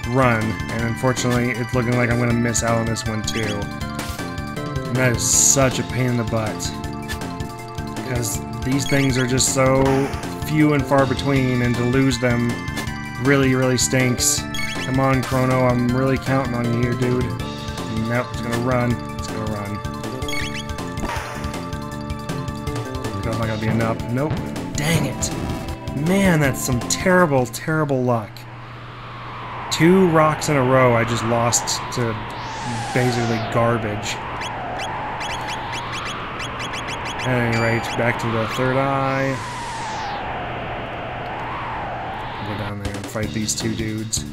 run, and unfortunately it's looking like I'm going to miss out on this one too. And that is such a pain in the butt, because these things are just so few and far between, and to lose them really, really stinks. Come on, Chrono, I'm really counting on you here, dude. Nope, it's gonna run. It's gonna run. That's not gonna be enough. Nope. Dang it. Man, that's some terrible, terrible luck. 2 rocks in a row I just lost to basically garbage. At any rate, back to the third eye. Go down there and fight these 2 dudes.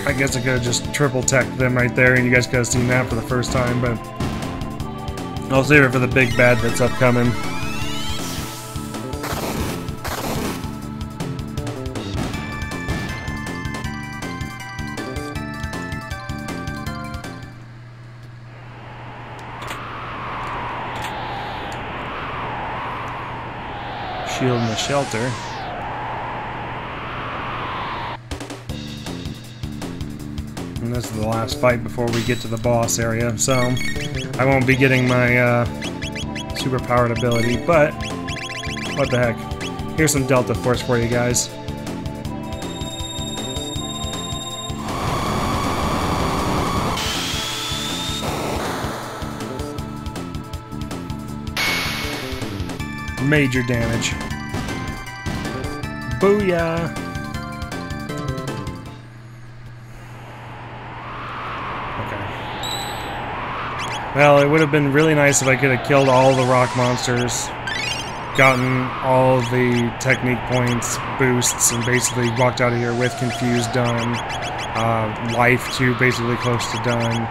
I guess I could have just triple teched them right there, and you guys could have seen that for the first time, but I'll save it for the big bad that's upcoming. Shield in the shelter. And this is the last fight before we get to the boss area, so I won't be getting my superpowered ability, but what the heck. Here's some Delta Force for you guys. Major damage. Booyah! Okay. Well, it would have been really nice if I could have killed all the rock monsters, gotten all the technique points, boosts, and basically walked out of here with Confused done, Life 2 basically close to done,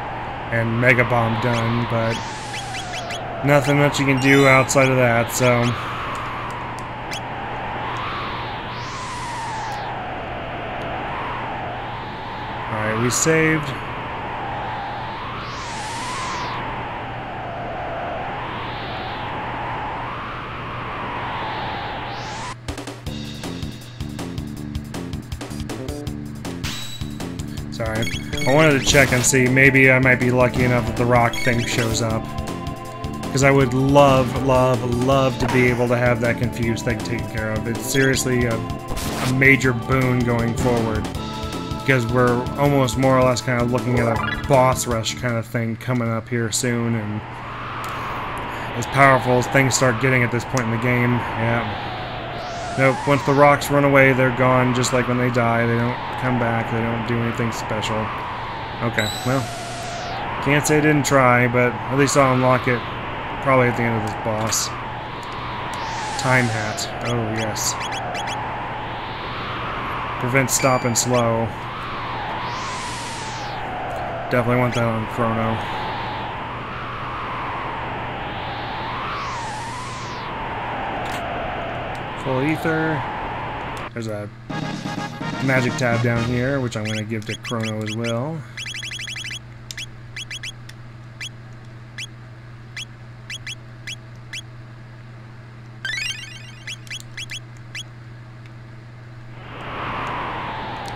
and Mega Bomb done, but nothing much you can do outside of that, so... Alright, we saved. Sorry. I wanted to check and see, maybe I might be lucky enough that the rock thing shows up. Because I would love to be able to have that Confused thing taken care of. It's seriously a major boon going forward. Because we're almost more or less kind of looking at a boss rush kind of thing coming up here soon. And as powerful as things start getting at this point in the game, yeah. Nope, once the rocks run away, they're gone just like when they die. They don't come back, they don't do anything special. Okay, well, can't say I didn't try, but at least I'll unlock it probably at the end of this boss. Time Hat. Oh, yes. Prevent stop and slow. Definitely want that on Chrono. Full Ether. There's a magic tab down here, which I'm going to give to Chrono as well.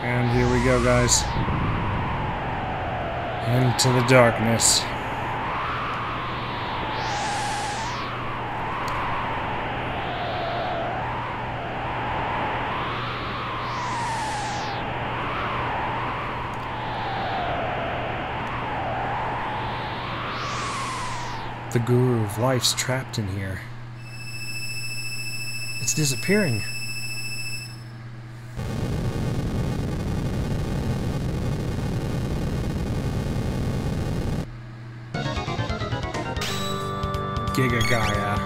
And here we go, guys. Into the darkness. The Guru of Life's trapped in here. It's disappearing. Giga Gaia.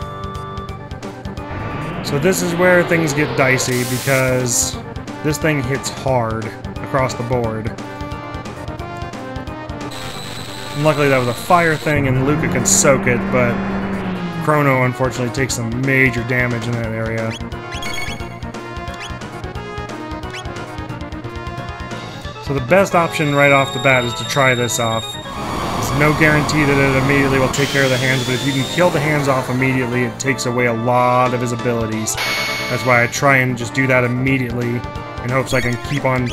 So this is where things get dicey because this thing hits hard across the board. And luckily that was a fire thing and Luca can soak it, but Chrono unfortunately takes some major damage in that area. So the best option right off the bat is to try this off. There's no guarantee that it immediately will take care of the hands, but if you can kill the hands off immediately, it takes away a lot of his abilities. That's why I try and just do that immediately in hopes I can keep on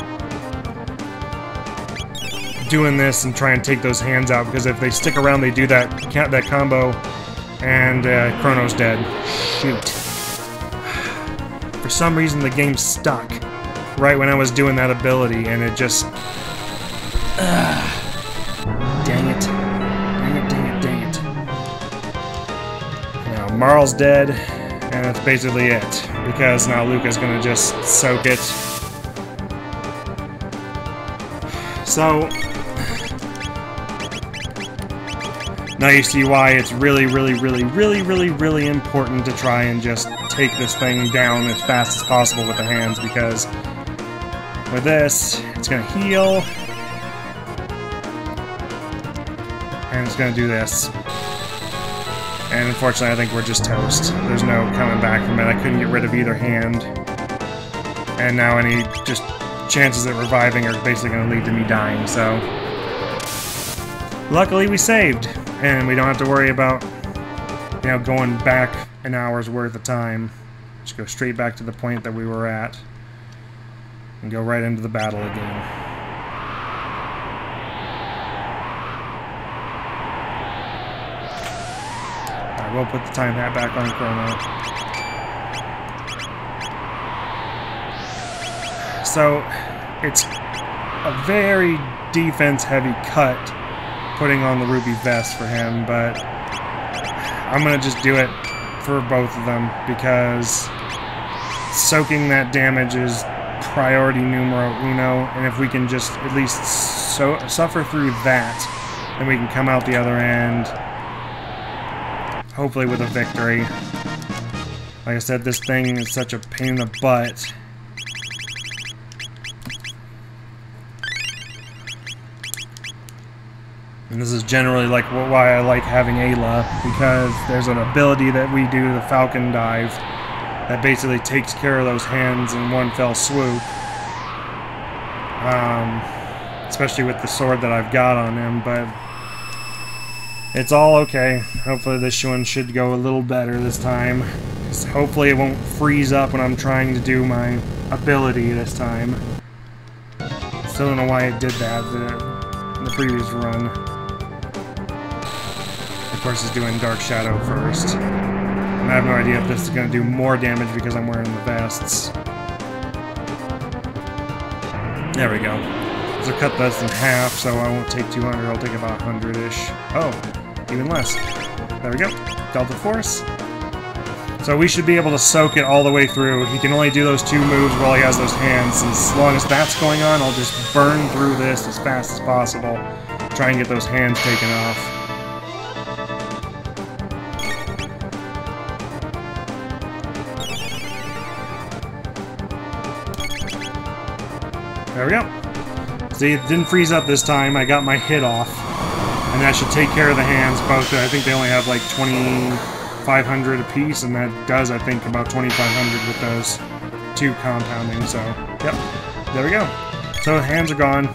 doing this and try and take those hands out, because if they stick around, they do that combo, and Chrono's dead. Shoot. For some reason, the game stuck right when I was doing that ability, and it just... Dang it. Dang it, dang it, dang it. Now, Marl's dead, and that's basically it, because now Luca's gonna just soak it. So... now you see why it's really important to try and just take this thing down as fast as possible with the hands, because with this, it's going to heal, and it's going to do this. And unfortunately, I think we're just toast. There's no coming back from it. I couldn't get rid of either hand. And now any just chances at reviving are basically going to lead to me dying, so... luckily we saved, and we don't have to worry about, you know, going back an hour's worth of time. Just go straight back to the point that we were at. And go right into the battle again. I will put the time hat back on Chrono. So, it's a very defense-heavy cut putting on the Ruby Vest for him, but I'm going to just do it for both of them because soaking that damage is priority numero uno, and if we can just at least suffer through that, then we can come out the other end, hopefully with a victory. Like I said, this thing is such a pain in the butt. And this is generally like why I like having Ayla, because there's an ability that we do, the Falcon Dive, that basically takes care of those hands in one fell swoop. Especially with the sword that I've got on him, but it's all okay. Hopefully this one should go a little better this time. Hopefully it won't freeze up when I'm trying to do my ability this time. Still don't know why it did that in the previous run. Of course it's doing Dark Shadow first. And I have no idea if this is going to do more damage because I'm wearing the vests. There we go. So cut this in half, so I won't take 200, I'll take about 100-ish. Oh, even less. There we go. Delta Force. So we should be able to soak it all the way through. He can only do those 2 moves while he has those hands. And as long as that's going on, I'll just burn through this as fast as possible. Try and get those hands taken off. There we go. See, it didn't freeze up this time. I got my hit off. And that should take care of the hands. Both, I think they only have like 2,500 apiece, and that does, I think, about 2,500 with those 2 compounding. So, yep. There we go. So the hands are gone.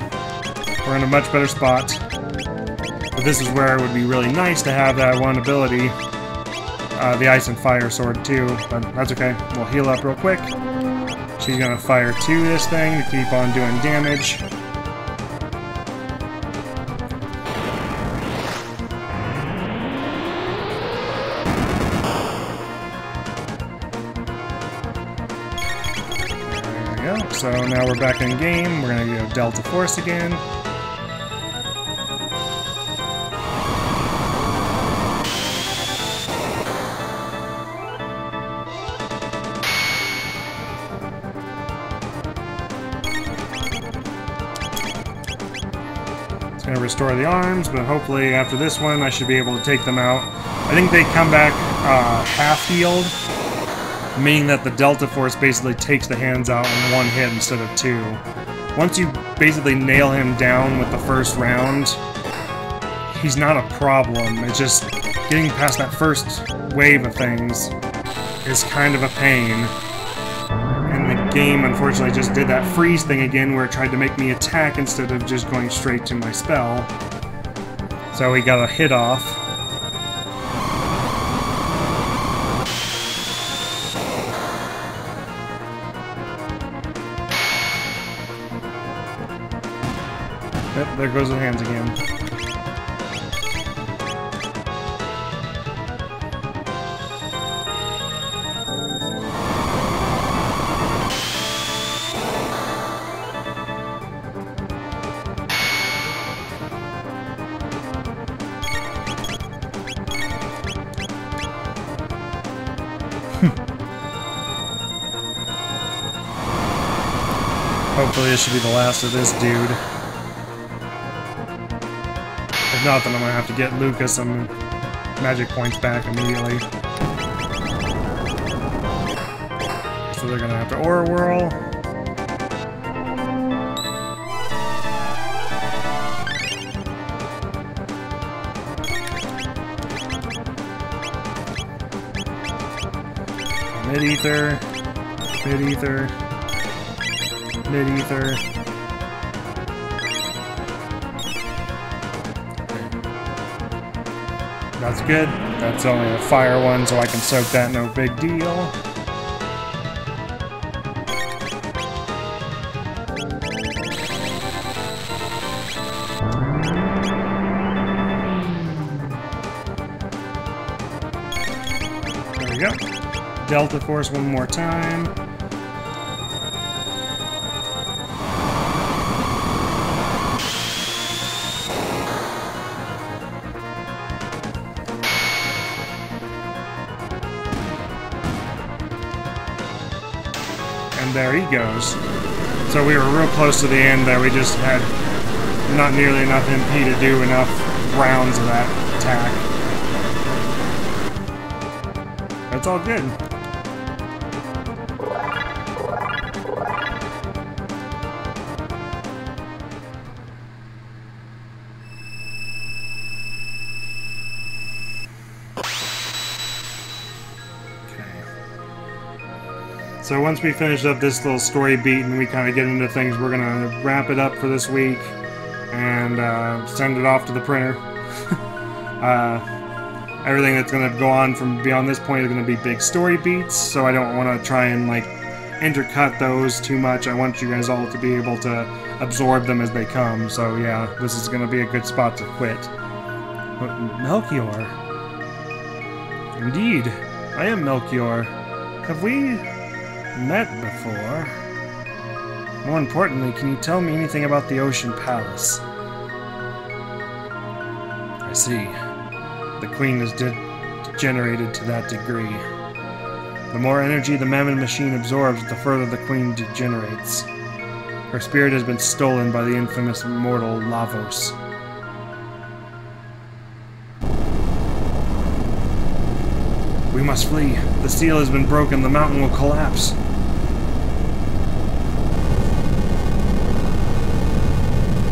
We're in a much better spot. But this is where it would be really nice to have that one ability. The Ice and Fire Sword, too. But that's okay. We'll heal up real quick. She's gonna fire 2 this thing to keep on doing damage. There we go. So now we're back in game. We're gonna go Delta Force again. Going to restore the arms, but hopefully after this one I should be able to take them out. I think they come back half healed, meaning that the Delta Force basically takes the hands out in 1 hit instead of 2. Once you basically nail him down with the first round, he's not a problem. It's just getting past that first wave of things is kind of a pain. And the game, unfortunately, just did that freeze thing again where it tried to make me attack instead of just going straight to my spell. So we got a hit off. Yep, there goes the hands again. Hopefully this should be the last of this dude. If not, then I'm gonna have to get Lucas some magic points back immediately. So they're gonna have to Aura Whirl. Mid-Ether. Mid-Ether. Mid-Ether. That's good. That's only a fire one, so I can soak that, no big deal. we go. Delta Force one more time. And there he goes. So we were real close to the end there. We just had not nearly enough MP to do enough rounds of that attack. That's all good. So once we finish up this little story beat and we kind of get into things, we're going to wrap it up for this week and send it off to the printer. Everything that's going to go on from beyond this point is going to be big story beats, so I don't want to try and like intercut those too much. I want you guys all to be able to absorb them as they come, so yeah, this is going to be a good spot to quit. But Melchior? Indeed, I am Melchior. Have we met before? More importantly, can you tell me anything about the Ocean Palace? I see. The Queen is degenerated to that degree. The more energy the Mammon machine absorbs, the further the Queen degenerates. Her spirit has been stolen by the infamous mortal Lavos. We must flee. The seal has been broken. The mountain will collapse.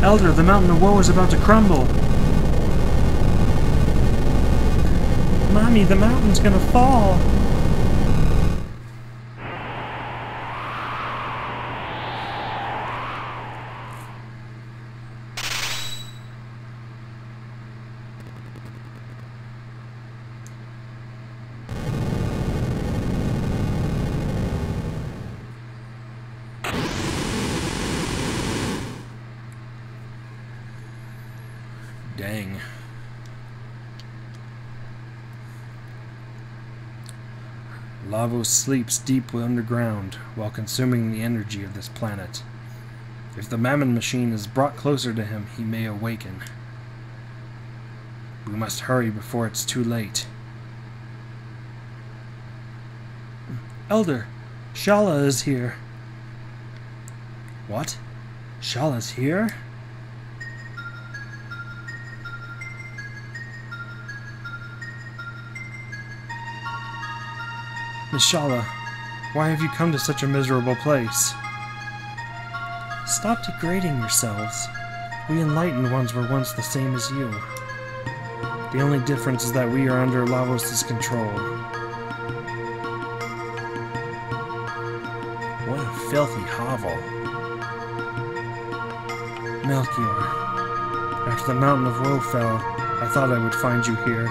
Elder, the mountain of woe is about to crumble. Mommy, the mountain's gonna fall. Dang. Lavos sleeps deep underground while consuming the energy of this planet. If the Mammon machine is brought closer to him, he may awaken. We must hurry before it's too late. Elder, Shala is here. What? Shala's here? Miss Shala, why have you come to such a miserable place? Stop degrading yourselves. We enlightened ones were once the same as you. The only difference is that we are under Lavos' control. What a filthy hovel. Melchior, after the Mountain of Woe fell, I thought I would find you here.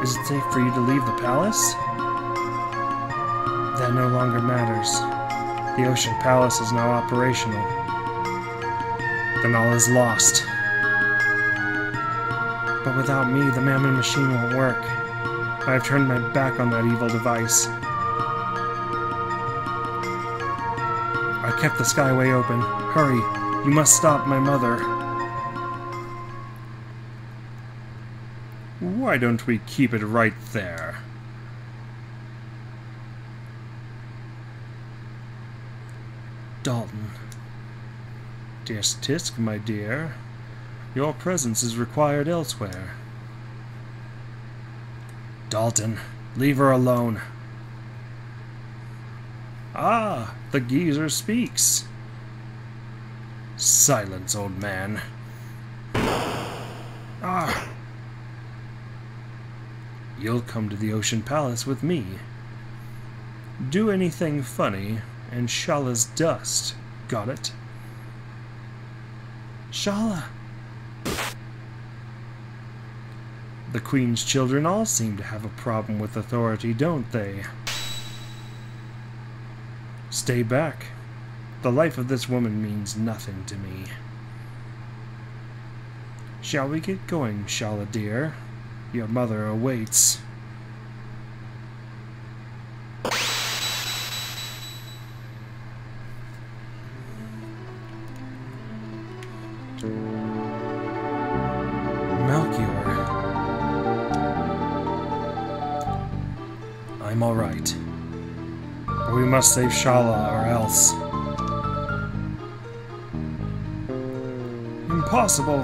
Is it safe for you to leave the palace? That no longer matters. The Ocean Palace is now operational. Then all is lost. But without me, the Mammon machine won't work. I have turned my back on that evil device. I kept the skyway open. Hurry, you must stop my mother. Why don't we keep it right there? Dalton. Dearest Tisk, my dear, your presence is required elsewhere. Dalton, leave her alone. Ah, the geezer speaks. Silence, old man. Ah. You'll come to the Ocean Palace with me. Do anything funny, and Shala's dust. Got it? Shala! The Queen's children all seem to have a problem with authority, don't they? Stay back. The life of this woman means nothing to me. Shall we get going, Shala dear? Your mother awaits. I'm alright. But we must save Shala or else. Impossible!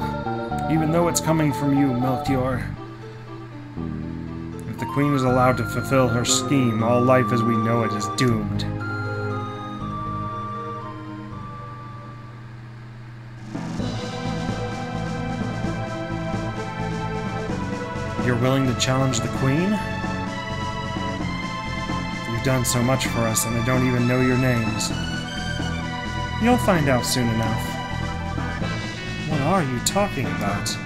Even though it's coming from you, Melchior. If the Queen is allowed to fulfill her scheme, all life as we know it is doomed. You're willing to challenge the Queen? You've done so much for us, and I don't even know your names. You'll find out soon enough. What are you talking about?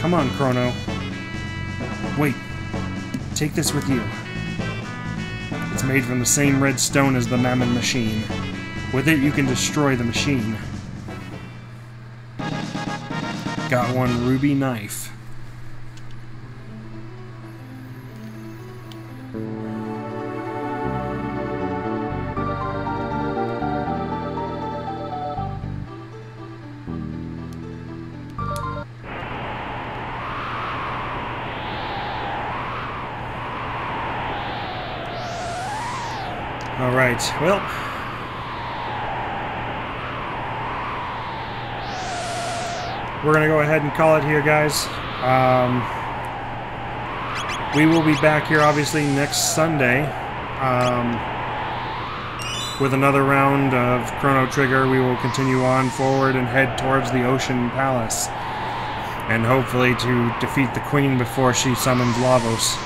Come on, Chrono. Wait. Take this with you. It's made from the same red stone as the Mammon machine. With it, you can destroy the machine. Got one ruby knife. Alright, well... we're gonna go ahead and call it here, guys. We will be back here, obviously, next Sunday. With another round of Chrono Trigger. We will continue on forward and head towards the Ocean Palace. And hopefully to defeat the Queen before she summons Lavos.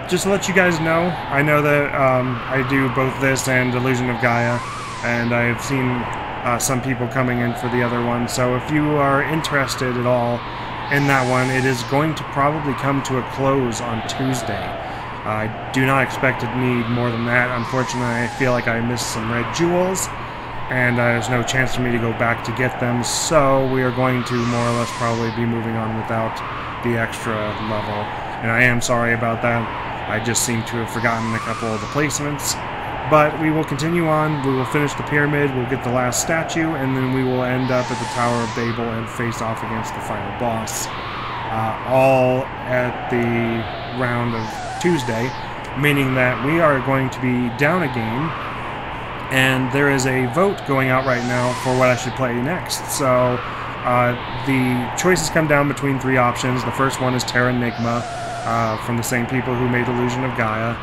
Just to let you guys know, I know that I do both this and Illusion of Gaia, and I have seen some people coming in for the other one, so if you are interested at all in that one, it is going to probably come to a close on Tuesday. I do not expect to need more than that. Unfortunately, I feel like I missed some red jewels, and there's no chance for me to go back to get them, so we are going to more or less probably be moving on without the extra level. And I am sorry about that. I just seem to have forgotten a couple of the placements. But we will continue on. We will finish the pyramid, we'll get the last statue, and then we will end up at the Tower of Babel and face off against the final boss. All at the round of Tuesday, meaning that we are going to be down a game, and there is a vote going out right now for what I should play next. So the choices come down between three options. The first one is Terra Enigma, from the same people who made Illusion of Gaia.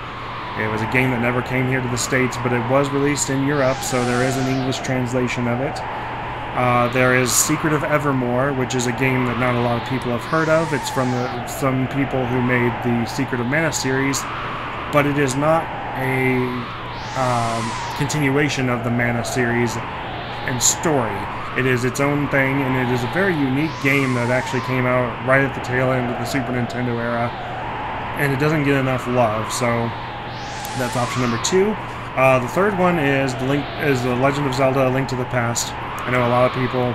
It was a game that never came here to the States, but it was released in Europe, so there is an English translation of it. There is Secret of Evermore, which is a game that not a lot of people have heard of. It's from some people who made the Secret of Mana series, but it is not a continuation of the Mana series and story. It is its own thing, and it is a very unique game that actually came out right at the tail end of the Super Nintendo era, and it doesn't get enough love, so that's option number 2. The third one is The Legend of Zelda: A Link to the Past. I know a lot of people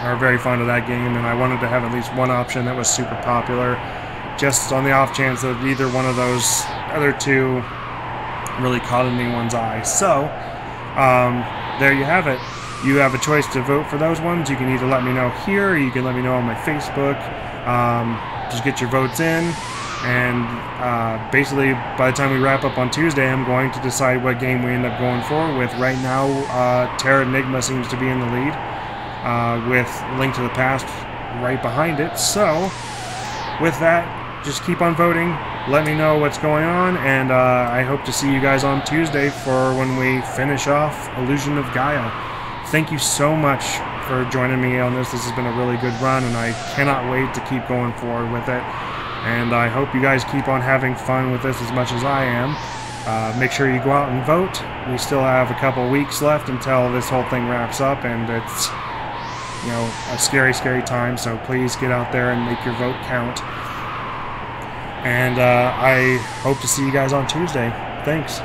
are very fond of that game, and I wanted to have at least one option that was super popular, just on the off chance that either one of those other two really caught anyone's eye. So, there you have it. You have a choice to vote for those ones. You can either let me know here, or you can let me know on my Facebook. Just get your votes in, and basically by the time we wrap up on Tuesday, I'm going to decide what game we end up going forward with. Right now, Terra Enigma seems to be in the lead, with Link to the Past right behind it. So, with that, just keep on voting. Let me know what's going on, and I hope to see you guys on Tuesday for when we finish off Illusion of Gaia. Thank you so much for joining me on this. This has been a really good run, and I cannot wait to keep going forward with it. And I hope you guys keep on having fun with this as much as I am. Make sure you go out and vote. We still have a couple weeks left until this whole thing wraps up, and it's, you know, a scary, scary time. So please get out there and make your vote count. And I hope to see you guys on Tuesday. Thanks.